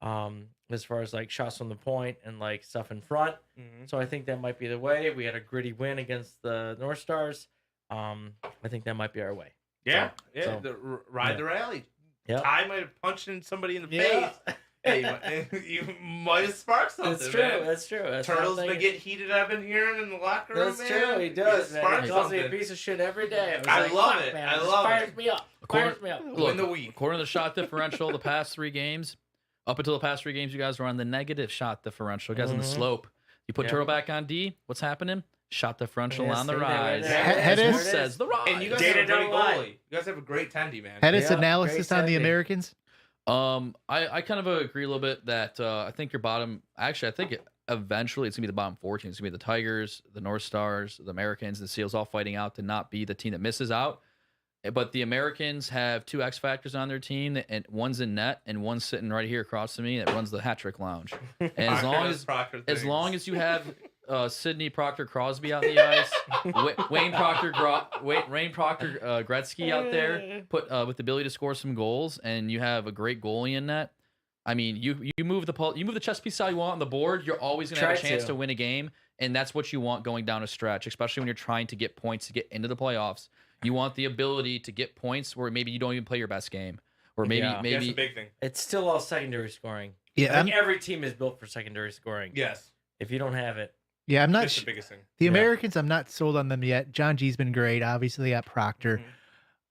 Speaker 5: as far as shots from the point and stuff in front.
Speaker 3: Mm-hmm.
Speaker 5: So I think that might be the way. We had a gritty win against the North Stars. I think that might be our way.
Speaker 3: Yeah.
Speaker 5: So-
Speaker 3: Ride
Speaker 5: yeah.
Speaker 3: the rally.
Speaker 5: Yeah,
Speaker 3: Ty might have punched in somebody in the
Speaker 5: yeah.
Speaker 3: face. Hey, you might have sparked something.
Speaker 5: That's true.
Speaker 3: Man.
Speaker 5: That's true. That's what I'm
Speaker 3: Turtle's been
Speaker 5: thinking.
Speaker 3: getting heated. I've been hearing in the locker room.
Speaker 5: That's
Speaker 3: man.
Speaker 5: true. He does, man.
Speaker 3: Sparked
Speaker 5: He calls me a
Speaker 3: something.
Speaker 5: piece of shit every day.
Speaker 3: I
Speaker 5: was
Speaker 3: love
Speaker 5: "Fuck,
Speaker 3: it.
Speaker 5: Man,
Speaker 3: I
Speaker 5: this
Speaker 3: love
Speaker 5: fires
Speaker 3: it."
Speaker 5: me up.
Speaker 4: According-
Speaker 5: Fires me up.
Speaker 3: Win the week.
Speaker 4: According to the shot differential, the past 3 games, up until the past 3 games, you guys were on the negative shot differential. You guys on the
Speaker 5: Mhm.
Speaker 4: slope. You put
Speaker 5: Yeah.
Speaker 4: Turtle back on D. What's happening? Shot differential
Speaker 5: Yeah,
Speaker 4: on the
Speaker 5: see that right
Speaker 4: rise.
Speaker 5: there.
Speaker 2: Hedis-
Speaker 4: As Moose
Speaker 5: There it
Speaker 4: says
Speaker 5: is.
Speaker 4: the rise.
Speaker 3: And you guys
Speaker 5: Data
Speaker 3: have a great
Speaker 5: don't lie.
Speaker 3: goalie. You guys have a great tendy, man.
Speaker 2: Hedis
Speaker 5: Yeah,
Speaker 2: analysis
Speaker 5: great
Speaker 2: on the
Speaker 5: Saturday.
Speaker 2: Americans.
Speaker 4: I kind of agree a little bit that I think your bottom. Actually, I think eventually it's gonna be the bottom 4 teams. It's gonna be the Tigers, the North Stars, the Americans, the Seals all fighting out to not be the team that misses out. But the Americans have 2 X factors on their team, and one's in net, and one's sitting right here across from me that runs the hat trick lounge. And as long as you have Sidney Proctor Crosby out the ice, Wayne Proctor Gretzky out there, with the ability to score some goals, and you have a great goalie in net. I mean, you move the chess piece how you want on the board. You're always going to have a chance to win a game, and that's what you want going down a stretch, especially when you're trying to get points to get into the playoffs. You want the ability to get points where maybe you don't even play your best game, or maybe
Speaker 3: That's a big thing.
Speaker 5: It's still all secondary scoring.
Speaker 2: Yeah,
Speaker 5: I think every team is built for secondary scoring.
Speaker 3: Yes.
Speaker 5: If you don't have it,
Speaker 2: yeah, I'm not.
Speaker 3: That's the biggest thing.
Speaker 2: The Americans, I'm not sold on them yet. John G's been great. Obviously, they got Proctor.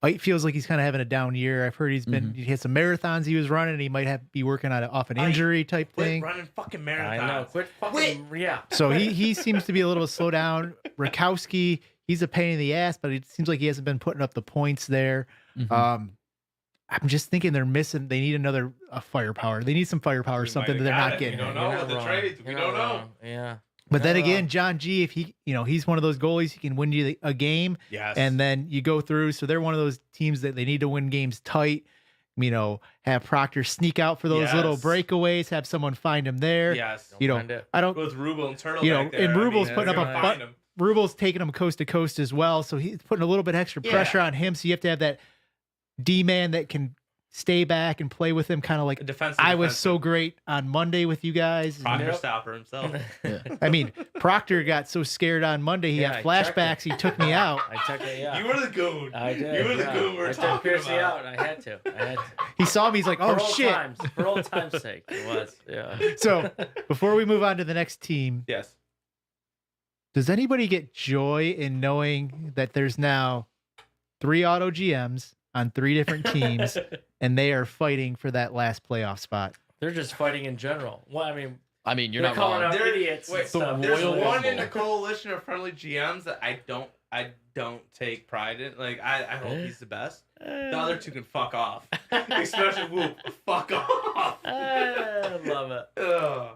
Speaker 2: It feels like he's kind of having a down year. I've heard he had some marathons he was running. He might be working off an injury type thing.
Speaker 3: Quit running fucking marathons.
Speaker 5: I know. Quit fucking. Yeah.
Speaker 2: So he seems to be a little slow down. Rakowski, he's a pain in the ass, but it seems like he hasn't been putting up the points there. I'm just thinking they need another firepower. They need some firepower, something that they're not getting.
Speaker 3: We don't know with the trades. We don't know.
Speaker 5: Yeah.
Speaker 2: But then again, John G, if he's one of those goalies, he can win you a game.
Speaker 3: Yes.
Speaker 2: And then you go through. So they're one of those teams that they need to win games tight. Have Proctor sneak out for those little breakaways, have someone find him there.
Speaker 3: Yes.
Speaker 2: I don't.
Speaker 3: Go with Rubel and Turtle back there.
Speaker 2: And Rubel's putting up
Speaker 3: find him.
Speaker 2: Rubel's taking him coast to coast as well. So he's putting a little bit extra pressure on him. So you have to have that D-man that can stay back and play with him, kind of like I was so great on Monday with you guys.
Speaker 3: Proctor stopper himself.
Speaker 2: I mean, Proctor got so scared on Monday, he had flashbacks. He took me out.
Speaker 5: I took it. Yeah.
Speaker 3: You were the goon.
Speaker 5: I did.
Speaker 3: You were the goon. We were talking about.
Speaker 5: Out. I had to.
Speaker 2: He saw me. He's like, "Oh shit!"
Speaker 5: For old times' sake, it was. Yeah.
Speaker 2: So before we move on to the next team,
Speaker 3: Yes.
Speaker 2: does anybody get joy in knowing that there's now 3 auto GMs on 3 different teams, and they are fighting for that last playoff spot?
Speaker 5: They're just fighting in general. Well,
Speaker 4: I mean, you're
Speaker 5: they're
Speaker 4: not
Speaker 5: calling
Speaker 4: wrong.
Speaker 5: out idiots.
Speaker 3: Wait, there's one in the coalition of friendly GMs that I don't take pride in. Like I hope he's the best. The other 2 can fuck off. Especially Whoop. Fuck off.
Speaker 5: I love it.
Speaker 3: Ugh.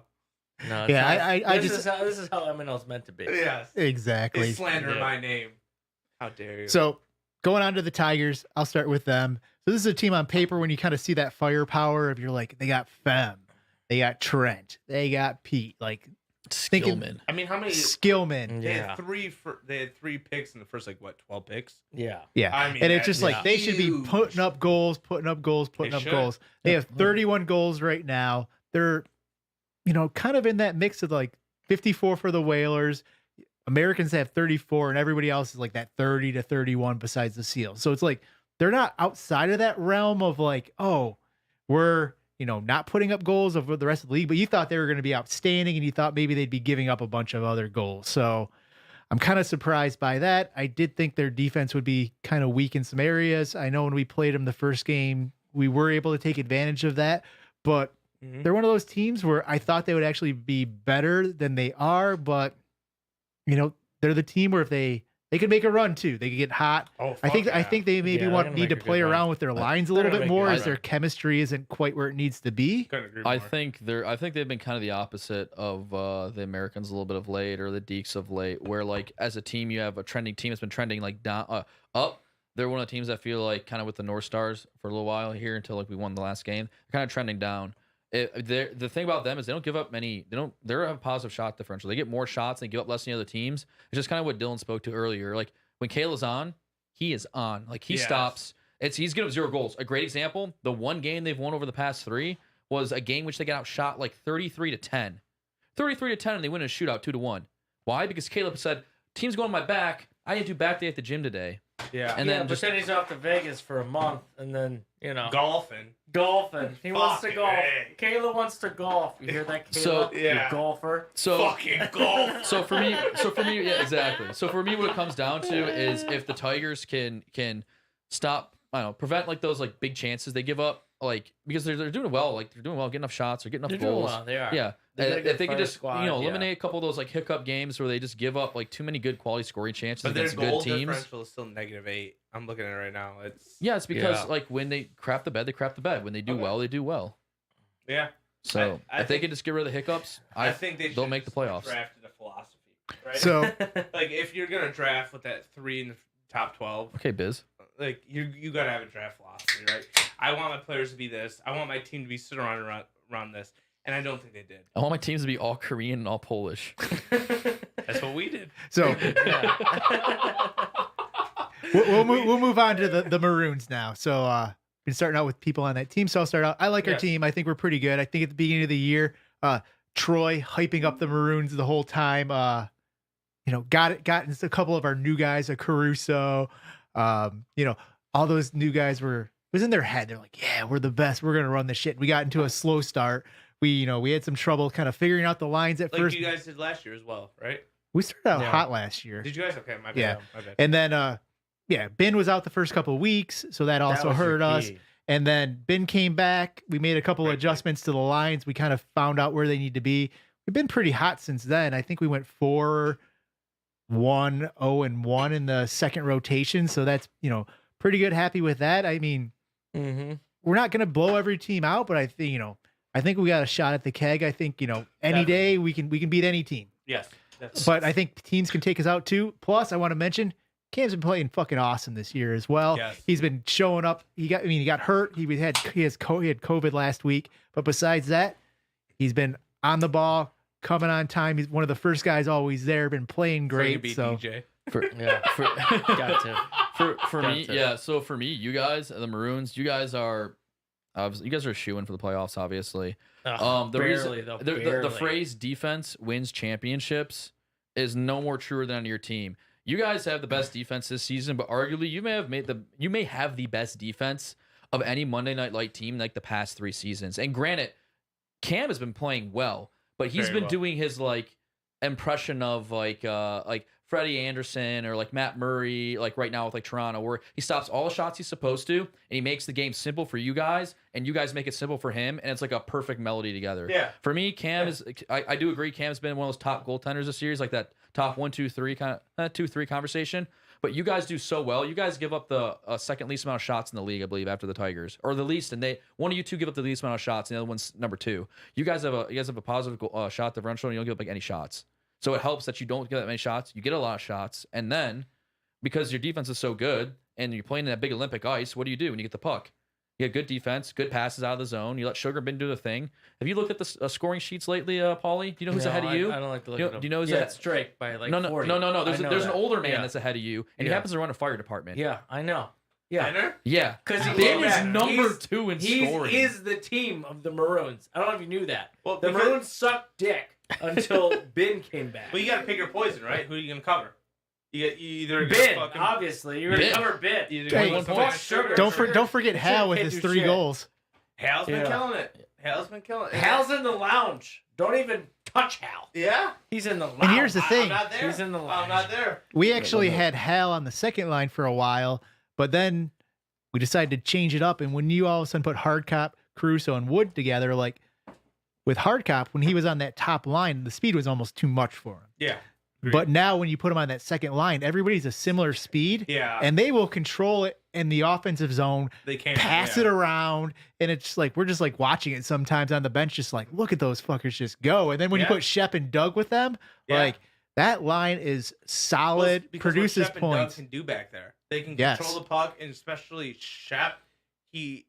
Speaker 5: No,
Speaker 2: Yeah,
Speaker 5: this is how MNL's meant to be.
Speaker 3: Yes.
Speaker 2: Exactly.
Speaker 3: They slander my name. How dare you?
Speaker 2: So going on to the Tigers, I'll start with them. So this is a team on paper when you kind of see that firepower of you're like, they got Fem, they got Trent, they got Pete, like
Speaker 4: Skillman.
Speaker 3: I mean, how many
Speaker 2: Skillman.
Speaker 3: They had 3 picks in the first 12 picks.
Speaker 5: Yeah.
Speaker 2: Yeah.
Speaker 3: I mean,
Speaker 2: and it's just like they should be
Speaker 3: huge.
Speaker 2: putting up goals. They have 31 goals right now. They're kind of in that mix of like 54 for the Whalers. Americans have 34 and everybody else is like that 30 to 31 besides the Seals. So it's like they're not outside of that realm of like, oh, we're not putting up goals of the rest of the league, but you thought they were going to be outstanding and you thought maybe they'd be giving up a bunch of other goals. So I'm kind of surprised by that. I did think their defense would be kind of weak in some areas. I know when we played them the first game, we were able to take advantage of that, but they're one of those teams where I thought they would actually be better than they are, but they're the team where if they could make a run too, they could get hot.
Speaker 3: Oh,
Speaker 2: I think they maybe need to play around with their lines a little bit more as their chemistry isn't quite where it needs to be.
Speaker 4: I think they've been kind of the opposite of the Americans a little bit of late, or the Deeks of late, where like as a team you have a trending team that's been trending like down up. They're one of the teams that feel like kind of with the North Stars for a little while here until like we won the last game. They're kind of trending down. The thing about them is they don't give up many. They have a positive shot differential. They get more shots and they give up less than the other teams. It's just kind of what Dylan spoke to earlier. Like when Kayla's on, he is on. Like he stops. He's giving up 0 goals. A great example. The one game they've won over the past 3 was a game which they got outshot like 33-10, 33-10, and they win in a shootout 2-1. Why? Because Caleb said, "Team's going on my back. I didn't do back day at the gym today."
Speaker 3: Yeah.
Speaker 5: And then he's off to Vegas for a month, and then
Speaker 3: golfing.
Speaker 5: He wants to golf. Kayla wants to golf. You hear that, Kayla?
Speaker 4: So
Speaker 5: you golfer.
Speaker 4: So
Speaker 3: fucking golf.
Speaker 4: So for me, yeah, exactly. So for me, what it comes down to is if the Tigers can stop, prevent like those like big chances they give up, like because they're doing well, getting enough shots or getting enough goals.
Speaker 5: Doing well, they are.
Speaker 4: Yeah. If they can just eliminate a couple of those like hiccup games where they just give up like too many good quality scoring chances against good teams. But their goal
Speaker 3: differential is still -8. I'm looking at it right now.
Speaker 4: It's because like when they crap the bed, they crap the bed. When they do well, they do well.
Speaker 3: Yeah.
Speaker 4: So if they can just get rid of the hiccups, I think they'll make the playoffs.
Speaker 3: Drafted a philosophy, right?
Speaker 2: So
Speaker 3: like if you're gonna draft with that 3 in the top 12,
Speaker 4: okay, Biz.
Speaker 3: like you gotta have a draft philosophy, right? I want my players to be this. I want my team to be sitting around this, and I don't think they did.
Speaker 4: I want my teams to be all Korean and all Polish.
Speaker 3: That's what we did.
Speaker 2: So we'll move on to the Maroons now. So been starting out with people on that team. So I'll start out. I like our team. I think we're pretty good. I think at the beginning of the year, Troy hyping up the Maroons the whole time. Got a couple of our new guys, a Caruso. All those new guys was in their head. They're like, yeah, we're the best. We're gonna run the shit. We got into a slow start. We had some trouble kind of figuring out the lines at first.
Speaker 3: Like you guys did last year as well, right?
Speaker 2: We started out hot last year.
Speaker 3: Did you guys? Okay, my bad.
Speaker 2: Yeah.
Speaker 3: My bad.
Speaker 2: And then Ben was out the first couple of weeks, so that also hurt us. And then Ben came back. We made a couple of adjustments to the lines. We kind of found out where they need to be. We've been pretty hot since then. I think we went 4-1, 0-1 in the second rotation. So that's, pretty good. Happy with that. I mean, we're not going to blow every team out, but I think we got a shot at the keg. I think, any day we can beat any team.
Speaker 3: Yes.
Speaker 2: But I think teams can take us out too. Plus, I want to mention Cam's been playing fucking awesome this year as well.
Speaker 3: Yes.
Speaker 2: He's been showing up. He got hurt. He had COVID last week. But besides that, he's been on the ball, coming on time. He's one of the first guys always there. Been playing great. So
Speaker 3: DJ.
Speaker 4: For me, yeah. So for me, you guys, the Maroons, you guys are shooing for the playoffs, obviously. The phrase "defense wins championships" is no more truer than on your team. You guys have the best defense this season, but arguably you may have the best defense of any Monday Night Light team like the past 3 seasons. And granted, Cam has been playing well, but he's been doing his impression of like Freddie Anderson or like Matt Murray, like right now with like Toronto, where he stops all the shots he's supposed to, and he makes the game simple for you guys, and you guys make it simple for him, and it's like a perfect melody together.
Speaker 3: Yeah.
Speaker 4: For me, Cam is. I do agree. Cam's been one of those top goaltenders this series, like that top 1, 2, 3 kind of 2, 3 conversation. But you guys do so well. You guys give up the second least amount of shots in the league, I believe, after the Tigers, or the least. And one of you two give up the least amount of shots, and the other one's number 2. You guys have a positive shot differential, and you don't give up like any shots. So it helps that you don't get that many shots. You get a lot of shots. And then, because your defense is so good and you're playing in that big Olympic ice, what do you do when you get the puck? You get good defense, good passes out of the zone. You let Sugar Bin do the thing. Have you looked at the scoring sheets lately, Paulie? Do you know who's ahead of you?
Speaker 5: I don't like to look at them.
Speaker 4: Do you know who's
Speaker 5: it's Drake by like 40.
Speaker 4: No. There's an older man that's ahead of you, and he happens to run a fire department.
Speaker 5: Yeah, I know. Yeah.
Speaker 3: Benner?
Speaker 4: Yeah.
Speaker 5: Because
Speaker 4: Ben is number 2 in scoring.
Speaker 5: He is the team of the Maroons. I don't know if you knew that.
Speaker 3: Well,
Speaker 5: the Maroons sucked dick until Ben came back.
Speaker 3: Well, you got to pick your poison, right? Who are you going to cover? You either
Speaker 5: Ben, obviously. You're going to cover Ben.
Speaker 2: Hey,
Speaker 5: fuck Sugar.
Speaker 2: Don't forget Hal with his 3 goals.
Speaker 3: Hal's been killing it. Hal's been killing it.
Speaker 5: Hal's in the lounge. Don't even touch Hal.
Speaker 3: Yeah?
Speaker 5: He's in the lounge.
Speaker 2: And here's the thing.
Speaker 3: I'm not there.
Speaker 5: He's in the lounge.
Speaker 3: I'm not there.
Speaker 2: We actually had Hal on the second line for a while, but then we decided to change it up. And when you all of a sudden put Hardcop, Caruso, and Wood together, like with Hardcop, when he was on that top line, the speed was almost too much for him.
Speaker 3: Yeah.
Speaker 2: But now when you put him on that second line, everybody's a similar speed.
Speaker 3: Yeah.
Speaker 2: And they will control it in the offensive zone.
Speaker 3: They can
Speaker 2: pass it around. And it's just like, we're just like watching it sometimes on the bench, just like, look at those fuckers just go. And then when you put Shep and Doug with them, like that line is solid, produces
Speaker 3: what Shep
Speaker 2: points.
Speaker 3: And Doug can do back there. They can control the puck, and especially Shep. He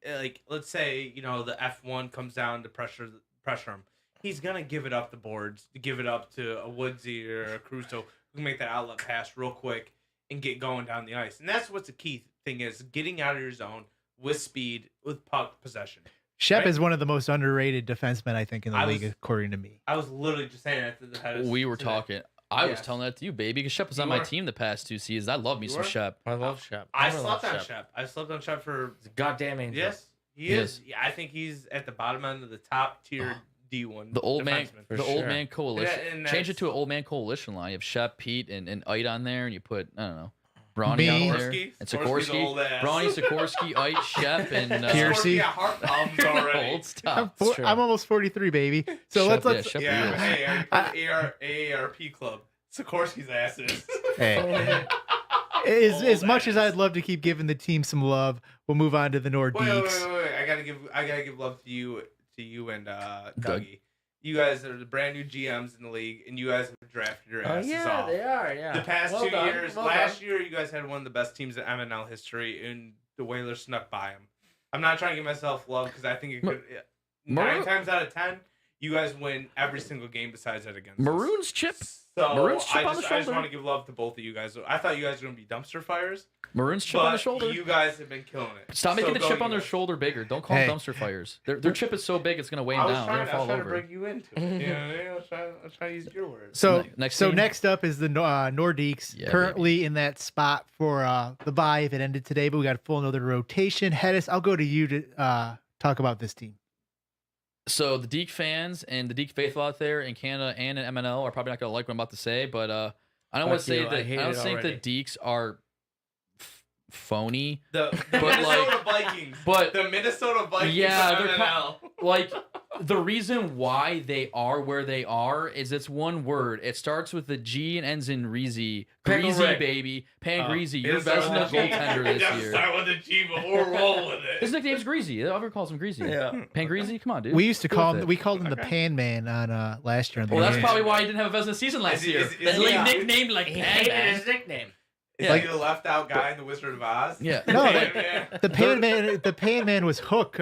Speaker 3: let's say the F1 comes down to pressure him. He's gonna give it up the boards, give it up to a Woodsy or a Caruso who can make that outlet pass real quick and get going down the ice. And that's what's the key thing is getting out of your zone with speed, with puck possession.
Speaker 2: Shep is one of the most underrated defensemen, I think, in the league, according to me.
Speaker 3: I was literally just saying that to the head.
Speaker 4: We were talking. I was telling that to you, baby, because Shep was on my team the past 2 seasons. I love me some Shep.
Speaker 5: I love Shep.
Speaker 3: I slept on Shep. I slept on Shep for
Speaker 5: goddamn angel.
Speaker 3: Yes, he is. Yeah, I think he's at the bottom end of the top tier D1.
Speaker 4: The old man, old man coalition.
Speaker 3: And
Speaker 4: change it to an old man coalition line. You have Shep, Pete, and Ite on there, and you put Bronny out there, and Sikorsky, Bronny, Sikorsky, Ite, Shep, and
Speaker 2: Piercy.
Speaker 3: Heart problems already.
Speaker 4: Old stuff.
Speaker 2: I'm almost 43, baby. So
Speaker 4: Shep,
Speaker 2: let's
Speaker 4: Shep
Speaker 3: hey, AARP club. Sikorsky's asses.
Speaker 2: Hey. As much as I'd love to keep giving the team some love, we'll move on to the Nordiques.
Speaker 3: Wait. I gotta give love to you and Dougie. You guys are the brand new GMs in the league, and you guys have drafted your asses off.
Speaker 5: they are. Yeah.
Speaker 3: The past
Speaker 5: Well
Speaker 3: 2
Speaker 5: done,
Speaker 3: years,
Speaker 5: well
Speaker 3: last
Speaker 5: done.
Speaker 3: year, you guys had one of the best teams in MNL history, and the Whalers snuck by them. I'm not trying to give myself love because I think it could. 9 times out of 10, you guys win every single game besides that against us.
Speaker 4: Maroon's chip.
Speaker 3: So
Speaker 4: Maroon's chip on the
Speaker 3: I just
Speaker 4: shoulder.
Speaker 3: want to give love to both of you guys. I thought you guys were going to be dumpster fires.
Speaker 4: Maroon's chip
Speaker 3: but
Speaker 4: on the shoulder.
Speaker 3: You guys have been killing it.
Speaker 4: Stop making
Speaker 3: So
Speaker 4: the chip
Speaker 3: go
Speaker 4: on their
Speaker 3: you guys.
Speaker 4: shoulder bigger. Don't call them dumpster fires. Their chip is so big it's gonna weigh them down. They're gonna fall
Speaker 3: I was
Speaker 4: over.
Speaker 3: trying to bring you into it. You know what I mean? I was trying to use your words.
Speaker 2: So
Speaker 4: Next
Speaker 2: so
Speaker 4: team?
Speaker 2: next up is the Nordiques,
Speaker 4: Yeah,
Speaker 2: currently in that spot for the bye if it ended today, but we got a full another rotation. Hedis, I'll go to you to talk about this team.
Speaker 4: So the Deke fans and the Deke faithful out there in Canada and in MNL are probably not gonna like what I'm about to say, but I don't want to
Speaker 5: Fuck
Speaker 4: say
Speaker 5: you,
Speaker 4: that
Speaker 5: I hate
Speaker 4: I don't
Speaker 5: it
Speaker 4: think
Speaker 5: already.
Speaker 4: the Dekes are phony.
Speaker 3: The
Speaker 4: But,
Speaker 3: Minnesota
Speaker 4: like-
Speaker 3: Vikings.
Speaker 4: but-
Speaker 3: the Minnesota Vikings.
Speaker 4: Yeah,
Speaker 3: of
Speaker 4: they're
Speaker 3: MNL.
Speaker 4: Like the reason why they are where they are is it's one word. It starts with the G and ends in Reezy.
Speaker 5: Pickle
Speaker 4: Greasy
Speaker 5: Rick.
Speaker 4: baby. Pangreasy.
Speaker 3: It
Speaker 4: You're
Speaker 3: starts
Speaker 4: best in the
Speaker 3: with a G.
Speaker 4: goaltender
Speaker 3: It
Speaker 4: this
Speaker 3: doesn't
Speaker 4: year.
Speaker 3: start with a G, but we'll roll with it.
Speaker 4: His nickname's Greasy. Everyone calls him Greasy.
Speaker 5: Yeah.
Speaker 4: Pangreasy? Come on, dude.
Speaker 2: We used to
Speaker 4: Deal
Speaker 2: call
Speaker 4: with
Speaker 2: him.
Speaker 4: it.
Speaker 2: We called him the
Speaker 3: Okay.
Speaker 2: Pan Man on last year on the
Speaker 4: Well, that's
Speaker 2: game.
Speaker 4: probably why he didn't have a Vezina season last
Speaker 3: Is he-
Speaker 4: year.
Speaker 3: is-
Speaker 4: That's
Speaker 3: is he-
Speaker 4: nicknamed like
Speaker 5: He
Speaker 4: Pan
Speaker 5: hated
Speaker 4: Man.
Speaker 5: his nickname.
Speaker 3: Is
Speaker 4: Yeah.
Speaker 3: he the left out guy in the Wizard of Oz?
Speaker 4: Yeah.
Speaker 2: No,
Speaker 3: Yeah,
Speaker 2: the Pan Man was Hook,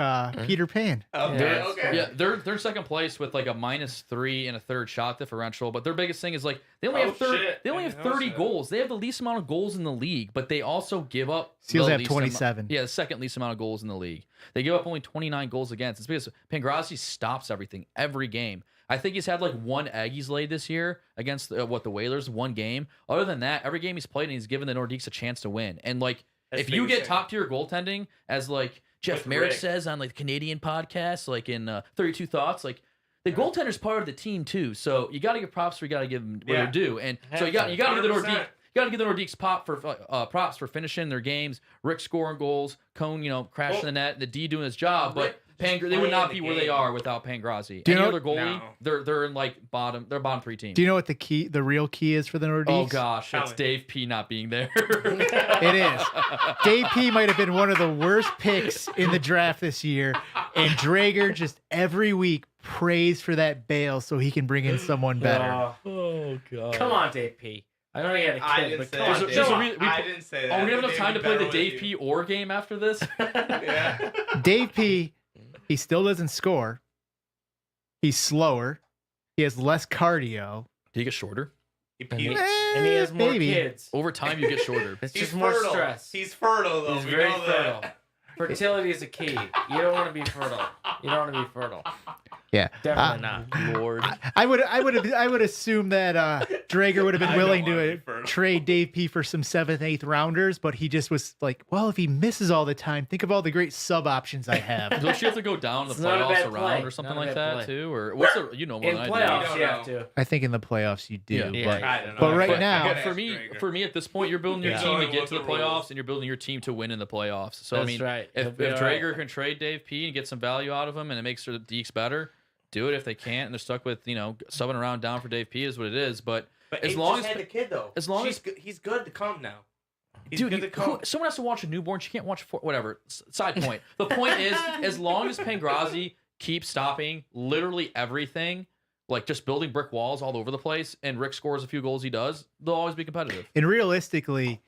Speaker 2: Peter Pan.
Speaker 3: Okay,
Speaker 5: Yeah.
Speaker 3: okay.
Speaker 4: Yeah, they're in second place with like a -3 and a third shot differential, but their biggest thing is like they only
Speaker 3: Oh,
Speaker 4: have 30,
Speaker 3: shit.
Speaker 4: they only
Speaker 3: I
Speaker 4: have
Speaker 3: didn't know
Speaker 4: 30
Speaker 3: that.
Speaker 4: goals. They have the least amount of goals in the league, but they also give up
Speaker 2: Seals
Speaker 4: the
Speaker 2: have
Speaker 4: least
Speaker 2: 27.
Speaker 4: Yeah, the second least amount of goals in the league. They give up only 29 goals against. It's because Pangrazi stops everything every game. I think he's had like one egg he's laid this year against the Whalers, one game. Other than that, every game he's played and he's given the Nordiques a chance to win. And like
Speaker 3: That's
Speaker 4: if you
Speaker 3: biggest
Speaker 4: get
Speaker 3: thing.
Speaker 4: top tier goaltending, as like Jeff
Speaker 3: With
Speaker 4: Merrick
Speaker 3: Rick.
Speaker 4: says on like Canadian podcasts, like in 32 Thoughts, like the goaltender's part of the team too. So you got to give props where you got to give them what
Speaker 3: Yeah.
Speaker 4: they're due. And so you got to give the
Speaker 3: 100%.
Speaker 4: Nordiques. You got to give the Nordiques props for finishing their games. Rick scoring goals, Cone, crashing
Speaker 3: Well,
Speaker 4: the net, the D doing his job. But
Speaker 3: Rick just
Speaker 4: they would not
Speaker 3: playing
Speaker 4: be
Speaker 3: the
Speaker 4: where they
Speaker 3: game.
Speaker 4: are without Pangrazi.
Speaker 2: Do you
Speaker 4: Any
Speaker 2: know-
Speaker 4: other goalie,
Speaker 3: No.
Speaker 4: they're in like bottom. They're bottom 3 team.
Speaker 2: Do you know what the real key is for the Nordiques?
Speaker 4: Oh gosh,
Speaker 3: Tell
Speaker 4: it's
Speaker 3: me.
Speaker 4: Dave P not being there.
Speaker 2: It is. Dave P might have been one of the worst picks in the draft this year, and Drager just every week prays for that bail so he can bring in someone better.
Speaker 4: Oh god.
Speaker 5: Come on, Dave P. I know you had a kid,
Speaker 3: I didn't
Speaker 5: but
Speaker 3: say
Speaker 5: come
Speaker 3: that.
Speaker 5: on,
Speaker 3: Dave.
Speaker 4: There's a
Speaker 5: come on.
Speaker 4: re- we-
Speaker 3: I didn't say that.
Speaker 4: Oh, we have enough
Speaker 3: They'd
Speaker 4: time
Speaker 3: be
Speaker 4: to play the
Speaker 3: better
Speaker 4: Dave
Speaker 3: with
Speaker 4: P
Speaker 3: you.
Speaker 4: or game after this.
Speaker 3: Yeah.
Speaker 2: Dave P, he still doesn't score. He's slower. He has less cardio.
Speaker 4: Do you get shorter?
Speaker 3: He
Speaker 5: And he,
Speaker 3: pukes.
Speaker 5: and he has more
Speaker 2: Maybe.
Speaker 5: kids.
Speaker 4: Over time, you get shorter.
Speaker 5: It's
Speaker 3: He's
Speaker 5: just more
Speaker 3: fertile.
Speaker 5: stress.
Speaker 3: He's fertile though.
Speaker 5: He's
Speaker 3: we
Speaker 5: very
Speaker 3: know
Speaker 5: fertile.
Speaker 3: that.
Speaker 5: Fertility is a key. You don't want to be fertile. You don't want to be fertile.
Speaker 2: Yeah.
Speaker 5: Definitely not.
Speaker 4: Lord.
Speaker 2: I would assume that Drager would have
Speaker 3: I
Speaker 2: been
Speaker 3: don't
Speaker 2: willing
Speaker 3: wanna
Speaker 2: to
Speaker 3: be fertile.
Speaker 2: trade Dave P for some 7th, 8th rounders, but he just was like, well, if he misses all the time, think of all the great sub options I have.
Speaker 4: Don't you have to go down the
Speaker 5: It's not a
Speaker 4: playoffs
Speaker 5: bad
Speaker 4: around
Speaker 5: play.
Speaker 4: or something
Speaker 5: Not a
Speaker 4: like
Speaker 5: bad
Speaker 4: that
Speaker 5: play.
Speaker 4: too? Or what's the more
Speaker 5: In
Speaker 4: than I do?
Speaker 5: playoffs,
Speaker 3: don't
Speaker 5: you have
Speaker 3: know.
Speaker 5: to.
Speaker 2: I think in the playoffs you do,
Speaker 4: Yeah.
Speaker 2: but
Speaker 3: I don't know.
Speaker 2: But right
Speaker 3: But
Speaker 2: now-
Speaker 3: I gotta
Speaker 4: for
Speaker 3: ask
Speaker 4: me,
Speaker 3: Drager.
Speaker 4: at this point, you're building your
Speaker 5: Yeah.
Speaker 4: team to
Speaker 3: Knowing
Speaker 4: get
Speaker 3: what
Speaker 4: to the
Speaker 3: the rules-
Speaker 4: playoffs, and you're building your team to win in the playoffs. So I
Speaker 5: That's
Speaker 4: mean,
Speaker 5: right.
Speaker 4: if
Speaker 5: He'll be all
Speaker 4: Drager
Speaker 5: right.
Speaker 4: can trade Dave P and get some value out of him, and it makes the Deeks better, do it. If they can't, and they're stuck with subbing around down for Dave P is what it is. But
Speaker 3: But
Speaker 4: as
Speaker 3: he
Speaker 4: long
Speaker 3: just
Speaker 4: as
Speaker 3: had the kid though.
Speaker 4: as long as-
Speaker 3: he's good to come now. He's
Speaker 4: dude,
Speaker 3: good to come.
Speaker 4: someone has to watch a newborn. She can't watch whatever. Side point. The point is, as long as Pangrazi keeps stopping literally everything, like just building brick walls all over the place, and Rick scores a few goals, he does, they'll always be competitive.
Speaker 2: and realistically,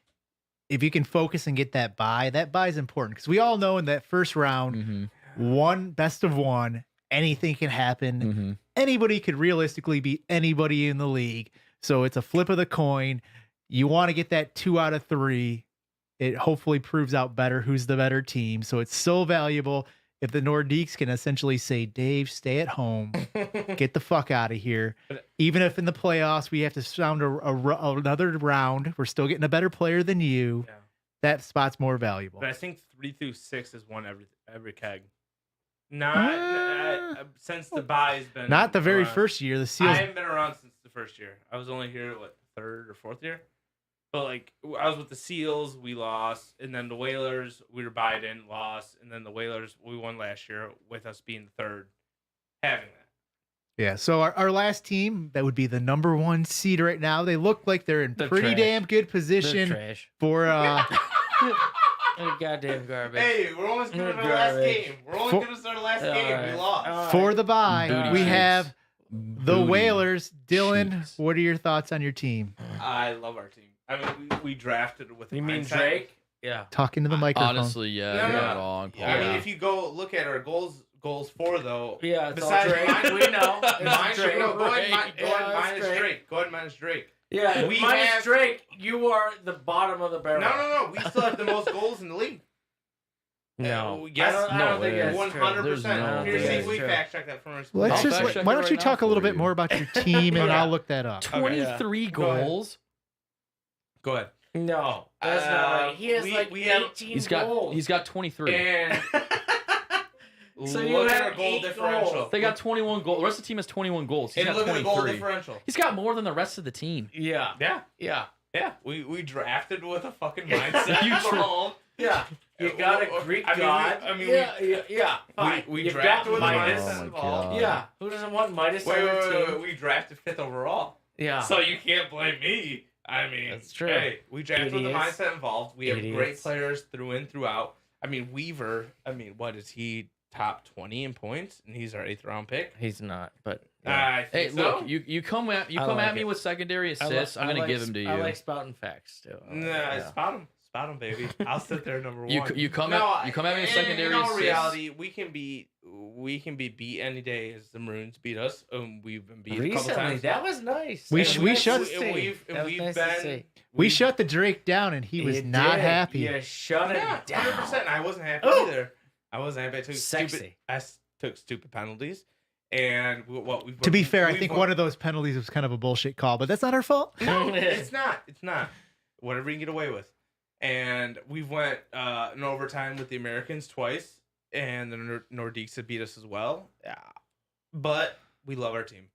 Speaker 2: if you can focus and get that buy is important because we all know in that first round,
Speaker 4: Mm-hmm.
Speaker 2: one best of one, anything can happen.
Speaker 4: Mm-hmm.
Speaker 2: Anybody could realistically beat anybody in the league. So it's a flip of the coin. You want to get that 2 out of 3. It hopefully proves out better who's the better team. So it's so valuable if the Nordiques can essentially say, Dave, stay at home, get the fuck out of here. Even if in the playoffs we have to sound another round, we're still getting a better player than you.
Speaker 3: Yeah.
Speaker 2: That spot's more valuable.
Speaker 3: But I think 3 through 6 has won every keg. Not since the bye's been.
Speaker 2: Not the very
Speaker 3: around.
Speaker 2: first year. The
Speaker 3: I
Speaker 2: Seals.
Speaker 3: haven't been around since the first year. I was only here 3rd or 4th year. But like I was with the Seals, we lost, and then the Whalers, we were Biden, lost, and then the Whalers, we won last year with us being 3rd, having that.
Speaker 2: Yeah, so our last team, that would be the number 1 seed right now. They look like they're in
Speaker 5: They're
Speaker 2: pretty
Speaker 5: trash.
Speaker 2: damn good
Speaker 5: They're
Speaker 2: position
Speaker 5: trash.
Speaker 2: for
Speaker 5: They're goddamn garbage.
Speaker 3: Hey, we're almost good
Speaker 5: They're
Speaker 3: at our last
Speaker 5: garbage.
Speaker 3: game. We're only
Speaker 2: For-
Speaker 3: good at our last
Speaker 5: All
Speaker 3: game.
Speaker 5: right.
Speaker 3: We lost.
Speaker 5: All right.
Speaker 2: for the bye.
Speaker 4: Booty
Speaker 2: We
Speaker 4: shakes.
Speaker 2: have The
Speaker 4: booty.
Speaker 2: Whalers, Dylan,
Speaker 4: Jeez.
Speaker 2: what are your thoughts on your team?
Speaker 3: I love our team. I mean, we drafted with.
Speaker 5: You mean
Speaker 3: mindset.
Speaker 5: Drake? Yeah.
Speaker 2: Talking to the microphone.
Speaker 4: Honestly, yeah,
Speaker 3: No,
Speaker 4: you're
Speaker 3: no.
Speaker 4: wrong.
Speaker 3: I mean,
Speaker 5: Yeah.
Speaker 3: if you go look at our goals for though.
Speaker 5: Yeah, it's
Speaker 3: Besides
Speaker 5: all Drake.
Speaker 3: mine-
Speaker 5: We know. It's
Speaker 3: Mine
Speaker 5: Drake.
Speaker 3: no, go ahead,
Speaker 5: Right.
Speaker 3: go ahead,
Speaker 5: Yeah,
Speaker 3: minus
Speaker 5: it's
Speaker 3: Drake. Go ahead, minus Drake.
Speaker 5: Yeah,
Speaker 3: We
Speaker 5: minus
Speaker 3: have-
Speaker 5: Drake, you are the bottom of the barrel.
Speaker 3: No. We still have the most goals in the league.
Speaker 5: No.
Speaker 3: Yes.
Speaker 5: I
Speaker 4: No
Speaker 5: don't think
Speaker 4: way.
Speaker 5: that's
Speaker 3: 100%.
Speaker 4: There's no
Speaker 3: Here, see
Speaker 5: way.
Speaker 3: if we
Speaker 5: True.
Speaker 3: fact check that for us.
Speaker 2: Let's
Speaker 4: I'll
Speaker 2: just.
Speaker 4: fact check
Speaker 2: Why
Speaker 4: it
Speaker 2: don't
Speaker 4: right
Speaker 2: you
Speaker 4: now
Speaker 2: talk a little
Speaker 4: for
Speaker 2: bit
Speaker 4: you.
Speaker 2: more about your team, and
Speaker 3: Okay.
Speaker 2: I'll look that up.
Speaker 4: 23
Speaker 3: Go ahead.
Speaker 4: goals.
Speaker 3: Go ahead.
Speaker 5: No, that's not right. He has
Speaker 3: we have-
Speaker 5: 18
Speaker 4: He's
Speaker 5: goals.
Speaker 4: got 23.
Speaker 3: And
Speaker 5: So you
Speaker 3: look at
Speaker 5: have
Speaker 3: our goal
Speaker 5: 8
Speaker 3: differential.
Speaker 5: goals.
Speaker 4: They got 21 goals. The rest of the team has 21 goals. He's
Speaker 3: And
Speaker 4: got
Speaker 3: look at the goal
Speaker 4: 23.
Speaker 3: differential.
Speaker 4: He's got more than the rest of the team.
Speaker 5: Yeah.
Speaker 3: Yeah.
Speaker 5: Yeah.
Speaker 3: We drafted with a fucking mindset.
Speaker 4: You
Speaker 3: involved.
Speaker 5: Yeah. You got a Greek
Speaker 3: I mean,
Speaker 5: god. Yeah. Fine.
Speaker 3: we
Speaker 5: You've
Speaker 3: drafted
Speaker 5: got
Speaker 3: with a
Speaker 5: Midas.
Speaker 3: mindset
Speaker 4: my
Speaker 3: involved.
Speaker 4: God.
Speaker 5: Yeah. Who doesn't want Midas
Speaker 3: Wait,
Speaker 5: on their team?
Speaker 3: We drafted 5th overall.
Speaker 5: Yeah.
Speaker 3: So you can't blame me. I mean,
Speaker 5: That's true.
Speaker 3: Hey, we drafted with the
Speaker 5: Idiots.
Speaker 3: mindset involved. We have great
Speaker 5: Idiots.
Speaker 3: players through and throughout. I mean, Weaver. I mean, what is he? Top 20 in points, and he's our 8th round pick.
Speaker 5: He's not, but
Speaker 3: I
Speaker 4: Hey,
Speaker 3: think so.
Speaker 4: look, you come at
Speaker 5: I like
Speaker 4: me
Speaker 5: it.
Speaker 4: with secondary assists. I'm gonna give him to you.
Speaker 5: I like spouting facts too.
Speaker 3: Nah, spot him, baby. I'll sit there number
Speaker 4: You
Speaker 3: one.
Speaker 4: you come at me with secondary
Speaker 3: in all
Speaker 4: assists.
Speaker 3: reality, we can be beat any day as the Maroons beat us. We've been beat a couple
Speaker 5: Recently,
Speaker 3: times.
Speaker 5: that was nice.
Speaker 2: We
Speaker 5: That
Speaker 2: sh-
Speaker 5: was
Speaker 2: we
Speaker 5: nice
Speaker 2: shut-
Speaker 5: to see.
Speaker 3: we've
Speaker 5: That was nice to
Speaker 3: been
Speaker 5: see.
Speaker 2: We shut the Drake down, and he was
Speaker 5: You
Speaker 2: not
Speaker 5: did.
Speaker 2: happy.
Speaker 5: You shut it
Speaker 3: Yeah,
Speaker 5: down.
Speaker 3: 100%. I wasn't happy
Speaker 5: Oh.
Speaker 3: either. I wasn't happy. I took
Speaker 5: Sexy.
Speaker 3: took stupid penalties, and what we've.
Speaker 2: To be fair, I
Speaker 3: we've
Speaker 2: think
Speaker 3: won-
Speaker 2: one of those penalties was kind of a bullshit call, but that's not our fault.
Speaker 3: No, it's not. It's not. Whatever you can get away with. And we've went in overtime with the Americans twice, and the Nordiques have beat us as well. Yeah. But we love our team.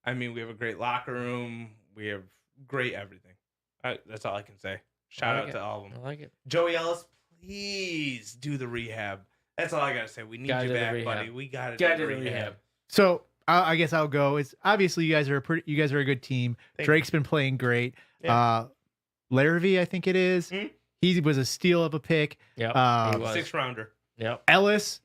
Speaker 3: I mean, we have a great locker room. We have great everything. That's all I can say. Shout
Speaker 5: like
Speaker 3: out
Speaker 5: it.
Speaker 3: to all of them.
Speaker 5: I like it.
Speaker 3: Joey Ellis, please do the rehab. That's all I gotta say. We need
Speaker 5: Gotta
Speaker 3: you
Speaker 5: do the
Speaker 3: back,
Speaker 5: rehab.
Speaker 3: buddy. We gotta
Speaker 5: Gotta
Speaker 3: do the rehab.
Speaker 2: So I guess I'll go. It's obviously you guys are a good team.
Speaker 3: Thank
Speaker 2: Drake's been playing great.
Speaker 3: Yeah.
Speaker 2: Larrabee, I think it is.
Speaker 3: Mhm.
Speaker 2: He was a steal of a pick.
Speaker 5: Yep.
Speaker 2: Uh,
Speaker 5: he was.
Speaker 3: 6th rounder,
Speaker 5: Yep.
Speaker 2: Ellis.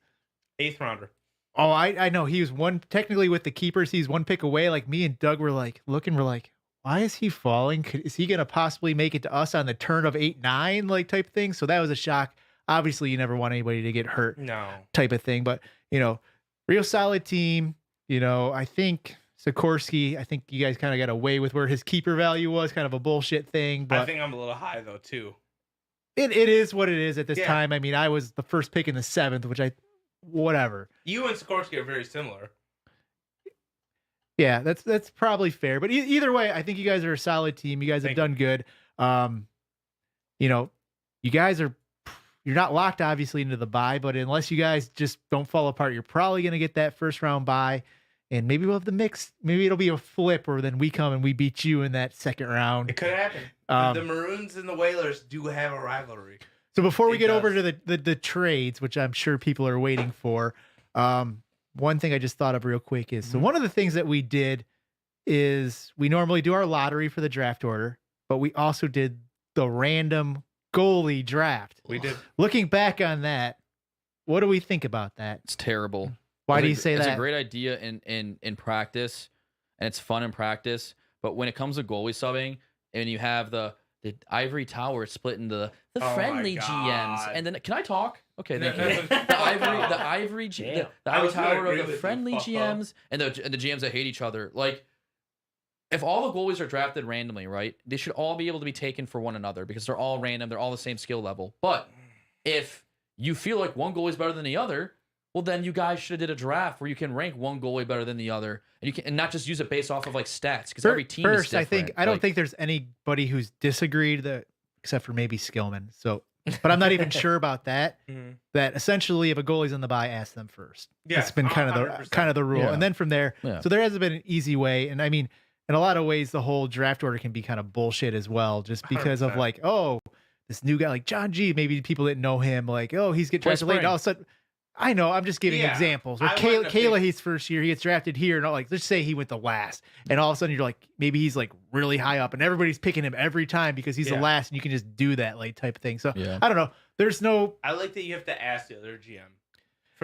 Speaker 3: 8th rounder.
Speaker 2: Oh, I know he was one technically with the keepers. He's one pick away. Like me and Doug were like looking. We're like, why is he falling? Is he gonna possibly make it to us on the turn of 8-9 like type thing? So that was a shock. Obviously, you never want anybody to get hurt
Speaker 3: No.
Speaker 2: type of thing. But real solid team. I think Sikorsky. I think you guys kind of got away with where his keeper value was. Kind of a bullshit thing,
Speaker 3: I
Speaker 2: but
Speaker 3: think I'm a little high though too.
Speaker 2: it is what it is at this
Speaker 3: Yeah.
Speaker 2: time. I mean, I was the first pick in the 7th, which whatever.
Speaker 3: You and Sikorsky are very similar.
Speaker 2: Yeah, that's probably fair. But either way, I think you guys are a solid team. You guys have
Speaker 3: Thank
Speaker 2: done good. You guys you're not locked obviously into the bye, but unless you guys just don't fall apart, you're probably gonna get that first round bye. And maybe we'll have the mix. Maybe it'll be a flip, or then we come and we beat you in that second round.
Speaker 3: It could happen.
Speaker 2: Um,
Speaker 3: The Maroons and the Whalers do have a rivalry.
Speaker 2: So before we
Speaker 3: It
Speaker 2: get over
Speaker 3: does.
Speaker 2: to the trades, which I'm sure people are waiting for, one thing I just thought of real quick is so one of the things that we did is we normally do our lottery for the draft order, but we also did the random goalie draft.
Speaker 3: We did.
Speaker 2: Looking back on that, what do we think about that?
Speaker 4: It's terrible.
Speaker 2: Why
Speaker 4: It's
Speaker 2: do
Speaker 4: a-
Speaker 2: you say
Speaker 4: it's
Speaker 2: that?
Speaker 4: a great idea in practice, and it's fun in practice. But when it comes to goalie subbing, and you have the ivory tower split into the
Speaker 3: Oh my
Speaker 4: friendly
Speaker 3: God.
Speaker 4: GMs, and then can I talk? Okay, thank you.
Speaker 3: No.
Speaker 4: The ivory
Speaker 5: Damn.
Speaker 3: I
Speaker 4: ivory
Speaker 3: was gonna
Speaker 4: tower
Speaker 3: agree
Speaker 4: of the
Speaker 3: with you,
Speaker 4: friendly
Speaker 3: fuck
Speaker 4: GMs and the GMs that hate each other. Like, if all the goalies are drafted randomly, right? They should all be able to be taken for one another because they're all random. They're all the same skill level. But if you feel like one goalie is better than the other, well, then you guys should have did a draft where you can rank one goalie better than the other, and you can and not just use it based off of like stats because every team is
Speaker 2: First,
Speaker 4: different.
Speaker 2: I don't
Speaker 4: Like,
Speaker 2: think there's anybody who's disagreed that except for maybe Skillman. So, but I'm not even sure about that.
Speaker 3: Mhm.
Speaker 2: That essentially, if a goalie's on the bye, ask them first.
Speaker 3: Yes,
Speaker 2: It's been kind of
Speaker 3: 100%.
Speaker 2: the rule,
Speaker 4: Yeah.
Speaker 2: and then from there.
Speaker 4: Yeah.
Speaker 2: So there hasn't been an easy way, and I mean, in a lot of ways, the whole draft order can be kind of bullshit as well, just because of
Speaker 3: 100%.
Speaker 2: like, oh, this new guy like John G. Maybe people didn't know him, like, oh, he's getting
Speaker 4: Play
Speaker 2: drafted late. And
Speaker 4: spring.
Speaker 2: all of a sudden, I know, I'm just giving
Speaker 3: Yeah,
Speaker 2: examples. Or
Speaker 3: I wouldn't have
Speaker 2: Kayla,
Speaker 3: picked-
Speaker 2: he's first year, he gets drafted here, and all, like, let's say he went the last, and all of a sudden you're like, maybe he's like really high up, and everybody's picking him every time because he's the
Speaker 3: Yeah.
Speaker 2: last, and you can just do that like type of thing. So
Speaker 4: Yeah.
Speaker 2: I don't know. There's no
Speaker 3: I like that you have to ask the other GM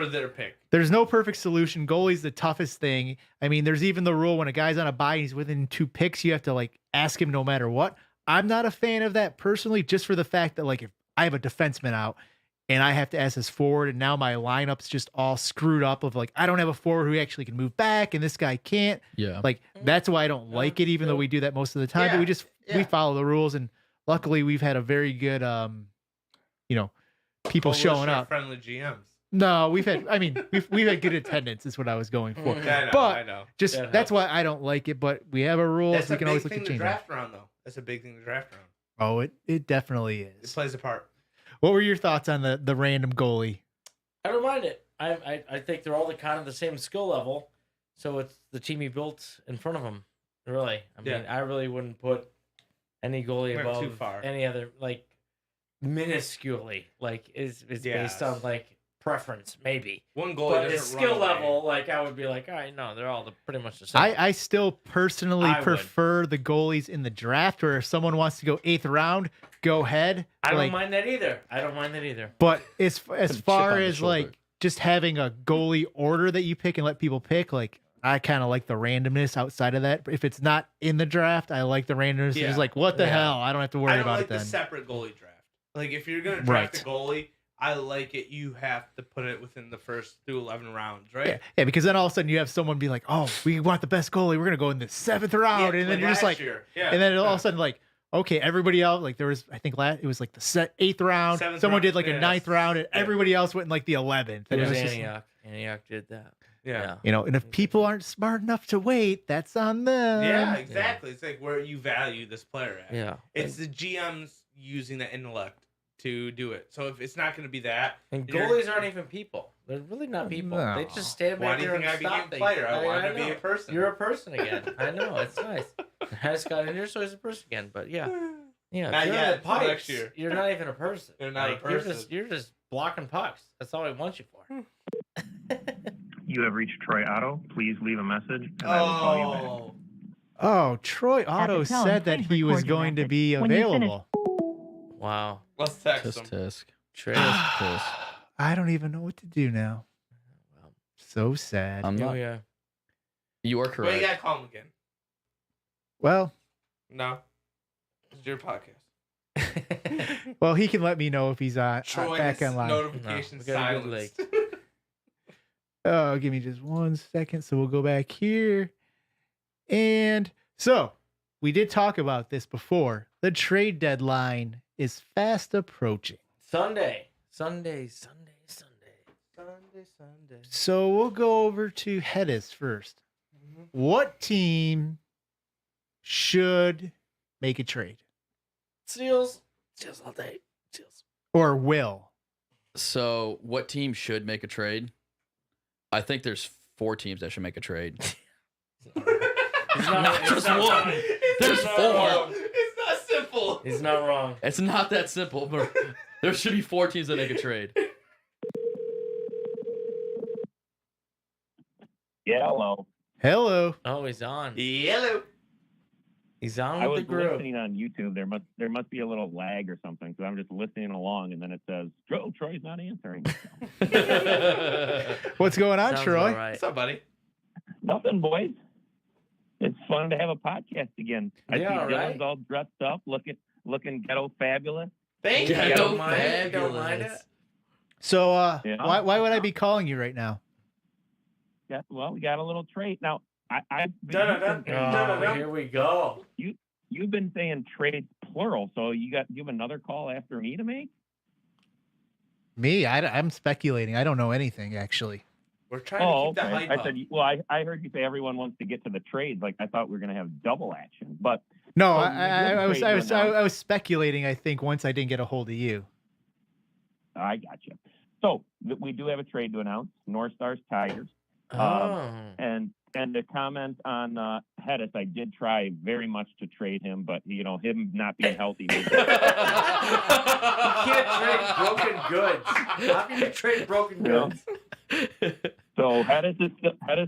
Speaker 3: for their pick.
Speaker 2: There's no perfect solution. Goalie's the toughest thing. I mean, there's even the rule when a guy's on a bye and he's within 2 picks, you have to like ask him no matter what. I'm not a fan of that personally, just for the fact that like if I have a defenseman out and I have to ask his forward and now my lineup's just all screwed up of like I don't have a forward who actually can move back and this guy can't.
Speaker 4: Yeah.
Speaker 2: Like that's why I don't like it, even though we do that most of the time. But we follow the rules, and luckily we've had a very good people showing up.
Speaker 3: Friendly GMs.
Speaker 2: No, we've had good attendance is what I was going for.
Speaker 3: I know.
Speaker 2: Just that's why I don't like it, but we have a rule.
Speaker 3: That's
Speaker 2: we
Speaker 3: a
Speaker 2: can
Speaker 3: big
Speaker 2: always look
Speaker 3: thing
Speaker 2: to
Speaker 3: to
Speaker 2: change it.
Speaker 3: draft around, though. That's a big thing to draft around.
Speaker 2: Oh, it definitely
Speaker 3: It
Speaker 2: is.
Speaker 3: plays a part.
Speaker 2: What were your thoughts on the random goalie?
Speaker 5: I don't mind it. I think they're all the kind of the same skill level, so it's the team you built in front of them. Really, I mean, I really wouldn't put any goalie
Speaker 3: Went
Speaker 5: above
Speaker 3: too far.
Speaker 5: any other, like minusculely. Like is based on like preference, maybe.
Speaker 3: One goalie
Speaker 5: But
Speaker 3: doesn't
Speaker 5: his skill
Speaker 3: run away.
Speaker 5: level, like I would be like, all right, no, they're all pretty much the same.
Speaker 2: I still personally
Speaker 5: I would.
Speaker 2: prefer the goalies in the draft, or if someone wants to go 8th round, go ahead.
Speaker 5: I don't
Speaker 2: Like,
Speaker 5: mind that either. I don't mind that either.
Speaker 2: but as
Speaker 4: Put a chip
Speaker 2: far
Speaker 4: on the
Speaker 2: as
Speaker 4: shoulder.
Speaker 2: like just having a goalie order that you pick and let people pick, like I kind of like the randomness outside of that. If it's not in the draft, I like the randomness.
Speaker 3: Yeah.
Speaker 2: It's like, what the
Speaker 5: Yeah.
Speaker 2: hell? I don't have to worry
Speaker 3: I don't
Speaker 2: about
Speaker 3: like
Speaker 2: it then.
Speaker 3: the separate goalie draft. Like if you're gonna draft
Speaker 2: Right.
Speaker 3: a goalie, I like it. You have to put it within the first through 11 rounds, right?
Speaker 2: Yeah, because then all of a sudden you have someone be like, "Oh, we want the best goalie. We're gonna go in the 7th round," and then you're just like,
Speaker 3: and
Speaker 2: and then all of a sudden like, okay, everybody else like there was I think it was like the 8th round.
Speaker 3: 7th
Speaker 2: Someone
Speaker 3: round,
Speaker 2: did like a
Speaker 3: yeah.
Speaker 2: 9th round, and everybody else went in like the 11th.
Speaker 5: It
Speaker 2: And
Speaker 5: was
Speaker 2: it was just,
Speaker 5: Antioch. Antioch did that.
Speaker 3: yeah.
Speaker 2: and if people aren't smart enough to wait, that's on them.
Speaker 3: Yeah, exactly. It's like where you value this player at.
Speaker 5: Yeah.
Speaker 3: It's the GMs using the intellect to do it. So if it's not going to be that,
Speaker 5: And
Speaker 3: you're-
Speaker 5: goalies aren't even people. They're really not people.
Speaker 2: No.
Speaker 5: They just stand
Speaker 3: why
Speaker 5: back
Speaker 3: do you
Speaker 5: there
Speaker 3: think I
Speaker 5: and
Speaker 3: became
Speaker 5: stop
Speaker 3: a
Speaker 5: things.
Speaker 3: player? I wanted to be
Speaker 5: know.
Speaker 3: a person.
Speaker 5: You're a person again. I know. It's nice. I just got in here, so he's a person again. But yeah. Yeah.
Speaker 3: Not
Speaker 5: if you're
Speaker 3: yet,
Speaker 5: in the
Speaker 3: until
Speaker 5: pipes,
Speaker 3: next year.
Speaker 5: You're not even a person.
Speaker 3: You're not a person.
Speaker 5: You're just blocking pucks. That's all I want you for.
Speaker 6: You have reached Troy Otto. Please leave a message, and I will call you back.
Speaker 3: Oh,
Speaker 2: Oh, Troy
Speaker 7: At
Speaker 2: Otto
Speaker 7: the tone,
Speaker 2: said that
Speaker 7: please
Speaker 2: he was
Speaker 7: record your
Speaker 2: going to
Speaker 7: message.
Speaker 2: be
Speaker 7: When you finish-
Speaker 2: available.
Speaker 5: Wow.
Speaker 3: let's text
Speaker 4: Tisk
Speaker 3: him.
Speaker 4: tisk.
Speaker 5: Trace.
Speaker 4: Tisk.
Speaker 2: I don't even know what to do now.
Speaker 5: Well,
Speaker 2: So sad.
Speaker 4: I'm not.
Speaker 5: yeah.
Speaker 4: You are
Speaker 3: Well,
Speaker 4: correct.
Speaker 3: you got to call him again.
Speaker 2: Well,
Speaker 3: No. It's your podcast.
Speaker 2: well, he can let me know if he's back
Speaker 3: Troy's
Speaker 2: online.
Speaker 3: notification
Speaker 5: No, we got a good
Speaker 3: silenced.
Speaker 2: Oh, give me just 1 second. So we'll go back here. And so we did talk about this before. The trade deadline is fast approaching.
Speaker 5: Sunday.
Speaker 2: So we'll go over to Hedis first. What team should make a trade
Speaker 5: Seals. Seals all day. Seals.
Speaker 2: or will?
Speaker 4: So, what team should make a trade? I think there's 4 teams that should make a trade. Not just one. There's 4.
Speaker 3: It's not simple.
Speaker 5: He's not wrong.
Speaker 4: It's not that simple, but there should be 4 teams that make a trade.
Speaker 6: Yeah, hello.
Speaker 2: Hello.
Speaker 5: Oh, he's on.
Speaker 3: Yellow.
Speaker 5: He's on
Speaker 6: I
Speaker 5: with
Speaker 6: was
Speaker 5: the group.
Speaker 6: listening on YouTube. There must be a little lag or something, because I'm just listening along, and then it says, Troy's not answering."
Speaker 2: What's going on,
Speaker 5: Sounds
Speaker 2: Troy?
Speaker 5: all right.
Speaker 3: What's up, buddy?
Speaker 6: Nothing, boys. It's fun to have a podcast again. I
Speaker 5: Yeah,
Speaker 6: see
Speaker 5: all
Speaker 6: Dylan's
Speaker 5: right.
Speaker 6: all dressed up, looking ghetto fabulous.
Speaker 3: Thank
Speaker 5: Yeah,
Speaker 3: you.
Speaker 5: don't mind it. Don't mind it.
Speaker 2: So
Speaker 6: Yeah.
Speaker 2: why would I be calling you right now?
Speaker 6: Yeah, well, we got a little trade now. I've
Speaker 5: Oh,
Speaker 6: been,
Speaker 5: here we go.
Speaker 6: you've been saying trades plural, so you have another call after me to make.
Speaker 2: Me? I'm speculating. I don't know anything actually.
Speaker 3: We're trying to keep that
Speaker 6: okay.
Speaker 3: hype
Speaker 6: I
Speaker 3: up.
Speaker 6: said, well, I heard you say everyone wants to get to the trades. Like I thought we were going to have double action, but
Speaker 2: No,
Speaker 6: Oh,
Speaker 2: I
Speaker 6: you
Speaker 2: was
Speaker 6: did trade one now.
Speaker 2: I was speculating. I think once I didn't get a hold of you.
Speaker 6: I got you. So we do have a trade to announce. North Stars Tigers.
Speaker 5: Oh.
Speaker 6: And to comment on Hedis, I did try very much to trade him, but him not being healthy.
Speaker 5: You can't trade broken goods. How can you trade broken
Speaker 6: Yeah.
Speaker 5: goods?
Speaker 6: So Hedis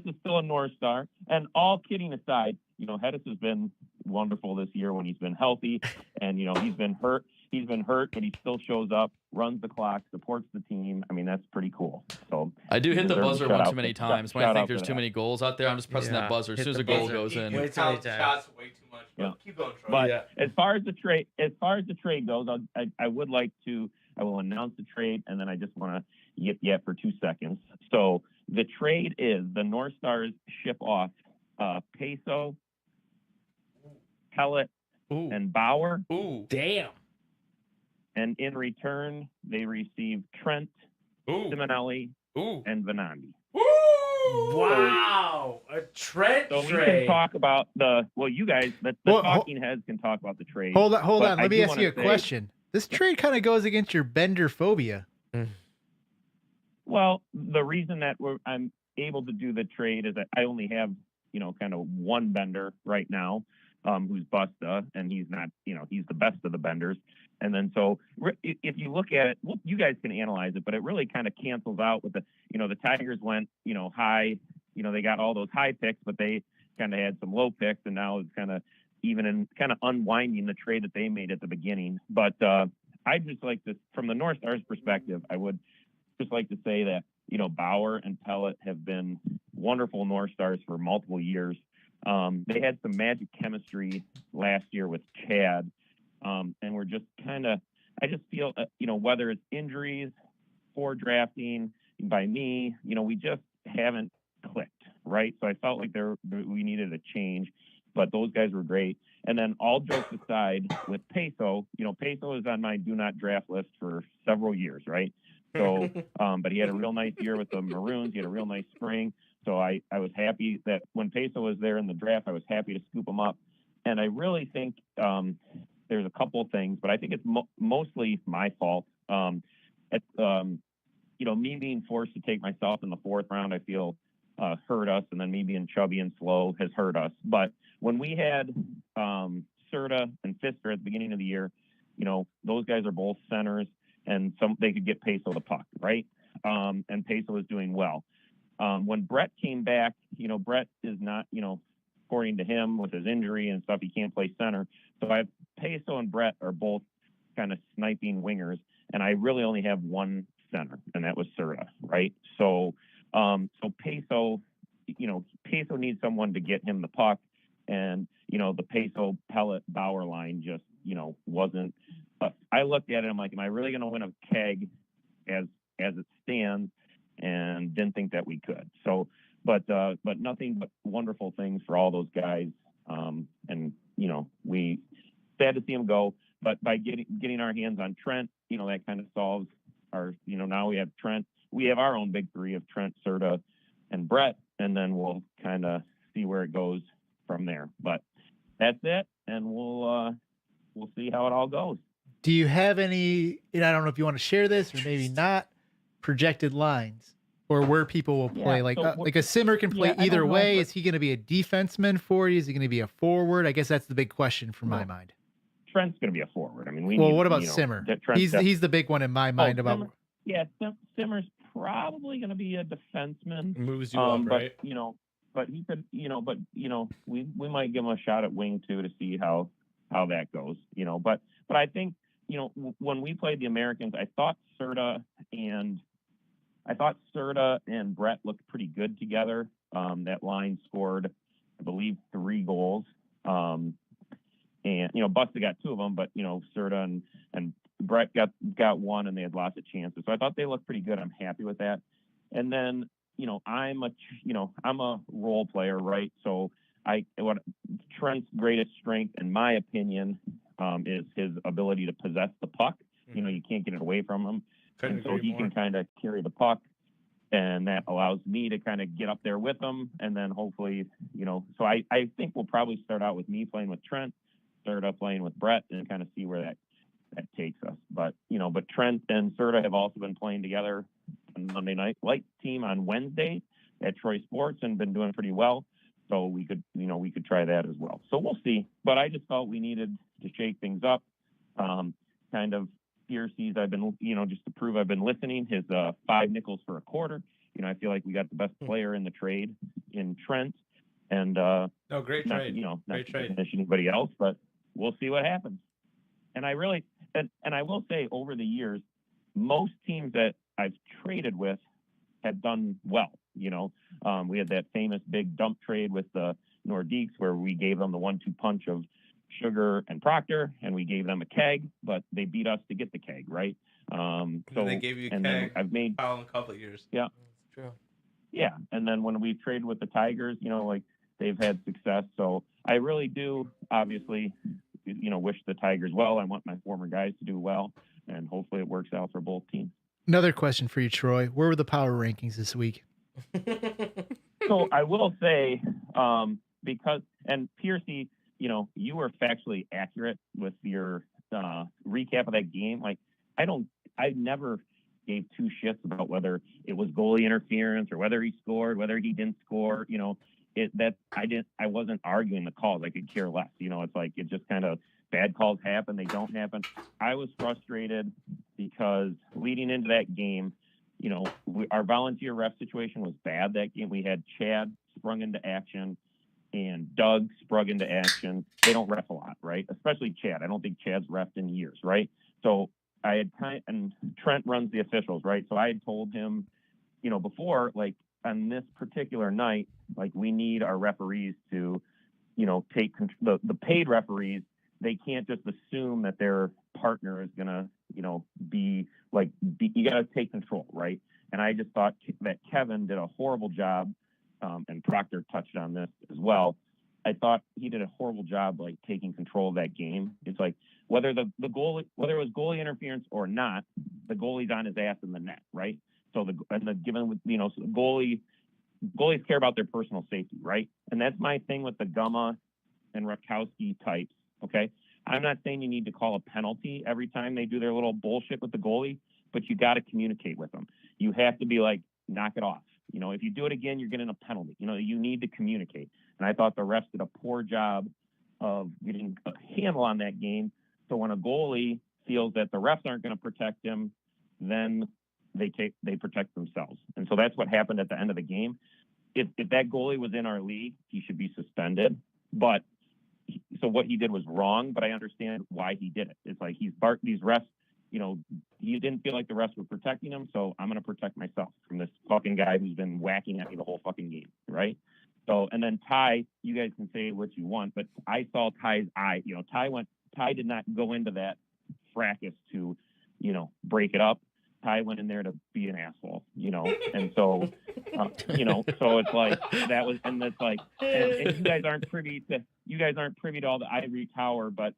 Speaker 6: is still a North Star. And all kidding aside, Hedges has been wonderful this year when he's been healthy, and he's been hurt. He's been hurt, but he still shows up, runs the clock, supports the team. I mean, that's pretty cool. So
Speaker 4: I do hit the
Speaker 6: deserves a
Speaker 4: buzzer
Speaker 6: shout
Speaker 4: one
Speaker 6: out
Speaker 4: too many
Speaker 6: for-
Speaker 4: times. When I
Speaker 6: shout
Speaker 4: think
Speaker 6: out
Speaker 4: there's
Speaker 6: for
Speaker 4: too
Speaker 6: that.
Speaker 4: many goals out there, I'm just pressing that buzzer as
Speaker 5: hit
Speaker 4: soon as
Speaker 5: the
Speaker 4: a goal
Speaker 5: buzzer.
Speaker 4: goes in.
Speaker 5: Way too many times.
Speaker 3: Shots way too much. But
Speaker 6: Yeah.
Speaker 3: keep going, Troy.
Speaker 6: But as far as the trade goes, I would like to. I will announce the trade, and then I just want to yip yap for 2 seconds. So the trade is the North Stars ship off Peso, Pellet,
Speaker 3: Ooh.
Speaker 6: and Bauer,
Speaker 3: Ooh.
Speaker 5: Damn.
Speaker 6: and in return they receive Trent,
Speaker 3: Ooh.
Speaker 6: Simonelli,
Speaker 3: Ooh.
Speaker 6: and Venandi.
Speaker 3: Woo!
Speaker 5: Wow. A Trent
Speaker 6: So we can
Speaker 5: trade.
Speaker 6: talk about the
Speaker 2: Well,
Speaker 6: talking heads can talk about the trade.
Speaker 2: Hold
Speaker 6: but
Speaker 2: on.
Speaker 6: I
Speaker 2: Let me
Speaker 6: do
Speaker 2: ask
Speaker 6: wanna
Speaker 2: you a
Speaker 6: say-
Speaker 2: question. This trade kind of goes against your bender phobia.
Speaker 6: Well, the reason that I'm able to do the trade is that I only have, kind of one bender right now, who's Busta, and he's not, he's the best of the benders. And then so if you look at it, well, you guys can analyze it, but it really kind of cancels out with the Tigers went, high, they got all those high picks, but they kind of had some low picks, and now it's kind of even in kind of unwinding the trade that they made at the beginning. But I'd just like to, from the North Stars perspective, I would just like to say that, Bauer and Pellet have been wonderful North Stars for multiple years. They had some magic chemistry last year with Chad, and we're just I just feel, whether it's injuries, poor drafting by me, we just haven't clicked, right? So I felt like we needed a change, but those guys were great. And then all jokes aside, with Peso, Peso is on my do not draft list for several years, right? So, but he had a real nice year with the Maroons. He had a real nice spring. So I was happy that when Peso was there in the draft, I was happy to scoop him up. And I really think there's a couple of things, but I think it's mostly my fault. Me being forced to take myself in the 4th round, I feel hurt us, and then me being chubby and slow has hurt us. But when we had Serta and Fister at the beginning of the year, those guys are both centers, and they could get Peso the puck, right? And Peso is doing well. When Brett came back, Brett is not, according to him with his injury and stuff, he can't play center. So I have Peso and Brett are both kind of sniping wingers, and I really only have one center, and that was Serta, right? So Peso, Peso needs someone to get him the puck, and the Peso Pellet Bauer line just wasn't. I looked at it, I'm like, am I really going to win a keg as it stands? And didn't think that we could. So, but nothing but wonderful things for all those guys. And we sad to see him go. But by getting our hands on Trent, that kind of solves our. Now we have Trent. We have our own big three of Trent, Serta, and Brett, and then we'll kind of see where it goes from there. But that's it, and we'll see how it all goes.
Speaker 2: Do you have any, and I don't know if you want to share this or maybe not, projected lines or where people will play?
Speaker 6: Yeah,
Speaker 2: Like a Simmer can play
Speaker 6: I
Speaker 2: either
Speaker 6: don't know,
Speaker 2: way.
Speaker 6: but-
Speaker 2: Is he going to be a defenseman for you? Is he going to be a forward? I guess that's the big question from my mind.
Speaker 6: Trent's going to be a forward. I mean,
Speaker 2: What about Simmer? He's the big one in my mind about.
Speaker 6: Simmer's probably going to be a defenseman.
Speaker 3: Moves you up, right?
Speaker 6: But he could, we might give him a shot at wing too to see how that goes, But I think, when we played the Americans, I thought Serta and Brett looked pretty good together. That line scored, I believe, 3 goals. And Busta got 2 of them, but Serta and Brett got 1, and they had lots of chances. So I thought they looked pretty good. I'm happy with that. And then I'm a role player, right? So Trent's greatest strength, in my opinion, is his ability to possess the puck. You can't get it away from him. And so he can kind of carry the puck, and that allows me to kind of get up there with him. And then hopefully, so I think we'll probably start out with me playing with Trent, start up playing with Brett, and kind of see where that takes us. But Trent and Serta have also been playing together on Monday Night Light team on Wednesday at Troy Sports and been doing pretty well. So we could try that as well. So we'll see. But I just felt we needed to shake things up. Kind of Piercy's, I've been, just to prove I've been listening, his 5 nickels for a quarter. I feel like we got the best player in the trade in Trent. And
Speaker 3: No, great
Speaker 6: not,
Speaker 3: trade.
Speaker 6: not
Speaker 3: Great
Speaker 6: to
Speaker 3: trade.
Speaker 6: diminish anybody else, but we'll see what happens. And I really, and I will say, over the years, most teams that I've traded with have done well. We had that famous big dump trade with the Nordiques where we gave them the 1-2 punch of Sugar and Proctor, and we gave them a keg, but they beat us to get the keg, right? So
Speaker 3: they gave you a
Speaker 6: and
Speaker 3: keg.
Speaker 6: then I've made
Speaker 3: in a couple of years.
Speaker 6: Yeah,
Speaker 5: That's true.
Speaker 6: yeah, and then when we traded with the Tigers, like they've had success. So I really do, obviously, wish the Tigers well. I want my former guys to do well, and hopefully it works out for both teams.
Speaker 2: Another question for you, Troy. Where were the power rankings this week?
Speaker 6: So I will say, because, and Piercy, you were factually accurate with your recap of that game. Like, I never gave two shits about whether it was goalie interference or whether he scored, whether he didn't score. I wasn't arguing the calls. I could care less. It's like, it just kind of, bad calls happen, they don't happen. I was frustrated because leading into that game, our volunteer ref situation was bad that game. We had Chad sprung into action and Doug sprung into action. They don't ref a lot, right? Especially Chad. I don't think Chad's refed in years, right? So I had and Trent runs the officials, right? So I had told him, before, like, on this particular night, like, we need our referees to, take the paid referees. They can't just assume that their partner is gonna, be like, you got to take control, right? And I just thought that Kevin did a horrible job, and Proctor touched on this as well. I thought he did a horrible job, like, taking control of that game. It's like, whether the goalie, whether it was goalie interference or not, the goalie's on his ass in the net, right? So so goalies care about their personal safety, right? And that's my thing with the Gumma and Rutkowski types. Okay. I'm not saying you need to call a penalty every time they do their little bullshit with the goalie, but you got to communicate with them. You have to be like, knock it off. If you do it again, you're getting a penalty. You need to communicate. And I thought the refs did a poor job of getting a handle on that game. So when a goalie feels that the refs aren't going to protect him, then they protect themselves. And so that's what happened at the end of the game. If that goalie was in our league, he should be suspended. But so what he did was wrong, but I understand why he did it. It's like these refs, he didn't feel like the refs were protecting him, so I'm going to protect myself from this fucking guy who's been whacking at me the whole fucking game, right? So, and then Ty, you guys can say what you want, but I saw Ty's eye. Ty did not go into that fracas to, break it up. Ty went in there to be an asshole, and so, so it's like that was, and it's like, and you guys aren't privy to all the ivory tower, but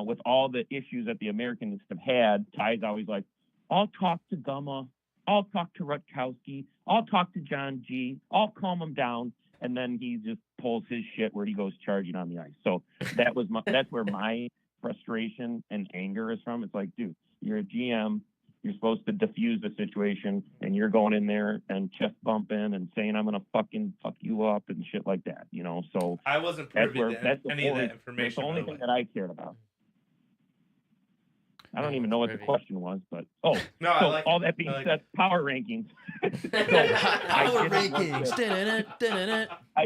Speaker 6: with all the issues that the Americans have had, Ty's always like, I'll talk to Gumma, I'll talk to Rutkowski, I'll talk to John G, I'll calm him down, and then he just pulls his shit where he goes charging on the ice. So that's where my frustration and anger is from. It's like, dude, you're a GM. You're supposed to diffuse the situation, and you're going in there and chest bumping and saying, I'm going to fucking fuck you up and shit like that, So
Speaker 3: I wasn't privy to any of that information.
Speaker 6: That's the only thing that I cared about. I don't even know what the question was, but all that being said, power rankings.
Speaker 4: Power rankings.
Speaker 6: I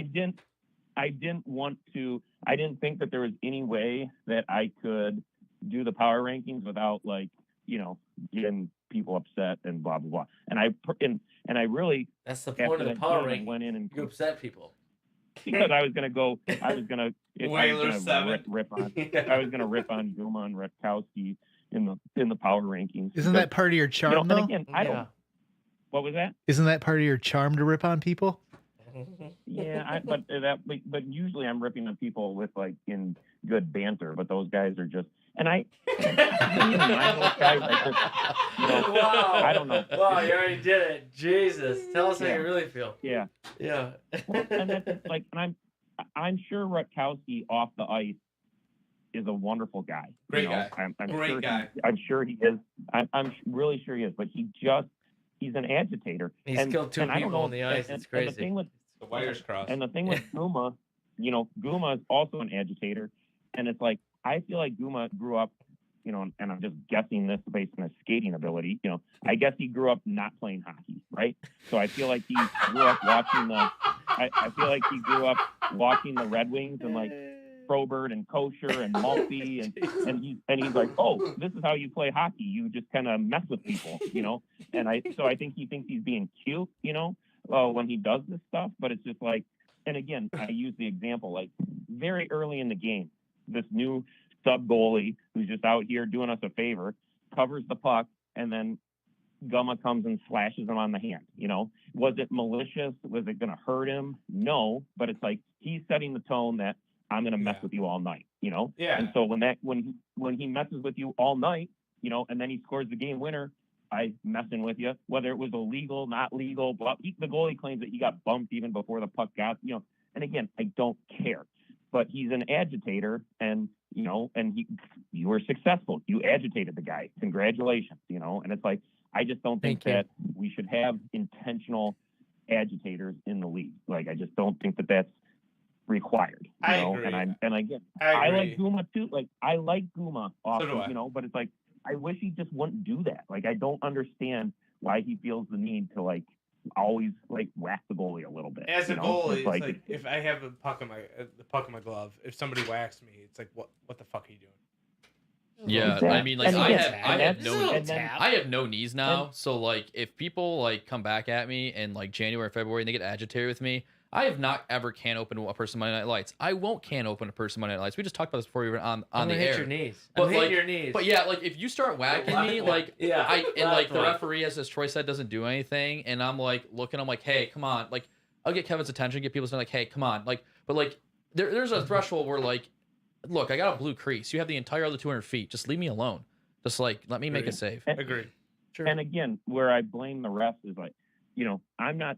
Speaker 6: didn't think that there was any way that I could do the power rankings without, like, getting people upset and blah blah blah. And I really,
Speaker 5: that's the point of the power ranking.
Speaker 6: Went in and
Speaker 5: you upset people
Speaker 6: because I was gonna rip on Guma and Rutkowski in the power rankings.
Speaker 2: Isn't that part of your charm, though?
Speaker 6: Again, I don't. What was that?
Speaker 2: Isn't that part of your charm to rip on people?
Speaker 6: Yeah, but usually I'm ripping on people with, like, in good banter, but those guys are just, and I
Speaker 5: wow,
Speaker 6: I don't know.
Speaker 5: Wow, you already did it. Jesus, tell us how you really feel.
Speaker 6: Yeah.
Speaker 5: Well,
Speaker 6: and that's like, and I'm sure Rutkowski off the ice is a wonderful guy.
Speaker 3: Great guy.
Speaker 6: I'm sure he is. I'm really sure he is, but he's an agitator.
Speaker 5: He's killed two people on the ice. It's crazy.
Speaker 6: And the thing with
Speaker 3: the wires crossed.
Speaker 6: And the thing with Guma, Guma is also an agitator, and it's like, I feel like Guma grew up and I'm just guessing this based on his skating ability, I guess he grew up not playing hockey, right? So I feel like he grew up watching I feel like he grew up watching the Red Wings and like Probert and Kosher and Maltby and he's like, oh, this is how you play hockey. You just kind of mess with people, And I think he thinks he's being cute, when he does this stuff. But it's just like, and again, I use the example like very early in the game, this new sub goalie who's just out here doing us a favor covers the puck, and then Gumma comes and slashes him on the hand. Was it malicious? Was it going to hurt him? No, but it's like he's setting the tone that I'm going to mess with you all night.
Speaker 3: Yeah.
Speaker 6: And so when he messes with you all night, and then he scores the game winner by messing with you, whether it was illegal, not legal, but the goalie claims that he got bumped even before the puck got, and again, I don't care, but he's an agitator, and you were successful. You agitated the guy. Congratulations, and it's like, I just don't think that we should have intentional agitators in the league. Like, I just don't think that that's required.
Speaker 3: I agree.
Speaker 6: And again, I like Guma too. Like, I like Guma often, but it's like, I wish he just wouldn't do that. Like, I don't understand why he feels the need to like always like whack the goalie a little bit.
Speaker 3: As a goalie, it's like if I have the puck in my glove, if somebody whacks me, it's like, what the fuck are you doing?
Speaker 4: Yeah,
Speaker 6: Exactly.
Speaker 4: I mean, like,
Speaker 6: And
Speaker 4: I
Speaker 6: again,
Speaker 4: have no knees now. So like, if people like come back at me in like January, February, and they get agitated with me, I have not ever can open a person Monday Night Lights. I won't can open a person Monday Night Lights. We just talked about this before we were on the air.
Speaker 5: Hit your knees.
Speaker 4: But
Speaker 5: Hit
Speaker 4: like,
Speaker 5: your knees.
Speaker 4: But yeah, like if you start whacking me, like the
Speaker 5: right.
Speaker 4: referee, as Troy said, doesn't do anything, and I'm like looking, I'm like, hey, come on, like I'll get Kevin's attention, get people saying like, hey, come on, like, but like there's a threshold where like, look, I got a blue crease. You have the entire other 200 feet. Just leave me alone. Just like let me make a save.
Speaker 3: Agreed.
Speaker 5: Sure.
Speaker 6: And again, where I blame the refs is like, I'm not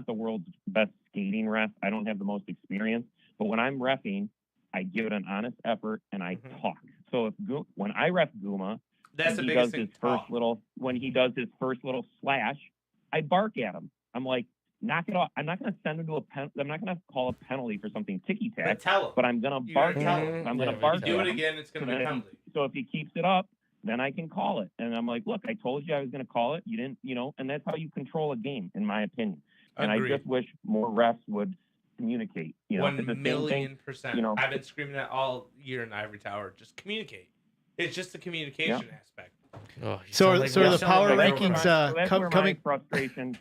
Speaker 6: the world's best skating ref. I don't have the most experience, but when I'm reffing, I give it an honest effort and I talk. So when I ref Guma,
Speaker 3: That's the
Speaker 6: he
Speaker 3: biggest
Speaker 6: does
Speaker 3: thing.
Speaker 6: when he does his first little slash, I bark at him. I'm like, knock it off. I'm not going to send him to I'm not going to call a penalty for something ticky tack.
Speaker 3: But tell him.
Speaker 6: But I'm going to bark at him. I'm going to bark at him.
Speaker 3: Do it again. It's going to be a penalty.
Speaker 6: So if he keeps it up, then I can call it. And I'm like, look, I told you I was going to call it. You didn't, and that's how you control a game, in my opinion. And
Speaker 3: Agreed.
Speaker 6: I just wish more refs would communicate.
Speaker 3: 1,000,000%. I've been screaming that all year in Ivory Tower. Just communicate. It's just the communication aspect.
Speaker 5: Oh,
Speaker 2: So are the power rankings
Speaker 6: that's where
Speaker 2: coming?
Speaker 6: my frustration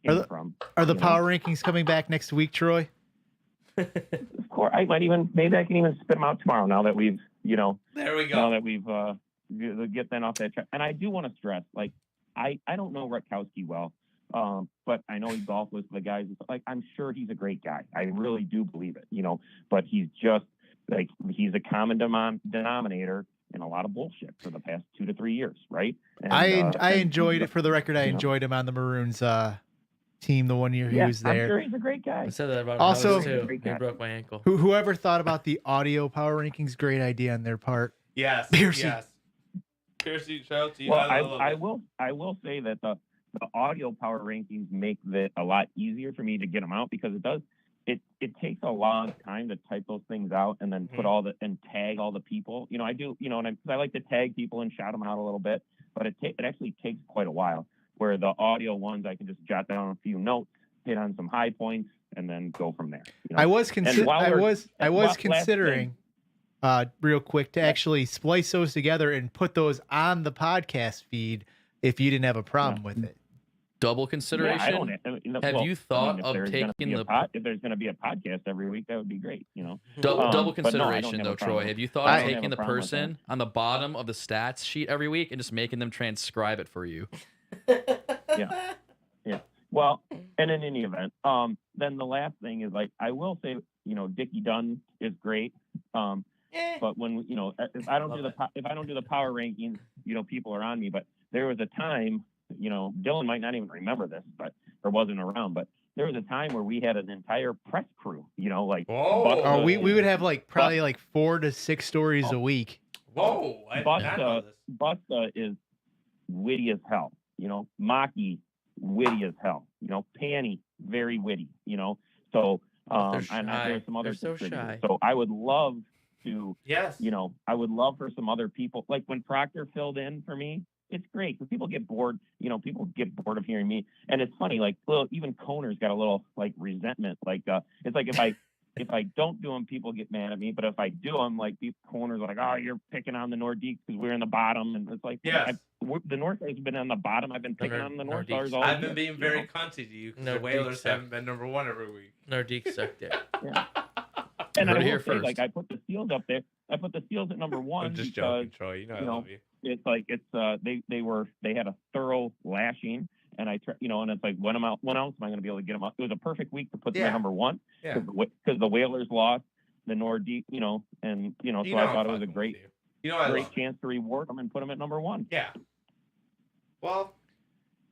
Speaker 6: came from.
Speaker 2: Are the power rankings coming back next week, Troy?
Speaker 6: Of course, maybe I can even spit them out tomorrow. Now that we've,
Speaker 3: There we go.
Speaker 6: now that we've get that off that track. And I do want to stress, like, I don't know Rutkowski well, but I know he golfed with the guys. Like, I'm sure he's a great guy. I really do believe it, but he's just like, he's a common denominator in a lot of bullshit for the past 2 to 3 years, right? And,
Speaker 2: I enjoyed it. For the record, I enjoyed him on the Maroons team the one year he was there.
Speaker 6: I'm sure he's a great guy.
Speaker 5: I said that about
Speaker 2: Also-
Speaker 5: Rose, too. He broke my ankle.
Speaker 2: Whoever thought about the audio power rankings, great idea on their part.
Speaker 3: Yes.
Speaker 2: Piercy.
Speaker 3: Yes. Piercy, shout out to you.
Speaker 6: Well,
Speaker 3: I
Speaker 6: I will say that the audio power rankings make it a lot easier for me to get them out, because it takes a long time to type those things out and then put and tag all the people. I do, and I like to tag people and shout them out a little bit, but it actually takes quite a while. Where the audio ones, I can just jot down a few notes, hit on some high points, and then go from there.
Speaker 2: I was considering real quick to actually splice those together and put those on the podcast feed if you didn't have a problem with it.
Speaker 4: Double consideration. Have you thought of taking
Speaker 6: if there's going to be a podcast every week, that would be great.
Speaker 4: Double
Speaker 6: but no, I don't
Speaker 4: consideration
Speaker 6: have a
Speaker 4: though,
Speaker 6: problem.
Speaker 4: Troy. Have you thought
Speaker 6: I
Speaker 4: of
Speaker 6: don't have
Speaker 4: taking
Speaker 6: a
Speaker 4: the
Speaker 6: problem with
Speaker 4: person on the bottom of the stats sheet every week and just making them transcribe it for you?
Speaker 6: Yeah. Well, and in any event, then the last thing is, like, I will say, Dickie Dunn is great. But when if I don't do the power rankings, people are on me. But there was a time, Dylan might not even remember this, or wasn't around, but there was a time where we had an entire press crew. Like,
Speaker 2: Oh, we would have probably 4 to 6 stories a week.
Speaker 3: Whoa! I did not know this.
Speaker 6: Busta is witty as hell. Maki, witty as hell. Panny, very witty. So and there's some other
Speaker 5: They're so
Speaker 6: contributors.
Speaker 5: shy.
Speaker 6: So I would love to,
Speaker 3: Yes.
Speaker 6: you know, I would love for some other people, like when Proctor filled in for me, it's great because people get bored. You know, people get bored of hearing me. And it's funny, like, well, even Koner's got a little like resentment. Like, it's like if I don't do them, people get mad at me. But if I do them, like these corners are like, oh, you're picking on the Nordiques because we're in the bottom. And it's like,
Speaker 3: Yes.
Speaker 6: the North Stars have been on the bottom. I've been picking on the North Stars all
Speaker 3: I've
Speaker 6: year,
Speaker 3: been being
Speaker 6: you
Speaker 3: very
Speaker 6: know?
Speaker 3: cunty to you because
Speaker 5: No,
Speaker 3: the Whalers
Speaker 5: Deeks suck.
Speaker 3: haven't been number one every week.
Speaker 5: Nordique sucked it.
Speaker 6: And
Speaker 4: Heard
Speaker 6: I
Speaker 4: it here
Speaker 6: will say,
Speaker 4: first.
Speaker 6: like, I put the Seals up there. I put the Seals at number one
Speaker 3: I'm just
Speaker 6: because
Speaker 3: joking, Troy. You know I
Speaker 6: you know,
Speaker 3: love you.
Speaker 6: it's like they had a thorough lashing, and and it's like when else am I going to be able to get them up? It was a perfect week to put them
Speaker 3: Yeah.
Speaker 6: at number one
Speaker 3: Yeah.
Speaker 6: because the Whalers lost, the Nordique, and so I thought it was a great
Speaker 3: I
Speaker 6: great
Speaker 3: love it.
Speaker 6: chance to reward them and put them at number one.
Speaker 3: Yeah. Well,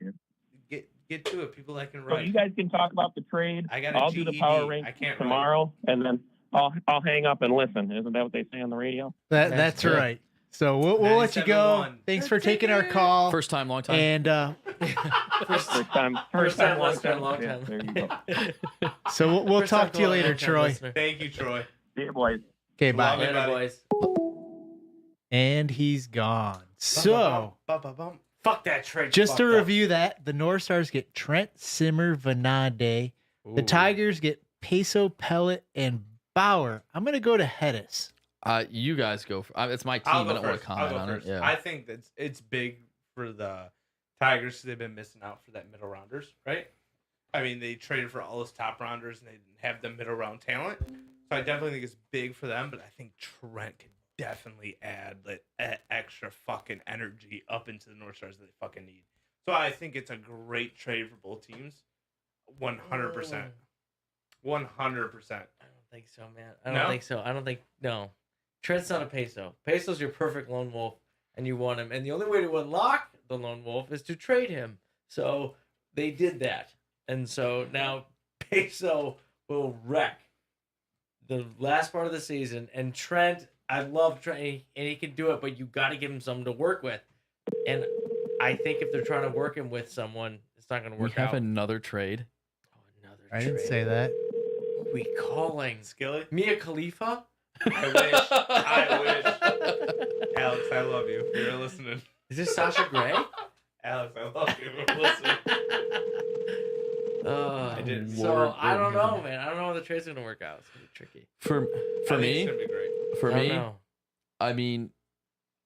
Speaker 6: Yeah.
Speaker 3: get to it. People that can
Speaker 6: So
Speaker 3: write.
Speaker 6: you guys can talk about the trade.
Speaker 3: I got a
Speaker 6: I'll do the
Speaker 3: GED.
Speaker 6: power
Speaker 3: I
Speaker 6: rankings
Speaker 3: can't
Speaker 6: tomorrow, and then I'll hang up and listen. Isn't that what they say on the radio?
Speaker 2: That's
Speaker 4: good.
Speaker 2: right. So we'll let you go.
Speaker 3: 97-1.
Speaker 2: Thanks for taking our call.
Speaker 4: First time, long time.
Speaker 2: And
Speaker 6: First time,
Speaker 5: last time, long
Speaker 6: Yeah,
Speaker 5: time.
Speaker 6: there you go.
Speaker 2: so we'll
Speaker 5: First time
Speaker 2: talk to you
Speaker 5: caller,
Speaker 2: later,
Speaker 5: long time
Speaker 2: Troy.
Speaker 5: listener.
Speaker 3: Thank you, Troy.
Speaker 6: See you, boys.
Speaker 2: Okay,
Speaker 3: Love
Speaker 2: bye.
Speaker 3: it.
Speaker 5: Later, boys.
Speaker 2: And he's gone. So
Speaker 3: Bum.
Speaker 5: Fuck that trade.
Speaker 2: just to
Speaker 5: fucked up.
Speaker 2: review that, the North Stars get Trent Simmer Venade. The Tigers get Peso, Pellet, and Bauer. I'm gonna go to Hedis.
Speaker 4: You guys go. It's my team.
Speaker 3: I'll
Speaker 4: I
Speaker 3: go
Speaker 4: don't want
Speaker 3: first.
Speaker 4: to comment
Speaker 3: I'll
Speaker 4: on
Speaker 3: go
Speaker 4: it.
Speaker 3: first.
Speaker 4: Yeah.
Speaker 3: I think that it's big for the Tigers because they've been missing out for that middle rounders, right? I mean, they traded for all those top rounders and they didn't have the middle round talent. So I definitely think it's big for them, but I think Trent could definitely add that extra fucking energy up into the North Stars that they fucking need. So I think it's a great trade for both teams. 100%. 100%.
Speaker 5: I don't think so, man. I don't
Speaker 3: No?
Speaker 5: think so. I don't think no. Trent's not a peso. Peso's your perfect lone wolf, and you want him. And the only way to unlock the lone wolf is to trade him. So they did that, and so now peso will wreck the last part of the season. And Trent, I love Trent, and he can do it, but you got to give him something to work with. And I think if they're trying to work him with someone, it's not going to
Speaker 4: We
Speaker 5: work
Speaker 4: have
Speaker 5: out.
Speaker 4: another trade.
Speaker 5: Oh, another
Speaker 2: I didn't
Speaker 5: trade.
Speaker 2: say that.
Speaker 5: Who are we calling?
Speaker 3: Skilly?
Speaker 5: Mia Khalifa?
Speaker 3: I wish. Alex, I love you. If you're listening.
Speaker 5: Is this Sasha Grey?
Speaker 3: Alex, I love you. If you're listening. I didn't.
Speaker 5: So I don't know, man. I don't know how the trade's gonna work out. It's gonna be tricky.
Speaker 4: For
Speaker 3: I think it's
Speaker 4: me,
Speaker 3: gonna be great.
Speaker 4: for
Speaker 5: I don't
Speaker 4: me,
Speaker 5: know.
Speaker 4: I mean,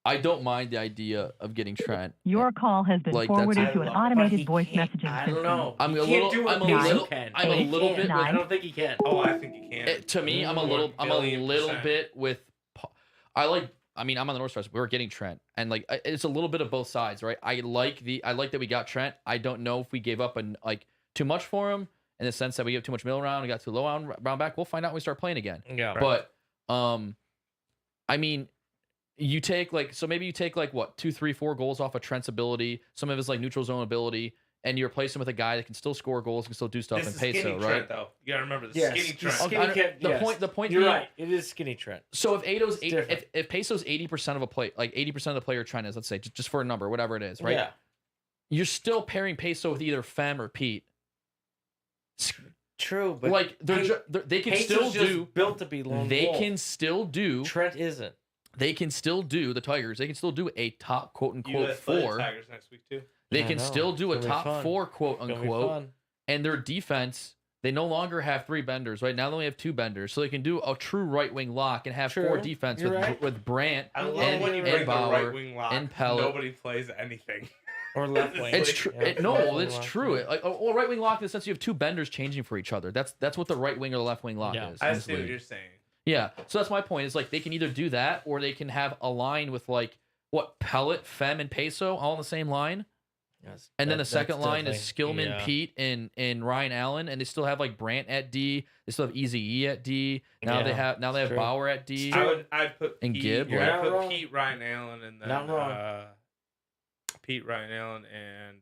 Speaker 4: I don't mind the idea of getting Trent.
Speaker 7: Your call has been
Speaker 4: Like, that's-
Speaker 7: forwarded
Speaker 3: I
Speaker 7: to an
Speaker 3: love it.
Speaker 5: But
Speaker 7: automated
Speaker 5: he
Speaker 7: voice
Speaker 5: can't-
Speaker 7: messaging
Speaker 5: I
Speaker 7: system.
Speaker 5: don't know.
Speaker 4: I'm
Speaker 5: He
Speaker 4: a
Speaker 5: can't
Speaker 4: little-
Speaker 5: do what
Speaker 4: I'm a
Speaker 5: Peso
Speaker 4: little-
Speaker 5: can.
Speaker 4: I'm a
Speaker 5: He
Speaker 4: little
Speaker 5: can't.
Speaker 4: bit
Speaker 5: I
Speaker 7: with-
Speaker 5: don't think he can.
Speaker 3: Oh, I think you can.
Speaker 4: To me, I'm a little
Speaker 3: $1,000,000,000%.
Speaker 4: bit with. I mean, I'm on the North Stars. We're getting Trent, and like it's a little bit of both sides, right? I like that we got Trent. I don't know if we gave up too much for him in the sense that we gave too much middle round, we got too low on round back. We'll find out when we start playing again.
Speaker 5: Yeah.
Speaker 4: But I mean, maybe you take what 2, 3, 4 goals off of Trent's ability, some of his like neutral zone ability, and you replace him with a guy that can still score goals, can still do stuff
Speaker 3: This
Speaker 4: in
Speaker 3: is
Speaker 4: Peso,
Speaker 3: skinny
Speaker 4: right?
Speaker 3: Trent, though. You gotta remember the
Speaker 5: Yes,
Speaker 3: skinny Trent.
Speaker 5: skinny Trent,
Speaker 4: The
Speaker 5: yes.
Speaker 4: point
Speaker 5: You're
Speaker 4: being-
Speaker 5: right. It is skinny Trent.
Speaker 4: So if
Speaker 5: different.
Speaker 4: if Peso's 80% of a play, like 80% of the player Trent is, let's say, just for a number, whatever it is, right?
Speaker 5: Yeah.
Speaker 4: You're still pairing Peso with either Fem or Pete.
Speaker 5: True, but
Speaker 4: Like they can
Speaker 5: Peso's
Speaker 4: still
Speaker 5: just
Speaker 4: do.
Speaker 5: built to be lone
Speaker 4: They
Speaker 5: wolf.
Speaker 4: can still do.
Speaker 5: Trent isn't.
Speaker 4: They can still do the Tigers. They can still do a top quote
Speaker 3: You
Speaker 4: unquote
Speaker 3: guys play the
Speaker 4: 4.
Speaker 3: Tigers next week too.
Speaker 4: They
Speaker 5: I
Speaker 4: can
Speaker 5: know.
Speaker 4: still do a
Speaker 5: It's gonna be
Speaker 4: top
Speaker 5: fun.
Speaker 4: 4 quote
Speaker 5: It's gonna be
Speaker 4: unquote.
Speaker 5: fun.
Speaker 4: And their defense, they no longer have 3 benders, right? Now they only have 2 benders. So they can do a true right wing lock and have 4
Speaker 5: True.
Speaker 4: defense
Speaker 5: You're
Speaker 4: with
Speaker 5: right.
Speaker 4: with Brandt
Speaker 3: I love
Speaker 5: And-
Speaker 3: when you
Speaker 5: and
Speaker 3: bring the
Speaker 4: Bauer
Speaker 3: right wing lock.
Speaker 4: and Pellet.
Speaker 3: Nobody plays anything.
Speaker 5: Or left wing.
Speaker 4: It's true.
Speaker 5: Yeah, left
Speaker 4: No,
Speaker 5: wing
Speaker 4: it's
Speaker 5: lock.
Speaker 4: true. Or right wing lock in the sense you have 2 benders changing for each other. That's what the right wing or the left wing lock
Speaker 5: Yeah.
Speaker 4: is.
Speaker 3: I
Speaker 4: in this
Speaker 3: see what
Speaker 4: league.
Speaker 3: you're saying.
Speaker 4: Yeah. So that's my point. Is like they can either do that or they can have a line with like what Pellet, Fem, and Peso all on the same line.
Speaker 5: Yes,
Speaker 4: And then the
Speaker 5: that's
Speaker 4: second line is
Speaker 5: definitely-
Speaker 4: Skillman,
Speaker 5: yeah.
Speaker 4: Pete, and Ryan Allen, and they still have like Brandt at D. They still have Easy E at D. Now they
Speaker 5: Yeah,
Speaker 4: have
Speaker 5: it's true.
Speaker 4: Bauer at D.
Speaker 3: I'd put
Speaker 4: And
Speaker 3: Pete,
Speaker 4: Gibb,
Speaker 5: You're
Speaker 3: I'd
Speaker 5: not
Speaker 3: put
Speaker 5: wrong.
Speaker 3: Pete, Ryan Allen, and then
Speaker 5: Not wrong.
Speaker 3: Pete, Ryan Allen, and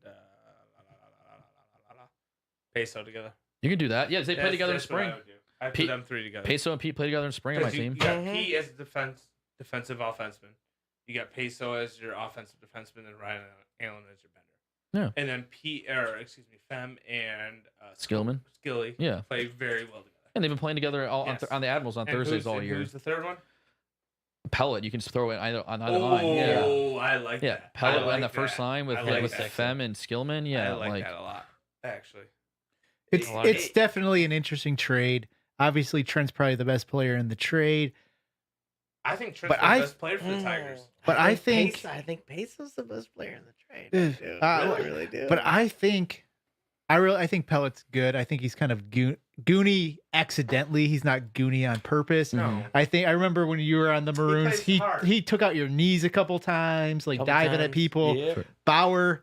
Speaker 3: Peso together.
Speaker 4: You can do that. Yeah, they play together in
Speaker 3: That's what
Speaker 4: spring.
Speaker 3: I would do. I'd
Speaker 4: Pete-
Speaker 3: put them 3 together.
Speaker 4: Peso and Pete play together in spring on my
Speaker 3: 'Cause you
Speaker 4: team.
Speaker 3: got
Speaker 5: Mhm.
Speaker 3: Pete as a defensive offenseman. You got Peso as your offensive defenseman, and Ryan Allen as your bender.
Speaker 4: Yeah.
Speaker 3: And then Fem and
Speaker 4: Skillman.
Speaker 3: Skilly
Speaker 4: Yeah.
Speaker 3: play very well together.
Speaker 4: And they've been playing together
Speaker 3: Yes.
Speaker 4: on the Admirals on
Speaker 3: And
Speaker 4: Thursdays all
Speaker 3: and
Speaker 4: year.
Speaker 3: Who's the third one?
Speaker 4: Pellet. You can just throw it on either line. Yeah.
Speaker 3: Oh, I like
Speaker 4: Yeah,
Speaker 3: that.
Speaker 4: Pellet
Speaker 3: I like
Speaker 4: on the first
Speaker 3: that.
Speaker 4: line with
Speaker 3: I like
Speaker 4: with
Speaker 3: that.
Speaker 4: Fem and Skillman. Yeah,
Speaker 3: I like that a lot, actually.
Speaker 2: It's definitely an interesting trade. Obviously, Trent's probably the best player in the trade.
Speaker 3: I think Trent's the best player for the Tigers.
Speaker 2: But I think
Speaker 5: Peso's the best player in the trade.
Speaker 2: Ugh,
Speaker 5: I really do.
Speaker 2: But I think Pellet's good. I think he's kind of goony accidentally. He's not goony on purpose.
Speaker 3: No.
Speaker 2: I remember when you were on the Maroons,
Speaker 3: plays hard.
Speaker 2: he took out your knees a couple times, like diving at people.
Speaker 5: Yeah.
Speaker 2: Bauer,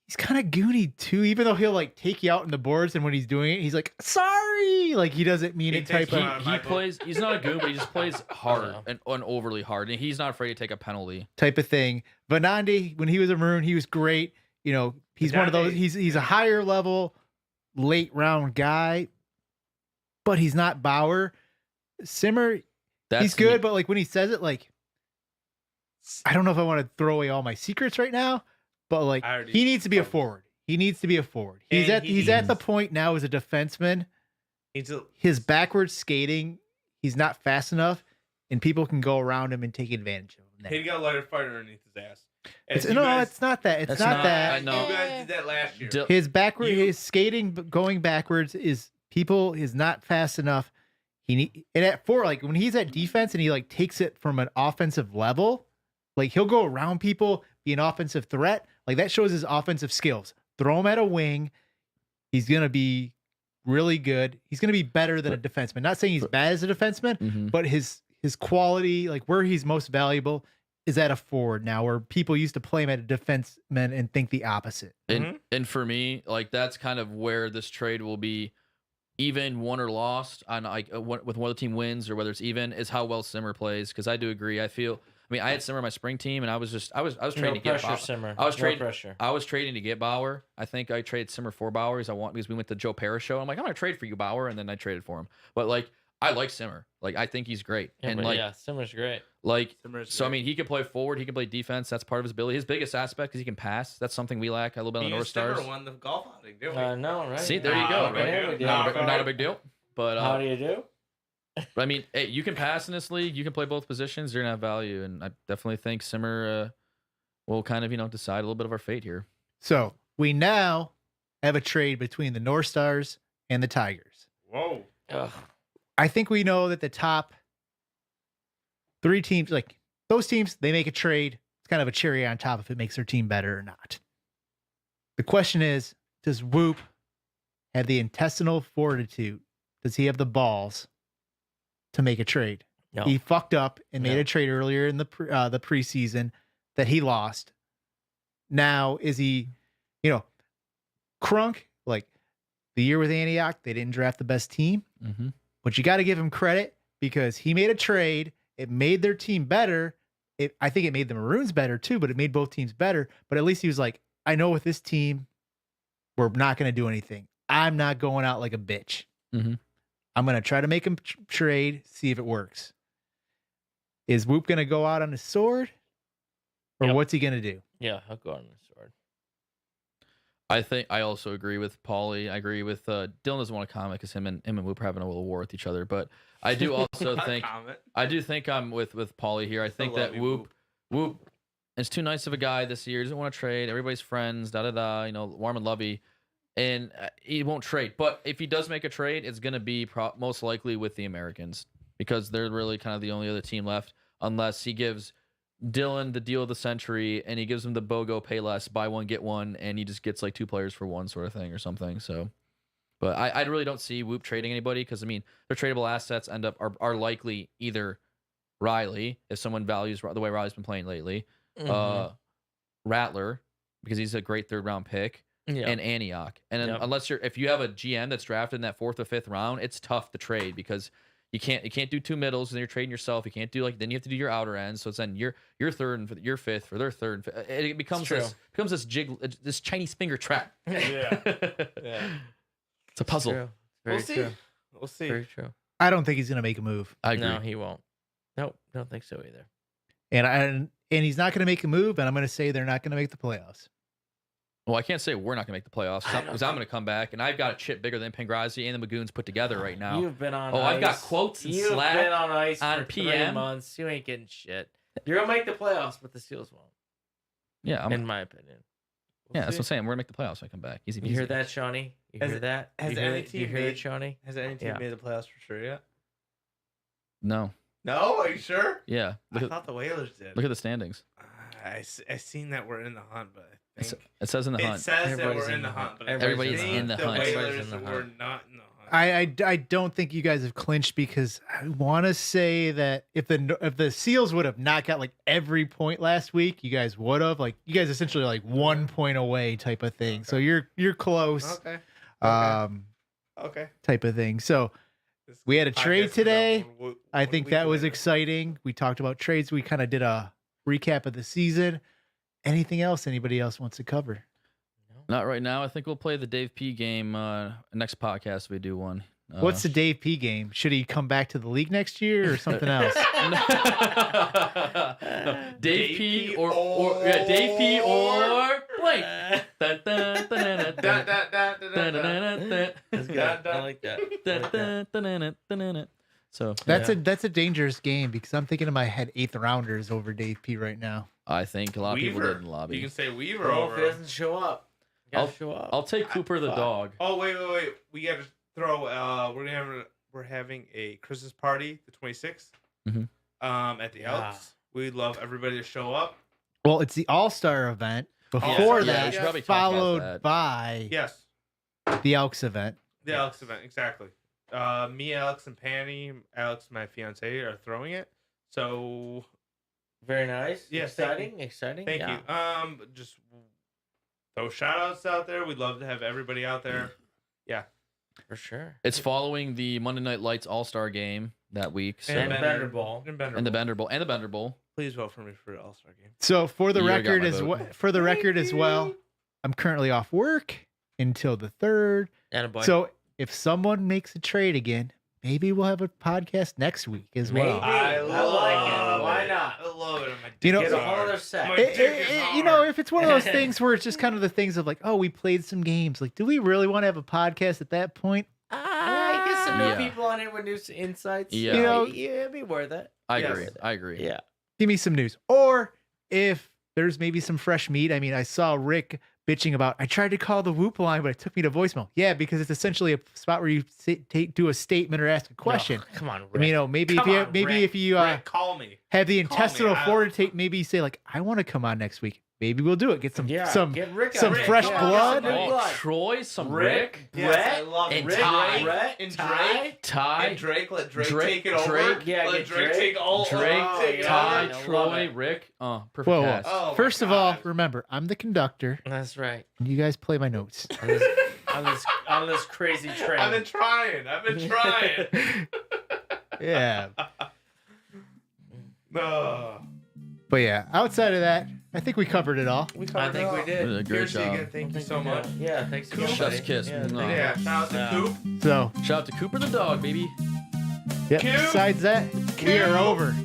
Speaker 2: he's kind of goony too, even though he'll like take you out in the boards, and when he's doing it, he's like, sorry. Like he doesn't mean
Speaker 3: He
Speaker 2: it type
Speaker 3: takes
Speaker 2: of
Speaker 3: you
Speaker 4: he plays. He's not a goon, but he just plays hard and overly hard, and he's not afraid to take a penalty.
Speaker 2: thing. Vanandi, when he was a Maroon, he was great. You know, he's one of those. He's a higher level, late round guy, but he's not Bauer. Simmer, he's good, but like when he says it, like I don't know if I want to throw away all my secrets right now, but like he needs to be a forward. He needs to be a forward. He's at the point now as a defenseman. His backwards skating, he's not fast enough, and people can go around him and take advantage of him.
Speaker 3: He got a lighter fighter underneath his ass.
Speaker 2: It's not that. It's not that.
Speaker 3: You guys did that last year.
Speaker 2: His skating going backwards is not fast enough. And at four, like when he's at defense and he like takes it from an offensive level, like he'll go around people, be an offensive threat. Like that shows his offensive skills. Throw him at a wing. He's gonna be really good. He's gonna be better than a defenseman. Not saying he's bad as a defenseman, but his quality, like where he's most valuable, is at a forward now, where people used to play him at a defenseman and think the opposite.
Speaker 4: And for me, like that's kind of where this trade will be even won or lost on like with one of the team wins or whether it's even is how well Simmer plays. Because I do agree. I mean, I had Simmer on my spring team, and I was trading to get Bauer.
Speaker 5: Simmer.
Speaker 4: I was trading.
Speaker 5: Pressure.
Speaker 4: I was trading to get Bauer. I think I traded Simmer for Bauer because we went to Joe Parrish show. I'm like, I'm gonna trade for you, Bauer, and then I traded for him. But like, I like Simmer. Like, I think he's great.
Speaker 5: Yeah,
Speaker 4: and like,
Speaker 5: Simmer's great.
Speaker 4: Like, so I mean, he can play forward. He can play defense. That's part of his ability. His biggest aspect is he can pass. That's something we lack a little bit on the North Stars.
Speaker 3: Simmer won the golf outing, didn't we?
Speaker 5: No, right?
Speaker 4: See, there you go.
Speaker 5: Right?
Speaker 4: Not a big deal. But
Speaker 5: how do you do?
Speaker 4: But I mean, hey, you can pass in this league. You can play both positions. You're gonna have value, and I definitely think Simmer will kind of decide a little bit of our fate here.
Speaker 2: So we now have a trade between the North Stars and the Tigers.
Speaker 3: Whoa!
Speaker 5: Ugh.
Speaker 2: I think we know that the top three teams, like those teams, they make a trade. It's kind of a cherry on top if it makes their team better or not. The question is, does Whoop have the intestinal fortitude? Does he have the balls to make a trade?
Speaker 5: No.
Speaker 2: He fucked up and made a trade earlier in the preseason that he lost. Now, is he, Crunk, like the year with Antioch, they didn't draft the best team.
Speaker 4: Mm-hmm.
Speaker 2: But you got to give him credit because he made a trade. It made their team better. I think it made the Maroons better too, but it made both teams better. But at least he was like, I know with this team, we're not going to do anything. I'm not going out like a bitch.
Speaker 4: Mm-hmm.
Speaker 2: I'm going to try to make him trade, see if it works. Is Whoop going to go out on a sword? Or what's he going to do?
Speaker 5: Yeah, I'll go on the sword.
Speaker 4: I think I also agree with Paulie. I agree with Dylan doesn't want to comment because him and Whoop are having a little war with each other. But I do also think I'm with Paulie here. I think that Whoop is too nice of a guy this year. He doesn't want to trade. Everybody's friends. Warm and lovey. And he won't trade. But if he does make a trade, it's going to be most likely with the Americans because they're really kind of the only other team left unless he gives Dylan the deal of the century and he gives him the BOGO pay less, buy one, get one, and he just gets like 2 players for one sort of thing or something. So, but I really don't see Whoop trading anybody because, I mean, their tradable assets are likely either Riley, if someone values the way Riley's been playing lately, Rattler, because he's a great 3rd round pick, and Antioch. And then if you have a GM that's drafted in that 4th or 5th round, it's tough to trade because you can't do 2 middles and then you're trading yourself. You can't do then you have to do your outer ends. So it's then your 3rd and your 5th for their 3rd. And 5th. It becomes this Chinese finger trap.
Speaker 5: Yeah.
Speaker 4: It's a puzzle.
Speaker 3: We'll see. We'll see.
Speaker 5: Very true.
Speaker 2: I don't think he's going to make a move.
Speaker 4: I agree.
Speaker 5: No, he won't. Nope, don't think so either.
Speaker 2: And he's not going to make a move, and I'm going to say they're not going to make the playoffs.
Speaker 4: Well, I can't say we're not going to make the playoffs because I'm going to come back, and I've got a chip bigger than Pengrazi and the Magoons put together right now.
Speaker 5: You've been on
Speaker 4: Oh,
Speaker 5: ice.
Speaker 4: I've got quotes and
Speaker 5: You've
Speaker 4: Slack
Speaker 5: been on ice
Speaker 4: on
Speaker 5: for
Speaker 4: PM.
Speaker 5: 3 months. You ain't getting shit. You're going to make the playoffs, but the Steelers won't,
Speaker 4: Yeah,
Speaker 5: in my opinion.
Speaker 4: that's what I'm saying. We're going to make the playoffs when I come back. Easy peasy.
Speaker 5: You hear that, Shawnee? You
Speaker 3: Has-
Speaker 5: hear that?
Speaker 3: has
Speaker 5: you hear,
Speaker 3: any
Speaker 5: that? You
Speaker 3: team
Speaker 5: hear
Speaker 3: made-
Speaker 5: that, Shawnee?
Speaker 3: Has any team
Speaker 5: Yeah.
Speaker 3: made the playoffs for sure yet?
Speaker 4: No.
Speaker 3: No, are you sure?
Speaker 4: Yeah.
Speaker 3: I
Speaker 4: Look
Speaker 3: thought the Whalers did.
Speaker 4: at the standings.
Speaker 3: I seen that we're in the hunt, but I think
Speaker 4: It says in the
Speaker 3: it
Speaker 4: hunt.
Speaker 3: says that
Speaker 5: Everybody's
Speaker 3: we're in the hunt. But
Speaker 4: Everybody's
Speaker 3: I think
Speaker 4: in the hunt.
Speaker 3: The
Speaker 5: Everybody's
Speaker 3: Whalers
Speaker 5: in the
Speaker 3: were
Speaker 5: hunt.
Speaker 3: not in the hunt.
Speaker 2: I don't think you guys have clinched because I want to say that if the Seals would have not got like every point last week, you guys would have you guys essentially like 1 point away type of thing.
Speaker 3: Okay.
Speaker 2: So you're close.
Speaker 3: Okay. Okay.
Speaker 2: Type of thing. So
Speaker 3: This
Speaker 2: we had a
Speaker 3: podcast
Speaker 2: trade
Speaker 3: is
Speaker 2: today.
Speaker 3: about one
Speaker 2: I think
Speaker 3: week
Speaker 2: that was
Speaker 3: later.
Speaker 2: exciting. We talked about trades. We kind of did a recap of the season. Anything else anybody else wants to cover?
Speaker 4: Not right now. I think we'll play the Dave P game next podcast. We do one.
Speaker 2: What's the Dave P game? Should he come back to the league next year or something else?
Speaker 4: Dave P or Dave P or blank. Dun, dun, dun, dun, dun, dun, dun, dun, dun.
Speaker 5: That's good. I like that. I like that.
Speaker 4: So
Speaker 2: That's a dangerous game because I'm thinking in my head 8th rounders over Dave P right now.
Speaker 4: I think a lot of people
Speaker 3: Weaver.
Speaker 4: did in the lobby.
Speaker 3: You can say Weaver
Speaker 5: Bro, if
Speaker 3: over.
Speaker 5: he doesn't show up, you gotta show up.
Speaker 4: I'll take Cooper the dog.
Speaker 3: Oh wait. We got to throw. We're having a Christmas party the 26th.
Speaker 4: Mhm.
Speaker 3: At the Elks. We'd love everybody to show up.
Speaker 2: Well, it's the All-Star event before
Speaker 3: Yeah,
Speaker 2: that,
Speaker 3: we should
Speaker 4: probably talk about
Speaker 2: followed
Speaker 4: that.
Speaker 2: by
Speaker 3: Yes.
Speaker 2: the Elks event.
Speaker 3: The Alex event, exactly. Me, Alex, and Panny, Alex, my fiance, are throwing it. So
Speaker 5: Very nice.
Speaker 3: Yeah,
Speaker 5: Exciting. Exciting.
Speaker 3: thank
Speaker 5: yeah.
Speaker 3: you. Just throw shout outs out there. We'd love to have everybody out there. Yeah.
Speaker 5: For sure.
Speaker 4: It's following the Monday Night Lights All-Star game that week. So,
Speaker 5: And Bender Bowl.
Speaker 3: And Bender
Speaker 4: and the
Speaker 3: Bowl.
Speaker 4: Bender Bowl.
Speaker 3: Please vote for me for the All Star game.
Speaker 2: So for the
Speaker 4: You already got my
Speaker 2: record
Speaker 4: vote.
Speaker 2: as well, I'm currently off work until the 3rd.
Speaker 5: And a boy.
Speaker 2: So if someone makes a trade again, maybe we'll have a podcast next week as well.
Speaker 5: Maybe. I like it. Why not?
Speaker 3: I love it. My
Speaker 2: You know-
Speaker 3: dick
Speaker 5: Get
Speaker 3: is
Speaker 5: a whole
Speaker 3: hard.
Speaker 5: other set.
Speaker 3: My
Speaker 2: It-
Speaker 3: dick is
Speaker 2: you know,
Speaker 3: hard.
Speaker 2: if it's one of those things where it's just kind of the things of like, oh, we played some games. Like, do we really want to have a podcast at that point?
Speaker 5: I get some new
Speaker 4: Yeah.
Speaker 5: people on here with new insights.
Speaker 4: Yeah.
Speaker 2: You know-
Speaker 5: yeah, it'd be worth it.
Speaker 4: I
Speaker 3: Yes.
Speaker 4: agree. I agree.
Speaker 5: Yeah.
Speaker 2: Give me some news. Or if there's maybe some fresh meat. I mean, I saw Rick bitching about, I tried to call the Whoop line, but it took me to voicemail. Yeah, because it's essentially a spot where you do a statement or ask a question.
Speaker 5: No, come on, Rick.
Speaker 2: I mean, you know, maybe
Speaker 3: Come on,
Speaker 2: maybe
Speaker 3: Rick.
Speaker 2: if you
Speaker 3: Rick, call me.
Speaker 2: have the
Speaker 3: Call me.
Speaker 2: intestinal
Speaker 3: I-
Speaker 2: fortitude, maybe you say like, I want to come on next week. Maybe we'll do it. Get some
Speaker 5: yeah,
Speaker 2: some
Speaker 5: get Rick
Speaker 2: some
Speaker 5: on it.
Speaker 2: fresh
Speaker 5: Yeah,
Speaker 2: blood.
Speaker 5: get some new
Speaker 4: Oh,
Speaker 5: blood.
Speaker 4: Troy, some
Speaker 5: Rick,
Speaker 4: Rick,
Speaker 3: Yes, I
Speaker 5: Brett,
Speaker 3: love it.
Speaker 4: and
Speaker 3: Rick,
Speaker 4: Ty.
Speaker 5: Brett,
Speaker 3: and
Speaker 5: Ty.
Speaker 3: Drake.
Speaker 4: Ty,
Speaker 3: And Drake, let Drake,
Speaker 4: Drake-
Speaker 3: take it over.
Speaker 4: Drake,
Speaker 5: yeah,
Speaker 3: let
Speaker 5: get
Speaker 3: Drake,
Speaker 5: Drake.
Speaker 3: take all.
Speaker 4: Drake,
Speaker 3: take it
Speaker 4: Ty,
Speaker 3: over.
Speaker 5: I
Speaker 4: Troy,
Speaker 5: love it.
Speaker 4: Rick. Perfect
Speaker 2: Whoa, whoa.
Speaker 4: cast.
Speaker 3: Oh, my
Speaker 2: First of all,
Speaker 3: God.
Speaker 2: remember, I'm the conductor,
Speaker 5: That's right.
Speaker 2: and you guys play my notes.
Speaker 5: On this crazy train.
Speaker 3: I've been trying. I've been trying.
Speaker 2: Yeah.
Speaker 3: No.
Speaker 2: But yeah, outside of that, I think we covered it all.
Speaker 3: We
Speaker 5: I
Speaker 3: covered
Speaker 5: think
Speaker 3: it
Speaker 5: we
Speaker 3: all.
Speaker 5: did.
Speaker 4: Great
Speaker 3: Seriously,
Speaker 4: job.
Speaker 3: again, thank you so much.
Speaker 5: Yeah, thanks again.
Speaker 3: Coop.
Speaker 4: Chef's
Speaker 5: buddy.
Speaker 4: kiss.
Speaker 5: Yeah,
Speaker 4: Mwah.
Speaker 5: thank you.
Speaker 3: Yeah, shout out to
Speaker 5: Yeah.
Speaker 3: Coop.
Speaker 2: So,
Speaker 4: Shout out to Cooper the dog, baby.
Speaker 2: yeah,
Speaker 3: Cute.
Speaker 2: besides that, we are
Speaker 3: Cute.
Speaker 2: over.